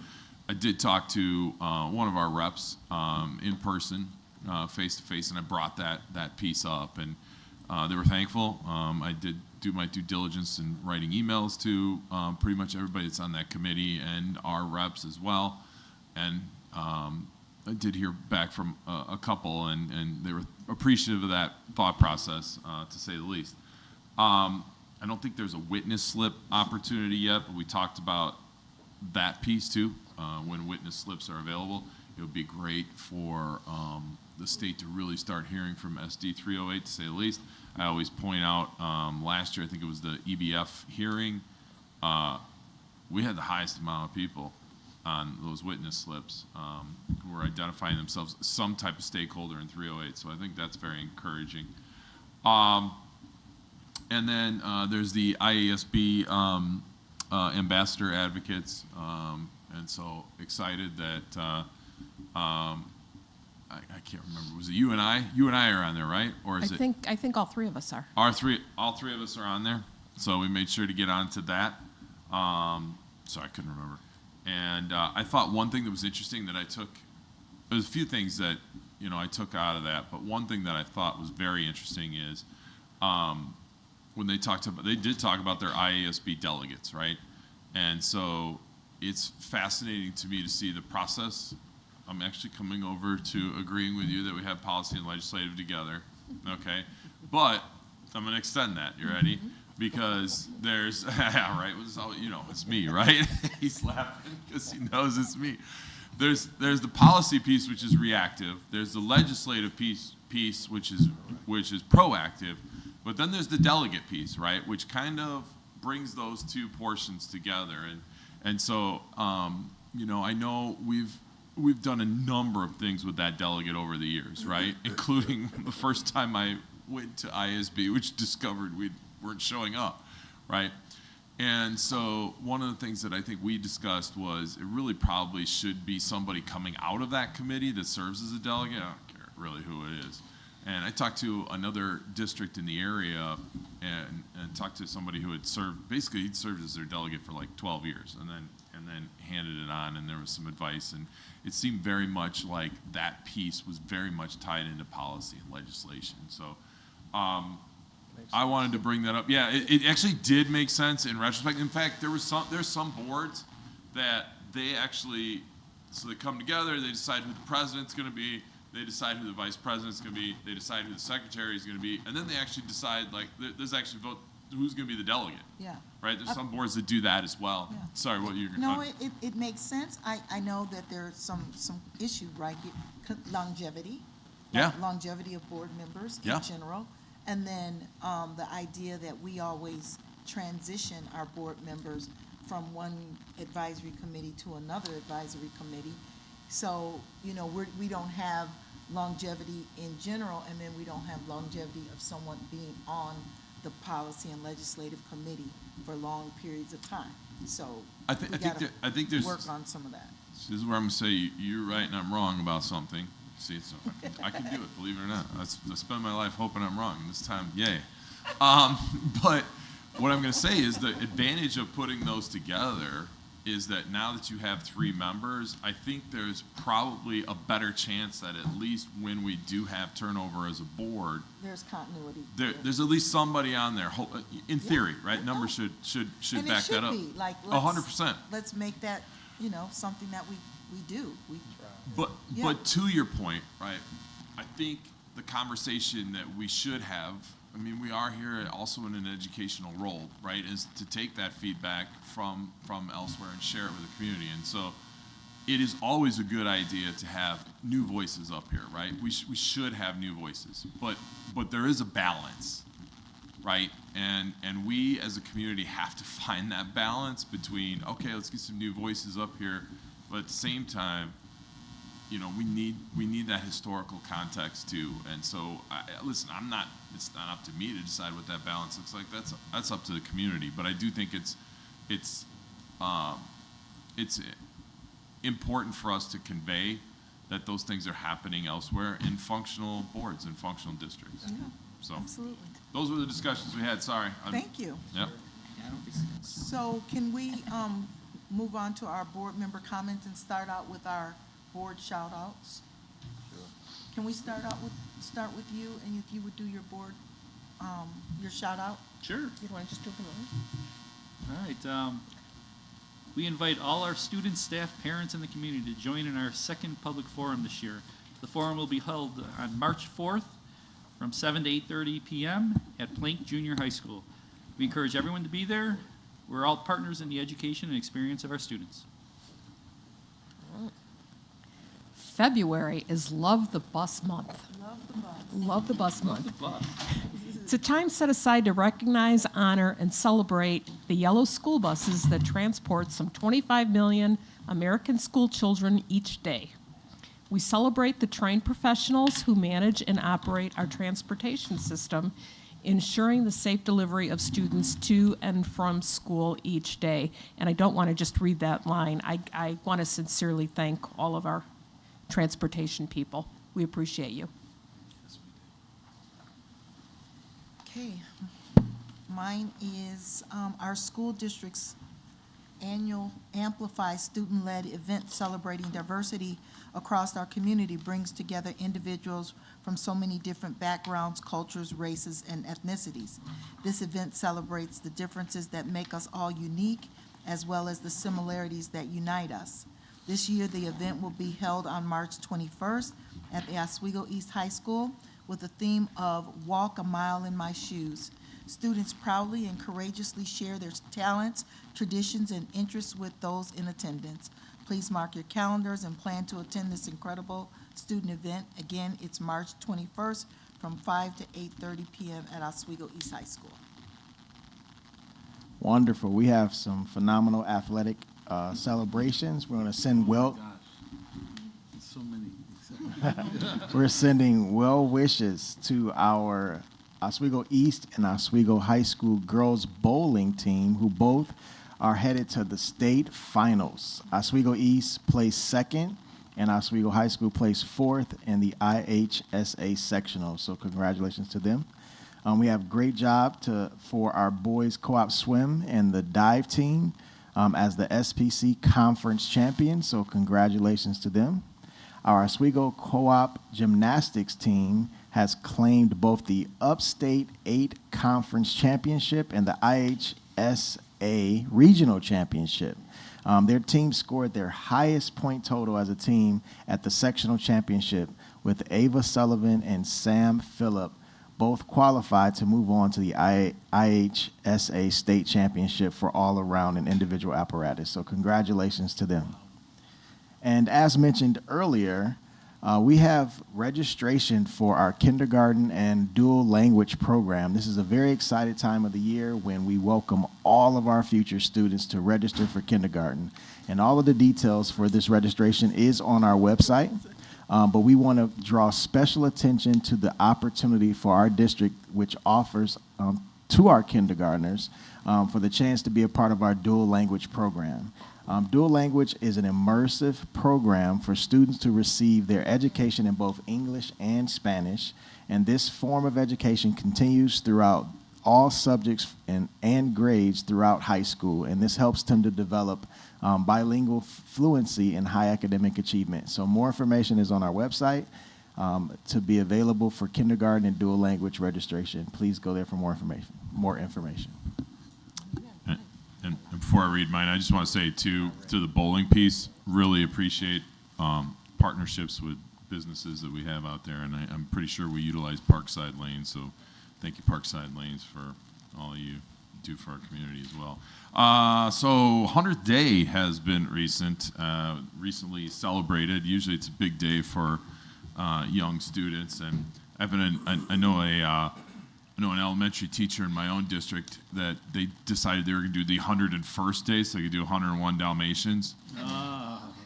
I did talk to one of our reps in person, face to face, and I brought that piece up, and they were thankful. I did do my due diligence in writing emails to pretty much everybody that's on that committee and our reps as well, and I did hear back from a couple, and they were appreciative of that thought process, to say the least. I don't think there's a witness slip opportunity yet, but we talked about that piece too. When witness slips are available, it would be great for the state to really start hearing from SD308, to say the least. I always point out, last year, I think it was the EBF hearing, we had the highest amount of people on those witness slips who were identifying themselves as some type of stakeholder in 308. So I think that's very encouraging. And then there's the IASB ambassador advocates, and so excited that I can't remember. Was it you and I? You and I are on there, right? Or is it? I think all three of us are. All three of us are on there. So we made sure to get onto that. So I couldn't remember. And I thought one thing that was interesting that I took, there's a few things that I took out of that, but one thing that I thought was very interesting is when they did talk about their IASB delegates, right? And so it's fascinating to me to see the process. I'm actually coming over to agreeing with you that we have policy and legislative together, okay? But I'm going to extend that. You ready? Because there's, yeah, right? It's me, right? He's laughing because he knows it's me. There's the policy piece, which is reactive. There's the legislative piece, which is proactive. But then there's the delegate piece, right? Which kind of brings those two portions together. And so, I know we've done a number of things with that delegate over the years, right? Including the first time I went to ISB, which discovered we weren't showing up, right? And so one of the things that I think we discussed was it really probably should be somebody coming out of that committee that serves as a delegate. I don't care really who it is. And I talked to another district in the area and talked to somebody who had served, basically he'd served as their delegate for like 12 years and then handed it on, and there was some advice, and it seemed very much like that piece was very much tied into policy and legislation. So I wanted to bring that up. Yeah, it actually did make sense in retrospect. In fact, there's some boards that they actually, so they come together, they decide who the president's going to be, they decide who the vice president's going to be, they decide who the secretary is going to be, and then they actually decide, like, there's actually vote who's going to be the delegate. Yeah. Right? There's some boards that do that as well. Yeah. Sorry, what you're going No, it makes sense. I know that there's some issue, right? Longevity. Yeah. Longevity of board members Yeah. in general. And then the idea that we always transition our board members from one advisory committee to another advisory committee. So, you know, we don't have longevity in general, and then we don't have longevity of someone being on the policy and legislative committee for long periods of time. So I think there's work on some of that. This is where I'm going to say you're right and I'm wrong about something. See, so I can do it, believe it or not. I spend my life hoping I'm wrong, and this time, yay. But what I'm going to say is the advantage of putting those together is that now that you have 3 members, I think there's probably a better chance that at least when we do have turnover as a board, there's continuity. There's at least somebody on there, in theory, right? Numbers should And back that up. Be. Like, 100%. Let's make that, you know, something that we do. But to your point, right, I think the conversation that we should have, I mean, we are here also in an educational role, right, is to take that feedback from elsewhere and share it with the community. And so it is always a good idea to have new voices up here, right? We should have new voices, but there is a balance, right? And we as a community have to find that balance between, okay, let's get some new voices up here, but at the same time, you know, we need that historical context too. And so, listen, it's not up to me to decide what that balance looks like. That's up to the community. But I do think it's important for us to convey that those things are happening elsewhere in functional boards and functional districts. Yeah, so absolutely. Those were the discussions we had. Sorry. Thank you. Yep. So can we move on to our board member comments and start out with our board shout outs? Sure. Can we start with you, and if you would do your board, your shout out? Sure. You want to just do it? All right. We invite all our students, staff, parents, and the community to join in our second public forum this year. The forum will be held on March 4th from 7 to 8:30 p.m. at Plank Junior High School. We encourage everyone to be there. We're all partners in the education and experience of our students. February is Love the Bus Month. Love the Bus Month. It's a time set aside to recognize, honor, and celebrate the yellow school buses that transport some 25 million American school children each day. We celebrate the trained professionals who manage and operate our transportation system, ensuring the safe delivery of students to and from school each day. And I don't want to just read that line. I want to sincerely thank all of our transportation people. We appreciate you. Okay. Mine is our school district's annual Amplify student-led event celebrating diversity across our community brings together individuals from so many different backgrounds, cultures, races, and ethnicities. This event celebrates the differences that make us all unique, as well as the similarities that unite us. This year, the event will be held on March 21st at the Oswego East High School with the theme of Walk a Mile in My Shoes. Students proudly and courageously share their talents, traditions, and interests with those in attendance. Please mark your calendars and plan to attend this incredible student event. Again, it's March 21st from 5 to 8:30 p.m. at Oswego East High School. Wonderful. We have some phenomenal athletic celebrations. We're going to send So many. we're sending well wishes to our Oswego East and Oswego High School girls bowling team, who both are headed to the state finals. Oswego East placed second, and Oswego High School placed fourth in the IHSA sectional. So congratulations to them. We have great job for our boys co-op swim and the dive team as the SPC conference champions. So congratulations to them. Our Oswego co-op gymnastics team has claimed both the Upstate 8 Conference Championship and the IHSA Regional Championship. Their team scored their highest point total as a team at the sectional championship, with Ava Sullivan and Sam Phillip both qualified to move on to the IHSA State Championship for all-around and individual apparatus. So congratulations to them. And as mentioned earlier, we have registration for our kindergarten and dual language program. This is a very exciting time of the year when we welcome all of our future students to register for kindergarten. And all of the details for this registration is on our website. But we want to draw special attention to the opportunity for our district, which offers to our kindergartners for the chance to be a part of our dual language program. Dual language is an immersive program for students to receive their education in both English and Spanish, and this form of education continues throughout all subjects and grades throughout high school, and this helps them to develop bilingual fluency and high academic achievement. So more information is on our website to be available for kindergarten and dual language registration. Please go there for more information. And before I read mine, I just want to say to the bowling piece, really appreciate partnerships with businesses that we have out there, and I'm pretty sure we utilize Parkside Lanes, so thank you Parkside Lanes for all you do for our community as well. So 100th Day has been recently celebrated. Usually it's a big day for young students, and I know an elementary teacher in my own district that they decided they were going to do the 101st day, so they could do 101 Dalmatians.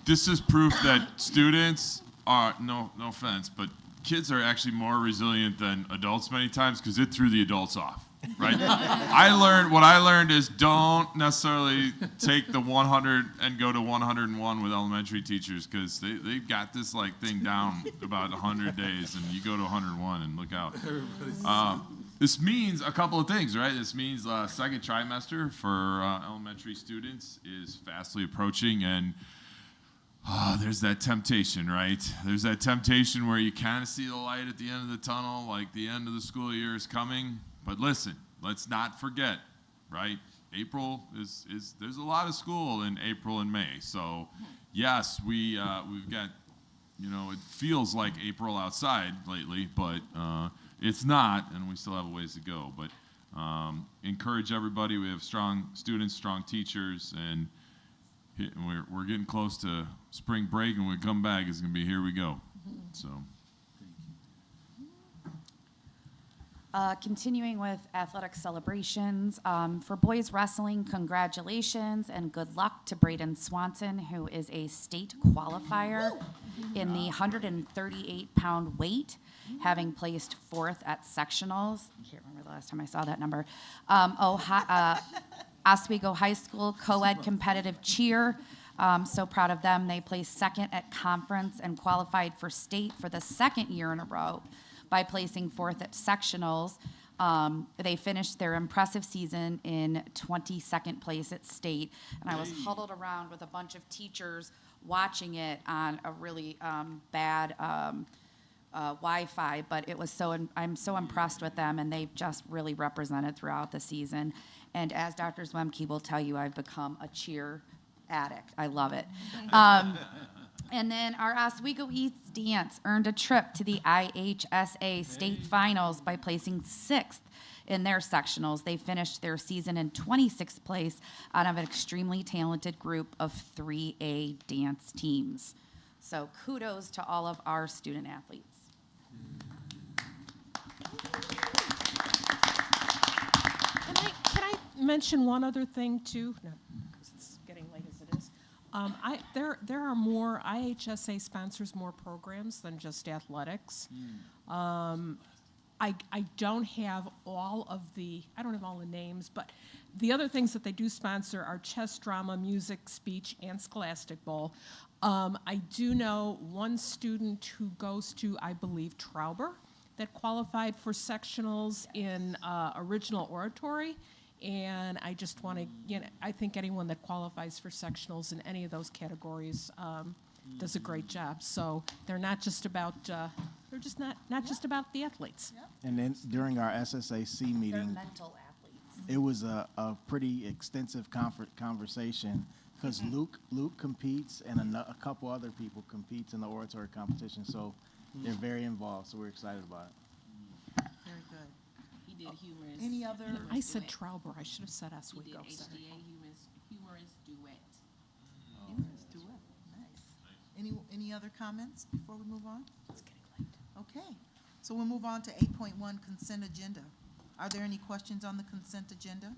This is proof that students are, no offense, but kids are actually more resilient than adults many times because it threw the adults off, right? What I learned is don't necessarily take the 100 and go to 101 with elementary teachers because they've got this thing down about 100 days, and you go to 101 and look out. This means a couple of things, right? This means second trimester for elementary students is fastly approaching, and there's that temptation, right? There's that temptation where you kind of see the light at the end of the tunnel, like the end of the school year is coming. But listen, let's not forget, right? April there's a lot of school in April and May. So yes, we've got, it feels like April outside lately, but it's not, and we still have a ways to go. But encourage everybody. We have strong students, strong teachers, and we're getting close to spring break, and when we come back, it's going to be here we go. So. Continuing with athletic celebrations, for boys wrestling, congratulations and good luck to Braden Swanson, who is a state qualifier in the 138-pound weight, having placed fourth at sectionals. I can't remember the last time I saw that number. Oswego High School co-ed competitive cheer. So proud of them. They placed second at conference and qualified for state for the second year in a row by placing fourth at sectionals. They finished their impressive season in 22nd place at state. And I was huddled around with a bunch of teachers watching it on a really bad Wi-Fi, but it was I'm so impressed with them, and they've just really represented throughout the season. And as Dr. Zwemke will tell you, I've become a cheer addict. I love it. And then our Oswego East dance earned a trip to the IHSA state finals by placing sixth in their sectionals. They finished their season in 26th place out of an extremely talented group of 3A dance teams. So kudos to all of our student athletes. Can I mention one other thing too? No, because it's getting late as it is. There are more, IHSA sponsors more programs than just athletics. I I don't have all the names, but the other things that they do sponsor are chess, drama, music, speech, and Scholastic Bowl. I do know one student who goes to, I believe, Trauber, that qualified for sectionals in original oratory. And I just want to, I think anyone that qualifies for sectionals in any of those categories does a great job. So they're not just about, they're just not just about the athletes. And then during our SSAC meeting, mental athletes. it was a pretty extensive conversation because Luke competes and a couple other people competes in the oratory competition. So they're very involved. So we're excited about it. Very good. He did humorous. Any other? I said Trauber. I should have said Oswego. He did HDA humorous duet. Humorous duet. Nice. Any other comments before we move on? It's getting late. Okay. So we'll move on to 8.1 consent agenda. Are there any questions on the consent agenda?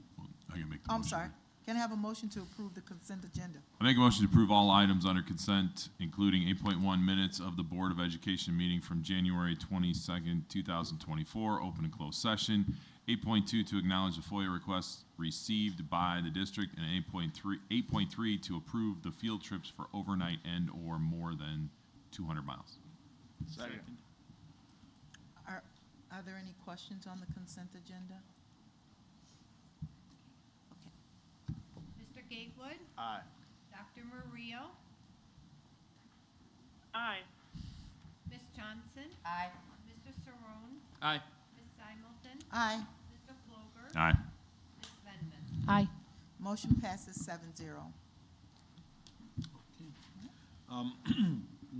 I can make the I'm motion. sorry. Can I have a motion to approve the consent agenda? I make a motion to approve all items under consent, including 8.1 minutes of the Board of Education meeting from January 22nd, 2024, open and closed session. 8.2 to acknowledge the FOIA requests received by the district, and 8.3 to approve the field trips for overnight and or more than 200 miles. Second. Are there any questions on the consent agenda? Mr. Gatewood? Aye. Dr. Murillo? Aye. Ms. Johnson? Aye. Mr. Saron? Aye. Ms. Simulton? Aye. Mr. Floger? Aye. Ms. Venman? Aye. Motion passes 7-0.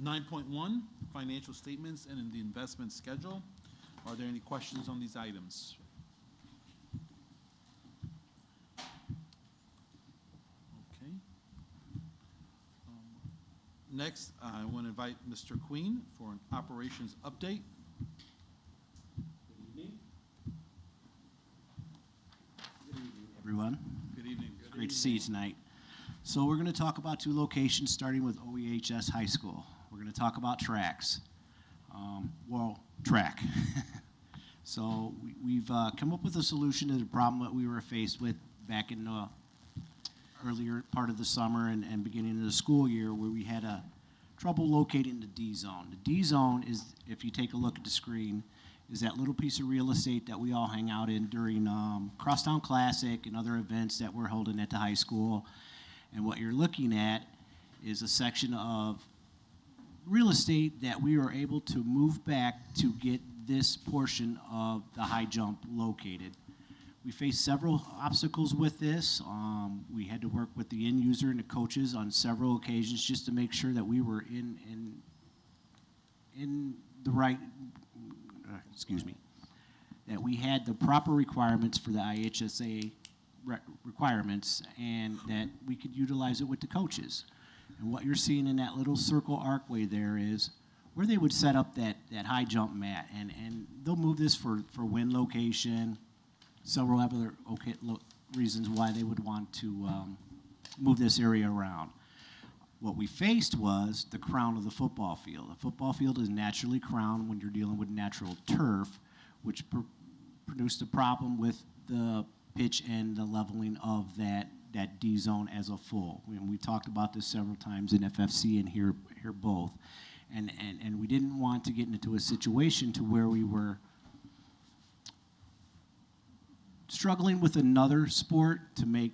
9.1, financial statements and in the investment schedule. Are there any questions on these items? Okay. Next, I want to invite Mr. Queen for an operations update. Good evening. Everyone. Good evening. It's great to see you tonight. So we're going to talk about two locations, starting with OEHS High School. We're going to talk about tracks. Track. So we've come up with a solution to the problem that we were faced with back in the earlier part of the summer and beginning of the school year, where we had trouble locating the D zone. The D zone is, if you take a look at the screen, is that little piece of real estate that we all hang out in during Crosstown Classic and other events that we're holding at the high school. And what you're looking at is a section of real estate that we were able to move back to get this portion of the high jump located. We faced several obstacles with this. We had to work with the end user and the coaches on several occasions just to make sure that we were in the right, that we had the proper requirements for the IHSA requirements and that we could utilize it with the coaches. And what you're seeing in that little circle archway there is where they would set up that high jump mat. And they'll move this for wind location, several other reasons why they would want to move this area around. What we faced was the crown of the football field. The football field is naturally crowned when you're dealing with natural turf, which produced a problem with the pitch and the leveling of that D zone as a full. We talked about this several times in FFC and here both. And we didn't want to get into a situation to where we were struggling with another sport to make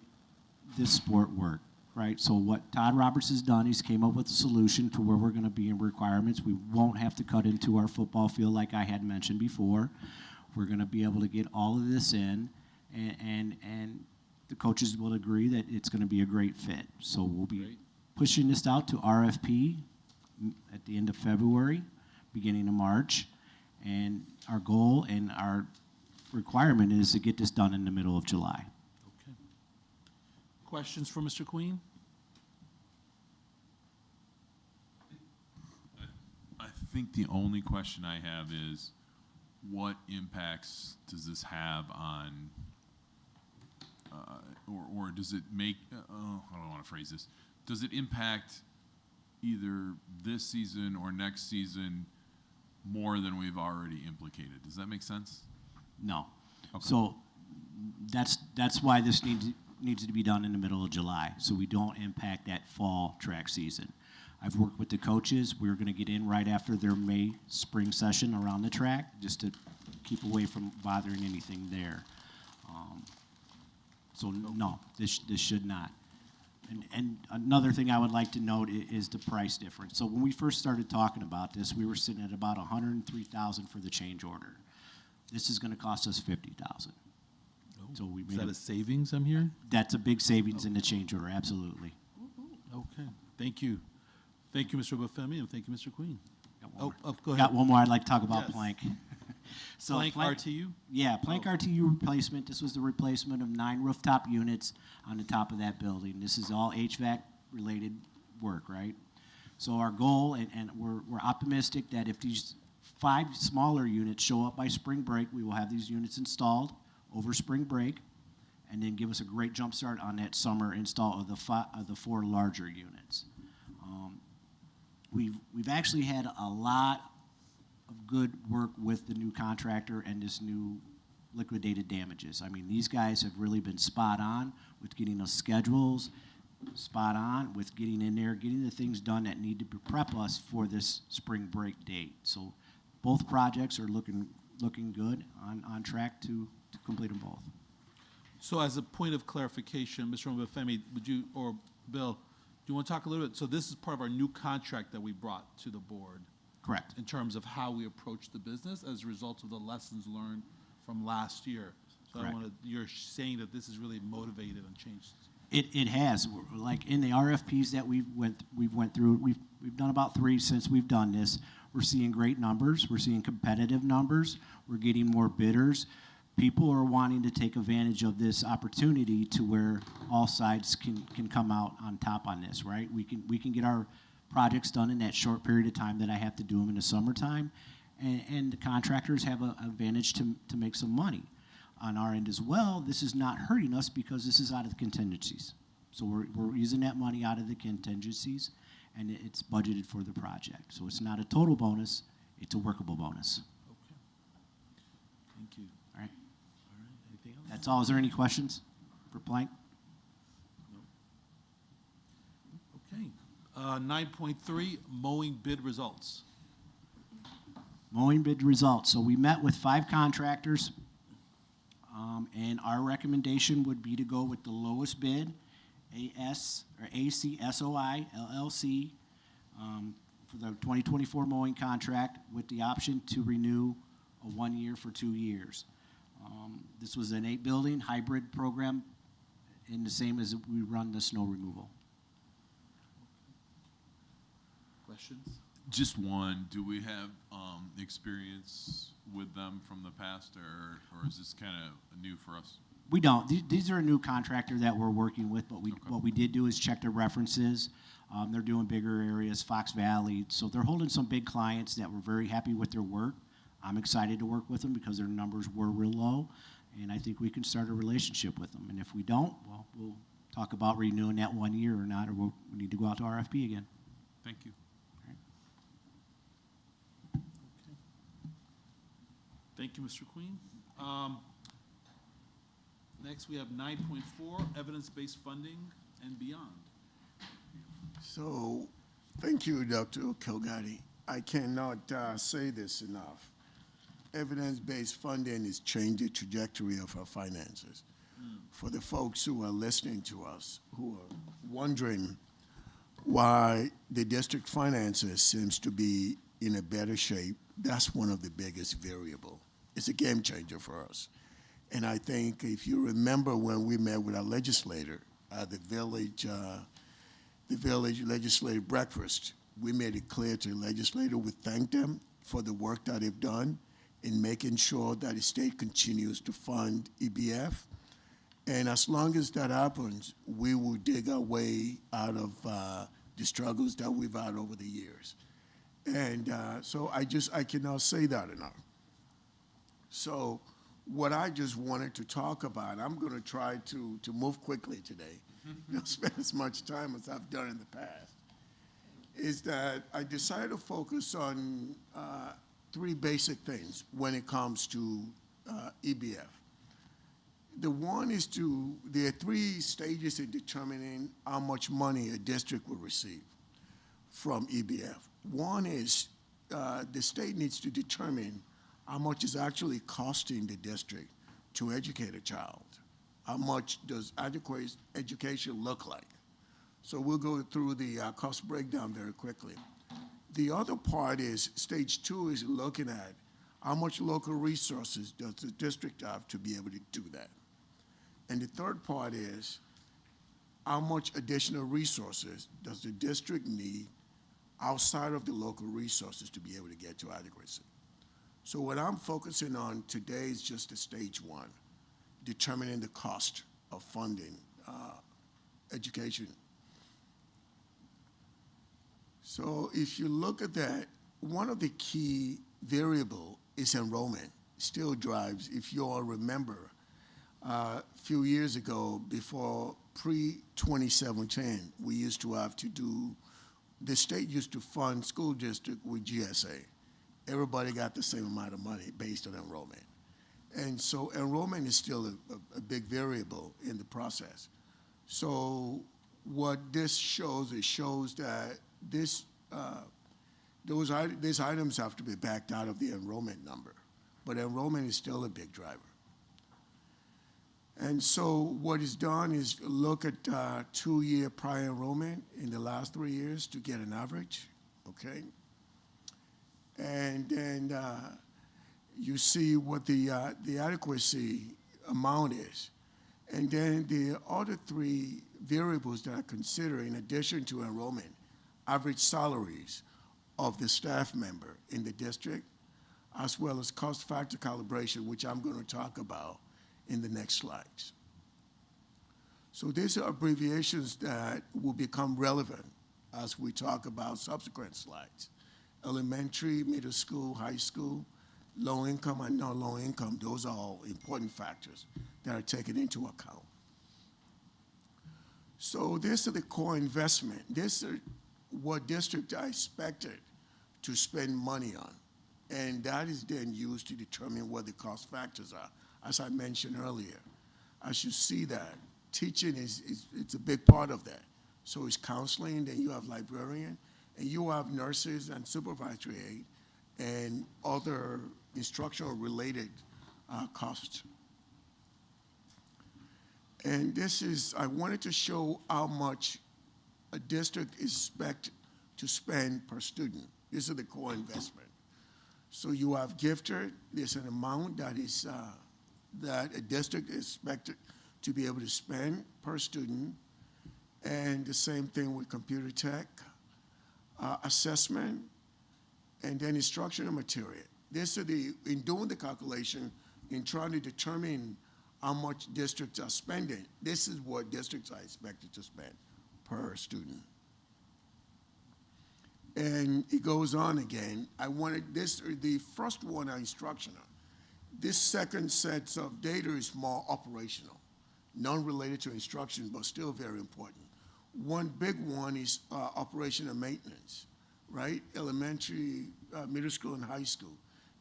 this sport work, right? So what Todd Roberts has done, he's came up with a solution to where we're going to be in requirements. We won't have to cut into our football field like I had mentioned before. We're going to be able to get all of this in, and the coaches will agree that it's going to be a great fit. So we'll be pushing this out to RFP at the end of February, beginning of March, and our goal and our requirement is to get this done in the middle of July. Okay. Questions for Mr. Queen? I think the only question I have is, what impacts does this have on, or does it make, I don't want to phrase this, does it impact either this season or next season more than we've already implicated. Does that make sense? No. Okay. So that's why this needs to be done in the middle of July, so we don't impact that fall track season. I've worked with the coaches. We're going to get in right after their May spring session around the track, just to keep away from bothering anything there. So no, this should not. And another thing I would like to note is the price difference. So when we first started talking about this, we were sitting at about $103,000 for the change order. This is going to cost us $50,000. So we Is made that a savings I'm hearing? That's a big savings in the change order, absolutely. Okay, thank you. Thank you, Mr. Bafemi, and thank you, Mr. Queen. Go ahead. Got one more I'd like to talk about Yes. Plank. Plank RTU? Yeah, Plank RTU replacement. This was the replacement of 9 rooftop units on the top of that building. This is all HVAC-related work, right? So our goal, and we're optimistic that if these 5 smaller units show up by spring break, we will have these units installed over spring break, and then give us a great jump start on that summer install of the 4 larger units. We've actually had a lot of good work with the new contractor and this new liquidated damages. I mean, these guys have really been spot on with getting us schedules, spot on with getting in there, getting the things done that need to prep us for this spring break date. So both projects are looking good, on track to complete them both. So as a point of clarification, Mr. Mbafemi, would you, or Bill, do you want to talk a little bit? So this is part of our new contract that we brought to the board. Correct. In terms of how we approach the business as a result of the lessons learned from last year. So Correct. you're saying that this is really motivated and changed. It has. Like in the RFPs that we've went through, we've done about 3 since we've done this. We're seeing great numbers. We're seeing competitive numbers. We're getting more bidders. People are wanting to take advantage of this opportunity to where all sides can come out on top on this, right? We can get our projects done in that short period of time that I have to do them in the summertime, and the contractors have an advantage to make some money. On our end as well, this is not hurting us because this is out of the contingencies. So we're using that money out of the contingencies, and it's budgeted for the project. So it's not a total bonus, it's a workable bonus. Okay. Thank you. All right. All right. Anything else? That's all. Is there any questions for Plank? Okay. 9.3, mowing bid results. Mowing bid results. So we met with 5 contractors, and our recommendation would be to go with the lowest bid, ACSOI LLC, for the 2024 mowing contract with the option to renew a 1 year for 2 years. This was an 8-building hybrid program, and the same as we run the snow removal. Questions? Just one. Do we have experience with them from the past, or is this kind of new for us? We don't. These are a new contractor that we're working with, but what we did do is check their references. They're doing bigger areas, Fox Valley, so they're holding some big clients that were very happy with their work. I'm excited to work with them because their numbers were real low, and I think we can start a relationship with them. And if we don't, well, we'll talk about renewing that 1 year or not, or we need to go out to RFP again. Thank you. Thank you, Mr. Queen. Next, we have 9.4, evidence-based funding and beyond. So, thank you, Dr. Kilgatti. I cannot say this enough. Evidence-based funding has changed the trajectory of our finances. For the folks who are listening to us, who are wondering why the district finances seems to be in a better shape, that's one of the biggest variables. It's a game changer for us. And I think if you remember when we met with our legislator at the village legislative breakfast, we made it clear to the legislator we thank them for the work that they've done in making sure that the state continues to fund EBF. And as long as that happens, we will dig our way out of the struggles that we've had over the years. And so I cannot say that enough. So what I just wanted to talk about, I'm going to try to move quickly today, not spend as much time as I've done in the past, is that I decided to focus on three basic things when it comes to EBF. The one is there are three stages in determining how much money a district will receive from EBF. One is the state needs to determine how much is actually costing the district to educate a child. How much does adequate education look like? So we'll go through the cost breakdown very quickly. The other part is stage two is looking at how much local resources does the district have to be able to do that. And the third part is how much additional resources does the district need outside of the local resources to be able to get to adequacy. So what I'm focusing on today is just the stage one, determining the cost of funding education. So if you look at that, one of the key variable is enrollment. Still drives, if you all remember, a few years ago, before pre-2017, we used to have to do, the state used to fund school district with GSA. Everybody got the same amount of money based on enrollment. And so enrollment is still a big variable in the process. So what this shows, it shows that these items have to be backed out of the enrollment number, but enrollment is still a big driver. And so what is done is look at 2-year prior enrollment in the last 3 years to get an average, okay? And then you see what the adequacy amount is. And then the other three variables that I consider in addition to enrollment, average salaries of the staff member in the district, as well as cost factor calibration, which I'm going to talk about in the next slides. So these are abbreviations that will become relevant as we talk about subsequent slides. Elementary, middle school, high school, low income and non-low income, those are all important factors that are taken into account. So this is the core investment. This is what districts are expected to spend money on. And that is then used to determine what the cost factors are, as I mentioned earlier. As you see that, teaching it's a big part of that. So it's counseling, then you have librarian, and you have nurses and supervisory aid and other instructional related costs. And this is, I wanted to show how much a district is expected to spend per student. This is the core investment. So you have gifted, there's an amount that is that a district is expected to be able to spend per student, and the same thing with computer tech, assessment, and then instructional material. This is in doing the calculation, in trying to determine how much districts are spending, this is what districts are expected to spend per student. And it goes on again. I wanted this, the first one are instructional. This second set of data is more operational, non-related to instruction, but still very important. One big one is operation and maintenance, right? Elementary, middle school, and high school.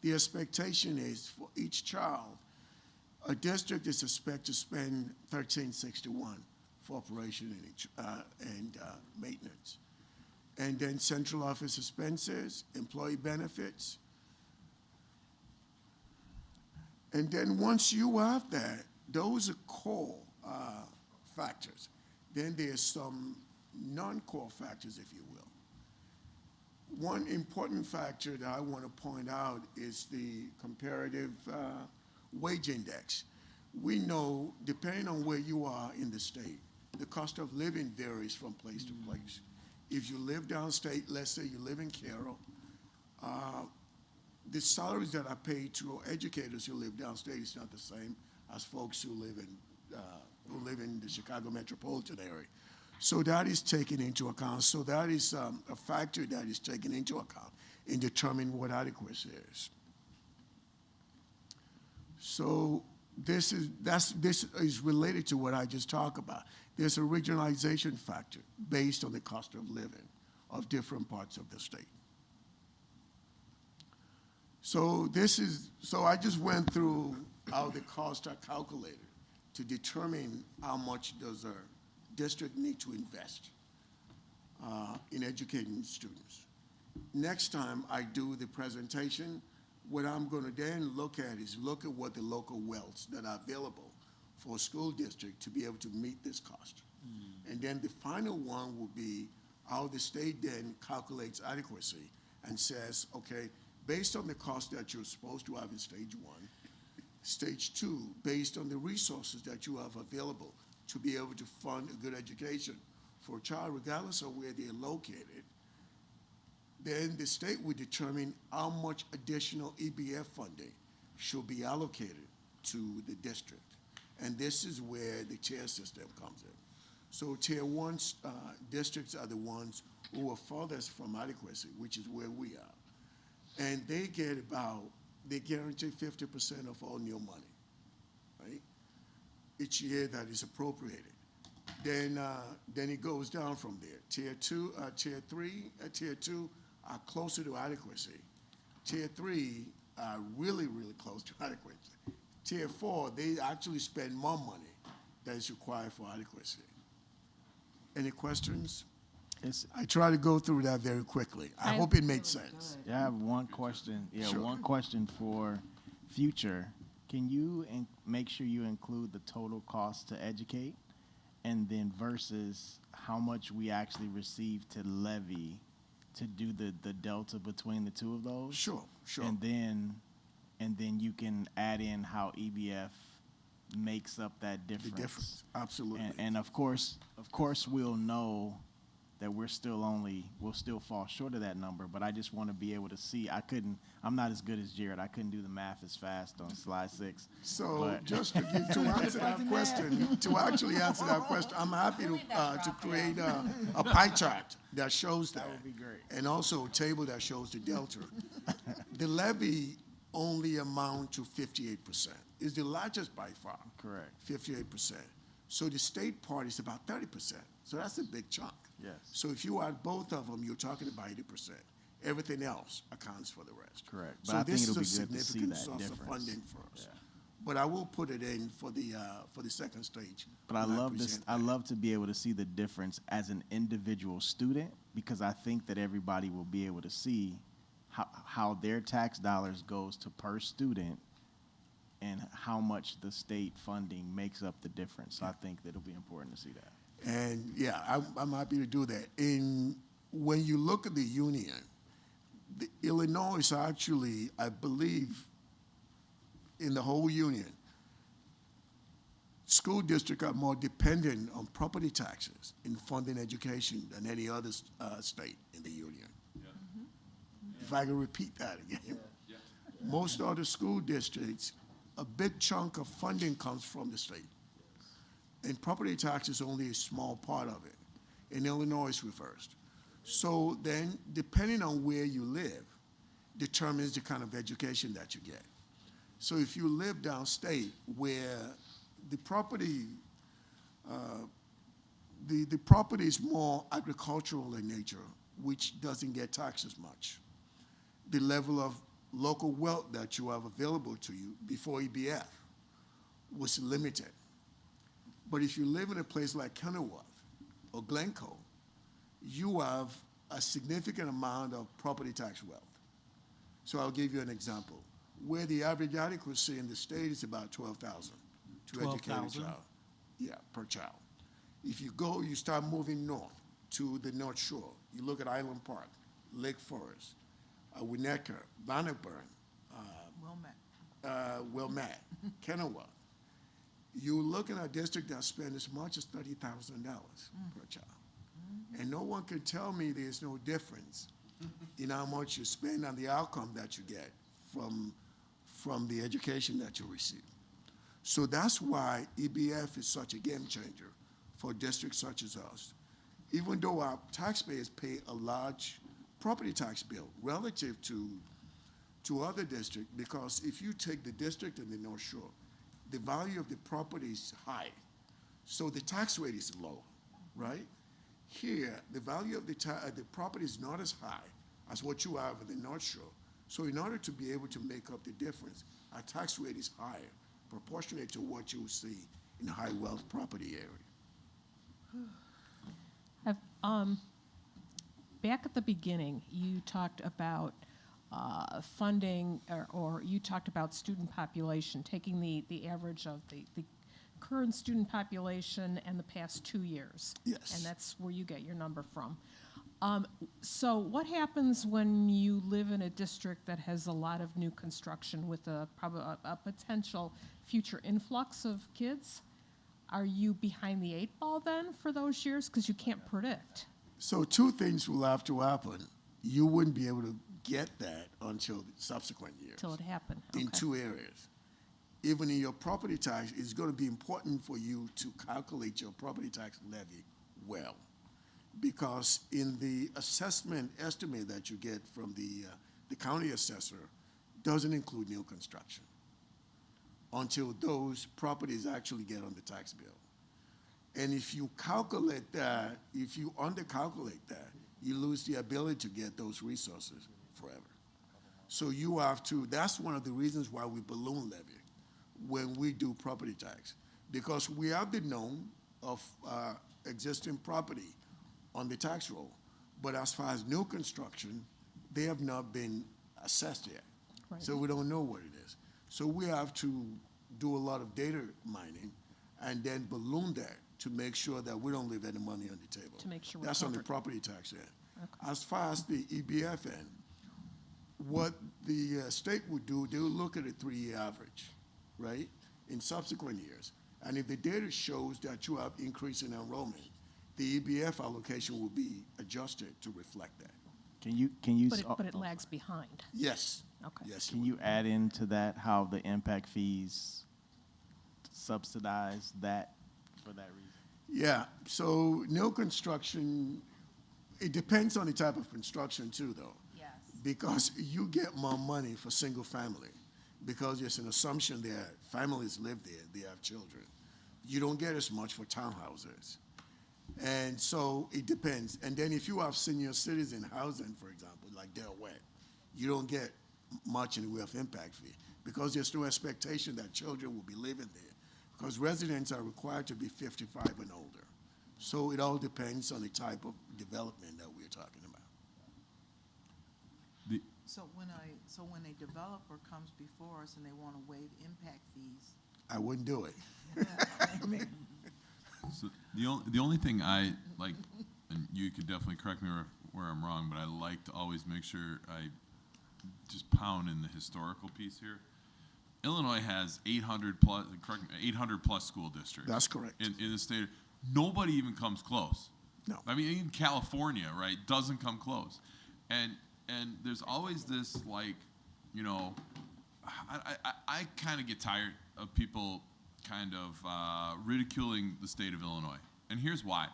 The expectation is for each child, a district is expected to spend $1,361 for operation and maintenance. And then central office expenses, employee benefits. And then once you have that, those are core factors. Then there's some non-core factors, if you will. One important factor that I want to point out is the comparative wage index. We know, depending on where you are in the state, the cost of living varies from place to place. If you live downstate, let's say you live in Carroll, the salaries that are paid to educators who live downstate is not the same as folks who live in the Chicago metropolitan area. So that is taken into account. So that is a factor that is taken into account in determining what adequacy is. So this is related to what I just talked about. There's a regionalization factor based on the cost of living of different parts of the state. So I just went through how the costs are calculated to determine how much does a district need to invest in educating students. Next time I do the presentation, what I'm going to then look at what the local wells that are available for a school district to be able to meet this cost. And then the final one will be how the state then calculates adequacy and says, okay, based on the cost that you're supposed to have in stage one, stage two, based on the resources that you have available to be able to fund a good education for a child, regardless of where they're located, then the state will determine how much additional EBF funding should be allocated to the district. And this is where the tier system comes in. So tier one districts are the ones who are farthest from adequacy, which is where we are. And they guarantee 50% of all new money, right? Each year that is appropriated. Then it goes down from there. Tier two are closer to adequacy. Tier three are really, really close to adequacy. Tier four, they actually spend more money than is required for adequacy. Any questions? I try to go through that very quickly. I hope it made sense. Yeah, I have one question. Yeah, Sure. one question for future. Can you make sure you include the total cost to educate, and then versus how much we actually receive to levy to do the delta between the two of those? Sure. And then you can add in how EBF makes up that difference. The difference, absolutely. And of course, we'll know that we'll still fall short of that number, but I just want to be able to see. I'm not as good as Jared. I couldn't do the math as fast on slide 6. So just to answer that question, to actually answer that question, I'm happy to create a pie chart that shows that. That would be great. And also a table that shows the delta. The levy only amount to 58%. It's the largest by far. Correct. 58%. So the state part is about 30%. So that's a big chunk. Yes. So if you add both of them, you're talking about 80%. Everything else accounts for the rest. Correct. But So I think this it'll is a be good to see significant that source difference. of funding for us. Yeah. But I will put it in for the second stage. But I when love this. present I that. love to be able to see the difference as an individual student, because I think that everybody will be able to see how their tax dollars goes to per student and how much the state funding makes up the difference. So I think that it'll be important to see that. And yeah, I'm happy to do that. When you look at the union, Illinois is actually, I believe, in the whole union, school districts are more dependent on property taxes in funding education than any other state in the union. If I can repeat that again. Most other school districts, a big chunk of funding comes from the state. And property tax is only a small part of it. In Illinois, it's reversed. So then, depending on where you live, determines the kind of education that you get. So if you live downstate where the property, the property is more agricultural in nature, which doesn't get taxed as much, the level of local wealth that you have available to you before EBF was limited. But if you live in a place like Kenilworth or Glencoe, you have a significant amount of property tax wealth. So I'll give you an example. Where the average adequacy in the state is about $12,000 to educate a child. Yeah, per child. If you start moving north to the North Shore, you look at Island Park, Lake Forest, Winnetka, Bannockburn, Wilmette, Kenilworth. You're looking at a district that spends as much as $30,000 per child. And no one can tell me there's no difference in how much you spend on the outcome that you get from the education that you receive. So that's why EBF is such a game changer for districts such as us. Even though our taxpayers pay a large property tax bill relative to other districts, because if you take the district in the North Shore, the value of the property is high, so the tax rate is low, right? Here, the value of the property is not as high as what you have in the North Shore, So in order to be able to make up the difference, our tax rate is higher, proportionate to what you see in high wealth property area. Back at the beginning, you talked about funding, or you talked about student population, taking the average of the current student population and the past 2 years. Yes. And that's where you get your number from. So what happens when you live in a district that has a lot of new construction with a potential future influx of kids? Are you behind the 8 ball then for those years? Because you can't predict. So two things will have to happen. You wouldn't be able to get that until the subsequent years. Till it happened. In Okay. 2 areas. Even in your property tax, it's going to be important for you to calculate your property tax levy well. Because in the assessment estimate that you get from the county assessor doesn't include new construction until those properties actually get on the tax bill. And if you calculate that, if you undercalculate that, you lose the ability to get those resources forever. So you have to, that's one of the reasons why we balloon levy when we do property tax, because we have the known of existing property on the tax roll. But as far as new construction, they have not been assessed yet. Right. So we don't know what it is. So we have to do a lot of data mining and then balloon that to make sure that we don't leave any money on the table. To make sure we're That's on the covered. property tax end. Okay. As far as the EBF end, what the state would do, they would look at a 3-year average, right, in subsequent years. And if the data shows that you have increase in enrollment, the EBF allocation will be adjusted to reflect that. Can you? But it lags behind. Yes. Okay. Yes. Can you add into that how the impact fees subsidize that for that reason? Yeah, so new construction, it depends on the type of construction too, though. Yes. Because you get more money for single family, because there's an assumption that families live there, they have children. You don't get as much for townhouses. And so it depends. And then if you have senior citizen housing, for example, like Del Wet, you don't get much in the way of impact fee, because there's no expectation that children will be living there, because residents are required to be 55 and older. So it all depends on the type of development that we're talking about. So when a developer comes before us and they want to waive impact fees, I wouldn't do it. So the only thing I like, and you could definitely correct me where I'm wrong, but I like to always make sure I just pound in the historical piece here. Illinois has 800 plus school districts. That's correct. In the state, nobody even comes close. No. I mean, even California, right, doesn't come close. And there's always this, like, you know, I kind of get tired of people kind of ridiculing the state of Illinois. And here's why.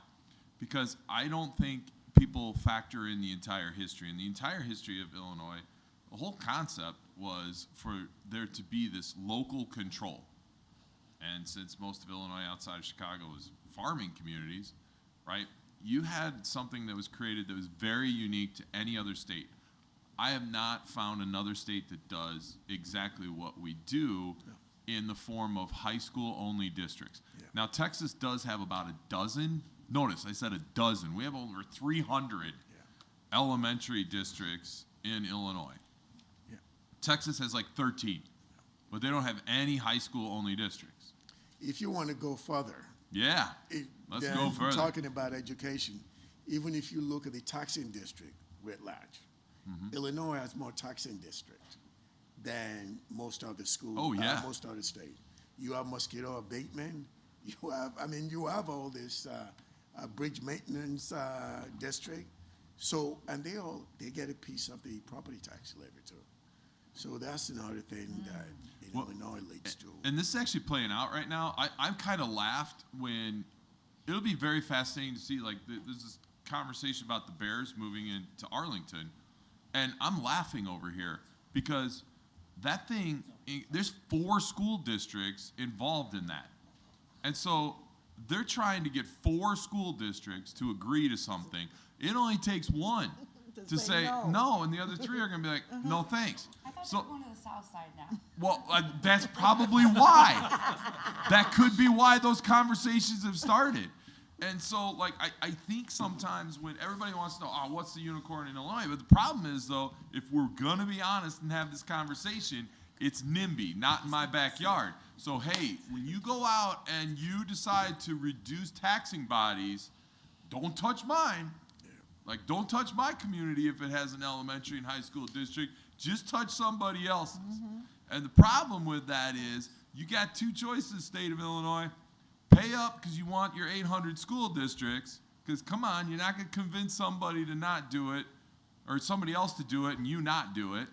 Because I don't think people factor in the entire history. And the entire history of Illinois, the whole concept was for there to be this local control. And since most of Illinois outside of Chicago was farming communities, right, you had something that was created that was very unique to any other state. I have not found another state that does exactly what we do in the form of high school only districts. Yeah. Now, Texas does have about a dozen. Notice, I said a dozen. We have over 300 elementary districts in Illinois. Yeah. Texas has like 13, but they don't have any high school only districts. If you want to go further, Yeah, let's go further. Talking about education, even if you look at the taxing district writ large, Illinois has more taxing districts than most other schools. Oh, yeah. Most other states. You have mosquito abatement. You have all this bridge maintenance district. So, and they get a piece of the property tax levy too. So that's another thing that Illinois leads to. And this is actually playing out right now. I've kind of laughed when, it'll be very fascinating to see, like, there's this conversation about the Bears moving into Arlington. And I'm laughing over here because that thing, there's 4 school districts involved in that. And so they're trying to get 4 school districts to agree to something. It only takes one. to say say no, and the other three are going to be like, no thanks. I thought So, they were going to the south side now. well, that's probably why. That could be why those conversations have started. And so, like, I think sometimes when everybody wants to know, oh, what's the unicorn in Illinois? But the problem is, though, if we're going to be honest and have this conversation, it's NIMBY, not in my backyard. So, hey, when you go out and you decide to reduce taxing bodies, don't touch mine. Like, don't touch my community if it has an elementary and high school district. Just touch somebody else's. And the problem with that is you got two choices, state of Illinois. Pay up because you want your 800 school districts, because come on, you're not going to convince somebody to not do it or somebody else to do it and you not do it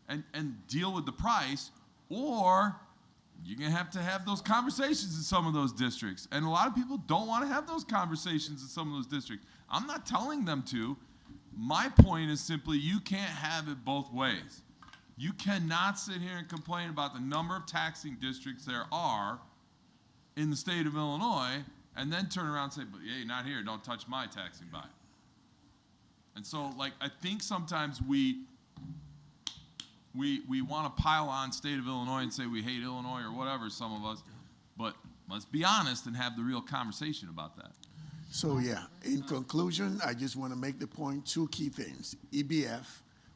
and deal with the price, or you're going to have those conversations in some of those districts. And a lot of people don't want to have those conversations in some of those districts. I'm not telling them to. My point is simply you can't have it both ways. You cannot sit here and complain about the number of taxing districts there are in the state of Illinois, and then turn around and say, but hey, not here, don't touch my taxing body. And so, like, I think sometimes we want to pile on state of Illinois and say we hate Illinois or whatever, some of us, but let's be honest and have the real conversation about that. So yeah, in conclusion, I just want to make the point, two key things. EBF,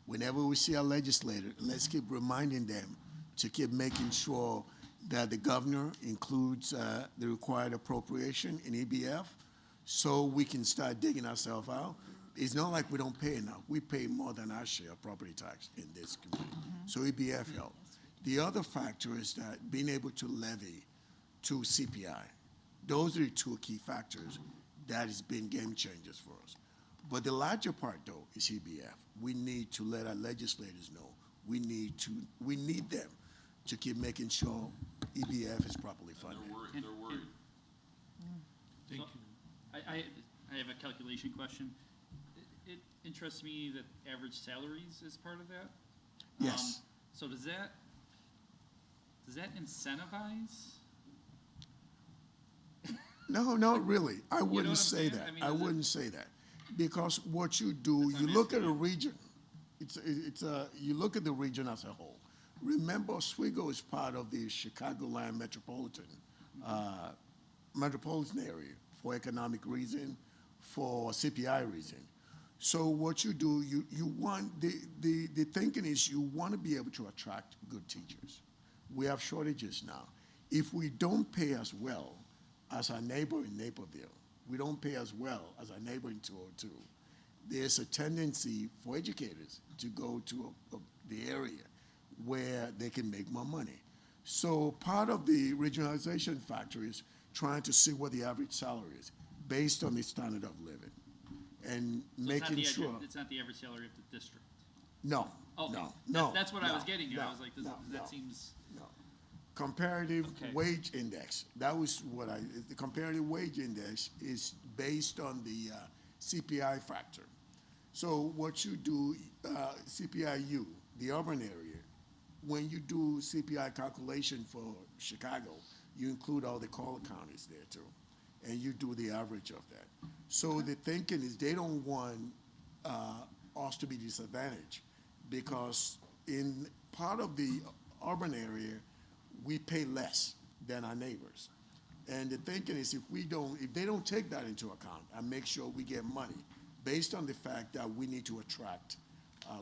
whenever we see a legislator, let's keep reminding them to keep making sure that the governor includes the required appropriation in EBF so we can start digging ourselves out. It's not like we don't pay enough. We pay more than our share of property tax in this community. So EBF helps. The other factor is that being able to levy to CPI. Those are the two key factors that has been game changers for us. But the larger part, though, is EBF. We need to let our legislators know. We need them to keep making sure EBF is properly funded. They're worried. Thank you. I have a calculation question. It interests me that average salaries is part of that. Yes. So does that incentivize? No, not really. I wouldn't say saying? that. I mean, I wouldn't say that. Because what you do, you look at a region. You look at the region as a whole. Remember, Oswego is part of the Chicagoland metropolitan area for economic reason, for CPI reason. So what you do, you want, the thinking is you want to be able to attract good teachers. We have shortages now. If we don't pay as well as our neighbor in Naperville, we don't pay as well as our neighbor in 202, there's a tendency for educators to go to the area where they can make more money. So part of the regionalization factor is trying to see what the average salary is based on the standard of living and making sure. It's not the average salary of the district. No, Okay. no. That's what I was getting at. No, I was like, that seems. No. Comparative wage index. That was what the comparative wage index is based on the CPI factor. So what you do, CPIU, the urban area, when you do CPI calculation for Chicago, you include all the collar counties there too, and you do the average of that. So the thinking is they don't want us to be disadvantaged because in part of the urban area, we pay less than our neighbors. And the thinking is if they don't take that into account and make sure we get money based on the fact that we need to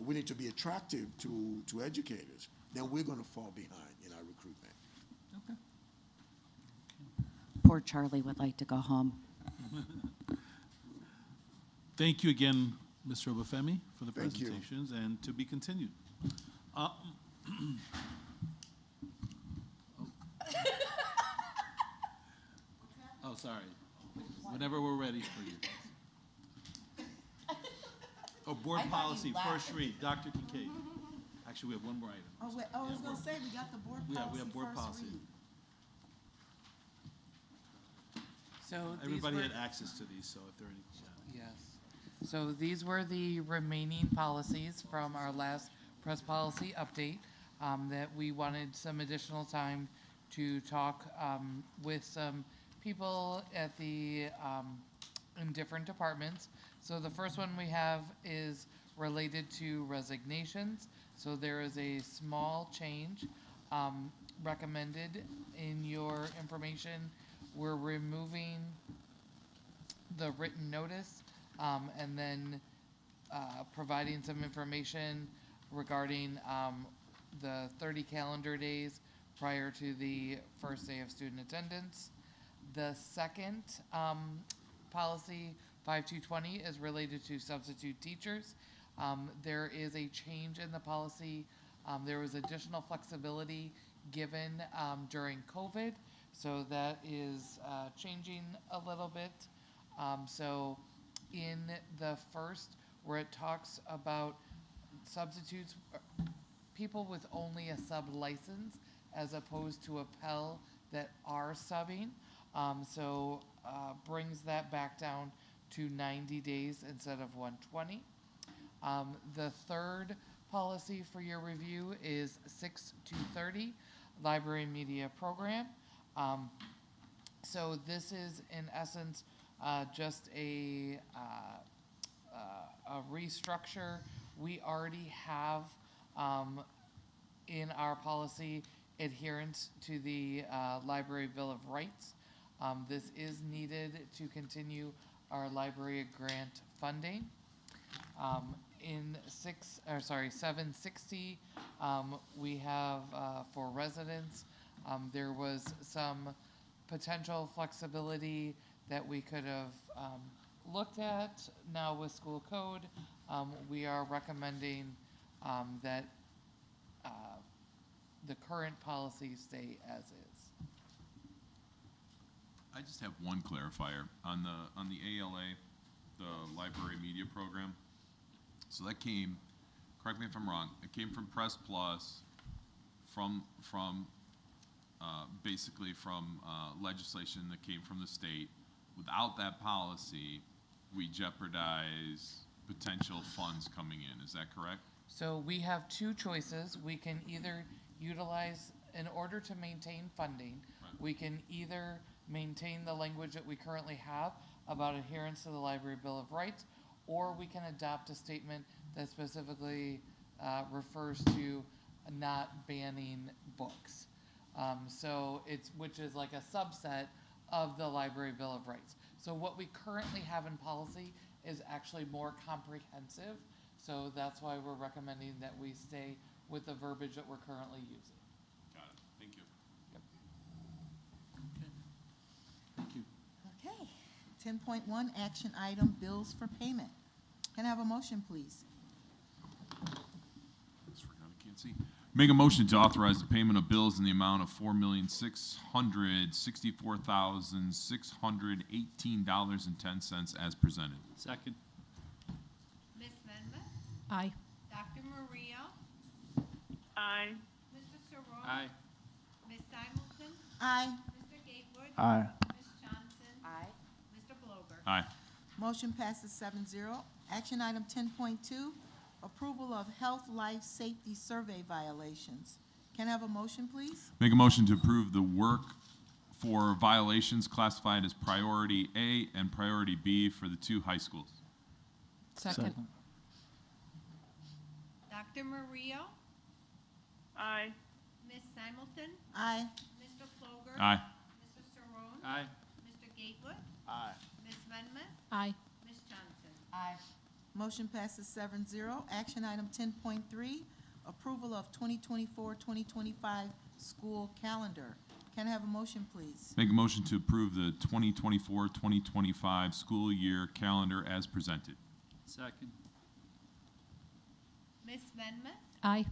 we need to be attractive to educators, then we're going to fall behind in our recruitment. Okay. Poor Charlie would like to go home. Thank you again, Mr. Obafemi, for the Thank you. presentations, and to be continued. Oh, sorry. Whenever we're ready for you. Oh, board policy, first read, Dr. Kincaid. Actually, we have one more item. Oh, wait, I was going to say, we got the board policy. Yeah, we have board first policy. read. So Everybody had access to these, so if there are any. Yes. So these were the remaining policies from our last press policy update that we wanted some additional time to talk with some people at the in different departments. So the first one we have is related to resignations. So there is a small change recommended in your information. We're removing the written notice and then providing some information regarding the 30 calendar days prior to the first day of student attendance. The second policy, 5220, is related to substitute teachers. There is a change in the policy. There was additional flexibility given during COVID, so that is changing a little bit. So in the first, where it talks about substitutes, people with only a sub license as opposed to a Pell that are subbing, brings that back down to 90 days instead of 120. The third policy for your review is 6230, Library Media Program. So this is in essence just a restructure. We already have in our policy adherence to the Library Bill of Rights. This is needed to continue our library grant funding. In 760, we have for residents, there was some potential flexibility that we could have looked at. Now with school code, we are recommending that the current policies stay as is. I just have one clarifier on the ALA, the Library Media Program. So that came, correct me if I'm wrong, it came from Press Plus, basically from legislation that came from the state. Without that policy, we jeopardize potential funds coming in. Is that correct? So we have two choices. We can either utilize, in order to maintain funding, we can either maintain the language that we currently have about adherence to the Library Bill of Rights, or we can adopt a statement that specifically refers to not banning books. Which is like a subset of the Library Bill of Rights. So what we currently have in policy is actually more comprehensive. So that's why we're recommending that we stay with the verbiage that we're currently using. Got it. Thank you. Thank you. Okay. 10.1, action item, bills for payment. Can I have a motion, please? Can't see. Make a motion to authorize the payment of bills in the amount of $4,664,618.10 as presented. Second. Ms. Venmus? Aye. Dr. Maria? Aye. Mr. Saron? Aye. Ms. Simulton? Aye. Mr. Gatewood? Aye. Ms. Johnson? Aye. Mr. Bloger? Aye. Motion passes 7-0. Action item 10.2, approval of health, life, safety survey violations. Can I have a motion, please? Make a motion to approve the work for violations classified as priority A and priority B for the two high schools. Second. Dr. Maria? Aye. Ms. Simulton? Aye. Mr. Bloger? Aye. Mr. Saron? Aye. Mr. Gatewood? Aye. Ms. Venmus? Aye. Ms. Johnson? Aye. Motion passes 7-0. Action item 10.3, approval of 2024-2025 school calendar. Can I have a motion, please? Make a motion to approve the 2024-2025 school year calendar as presented. Second. Ms. Venmus? Aye.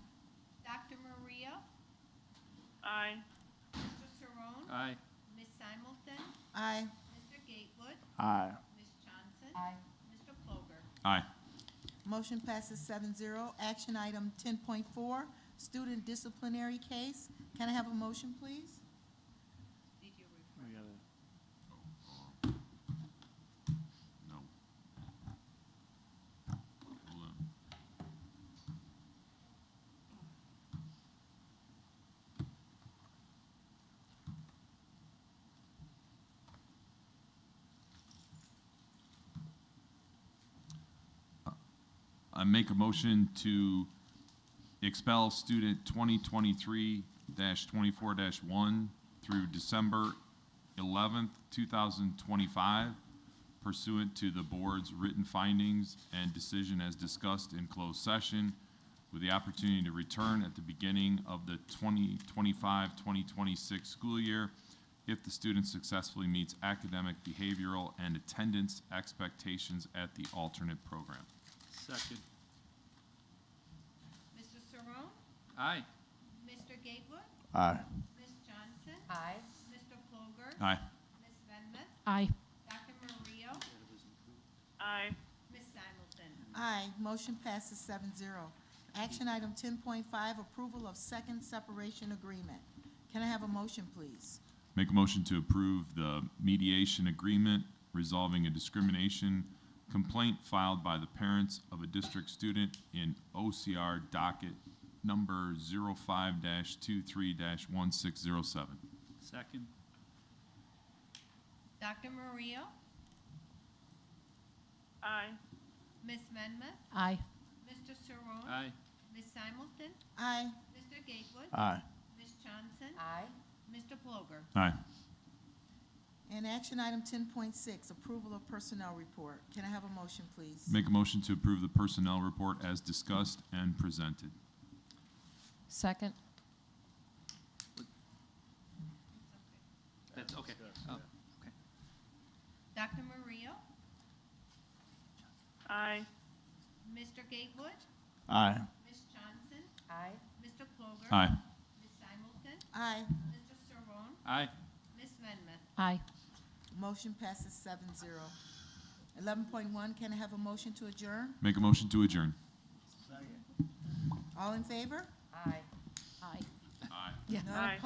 Dr. Maria? Aye. Mr. Saron? Aye. Ms. Simulton? Aye. Mr. Gatewood? Aye. Ms. Johnson? Aye. Mr. Bloger? Aye. Motion passes 7-0. Action item 10.4, student disciplinary case. Can I have a motion, please? Did you refer? We gotta- No. Hold on. I make a motion to expel student 2023-24-1 through December 11th, 2025, pursuant to the board's written findings and decision as discussed in closed session, with the opportunity to return at the beginning of the 2025-2026 school year if the student successfully meets academic, behavioral, and attendance expectations at the alternate program. Second. Mr. Saron, Aye. Mr. Gatewood, Aye. Ms. Johnson, Aye. Mr. Ploger, Aye. Ms. Venmus, Aye. Dr. Mario, Aye. Ms. Simulton. Aye, motion passes 7-0. Action item 10.5, approval of second separation agreement. Can I have a motion, please? Make a motion to approve the mediation agreement resolving a discrimination complaint filed by the parents of a district student in OCR docket number 05-23-1607. Second. Dr. Mario, Aye. Ms. Venmus, Aye. Mr. Saron, Aye. Ms. Simulton, Aye. Mr. Gatewood, Aye. Ms. Johnson, Aye. Mr. Ploger. Aye. And action item 10.6, approval of personnel report. Can I have a motion, please? Make a motion to approve the personnel report as discussed and presented. Second. That's okay. Oh, okay. Dr. Mario, Aye. Mr. Gatewood, Aye. Ms. Johnson, Aye. Mr. Ploger. Aye. Ms. Simulton, Aye. Mr. Saron, Aye. Ms. Venmus. Aye. Motion passes 7-0. 11.1, can I have a motion to adjourn? Make a motion to adjourn. All in favor? Aye. Aye. Aye. Yeah. None Aye. opposed?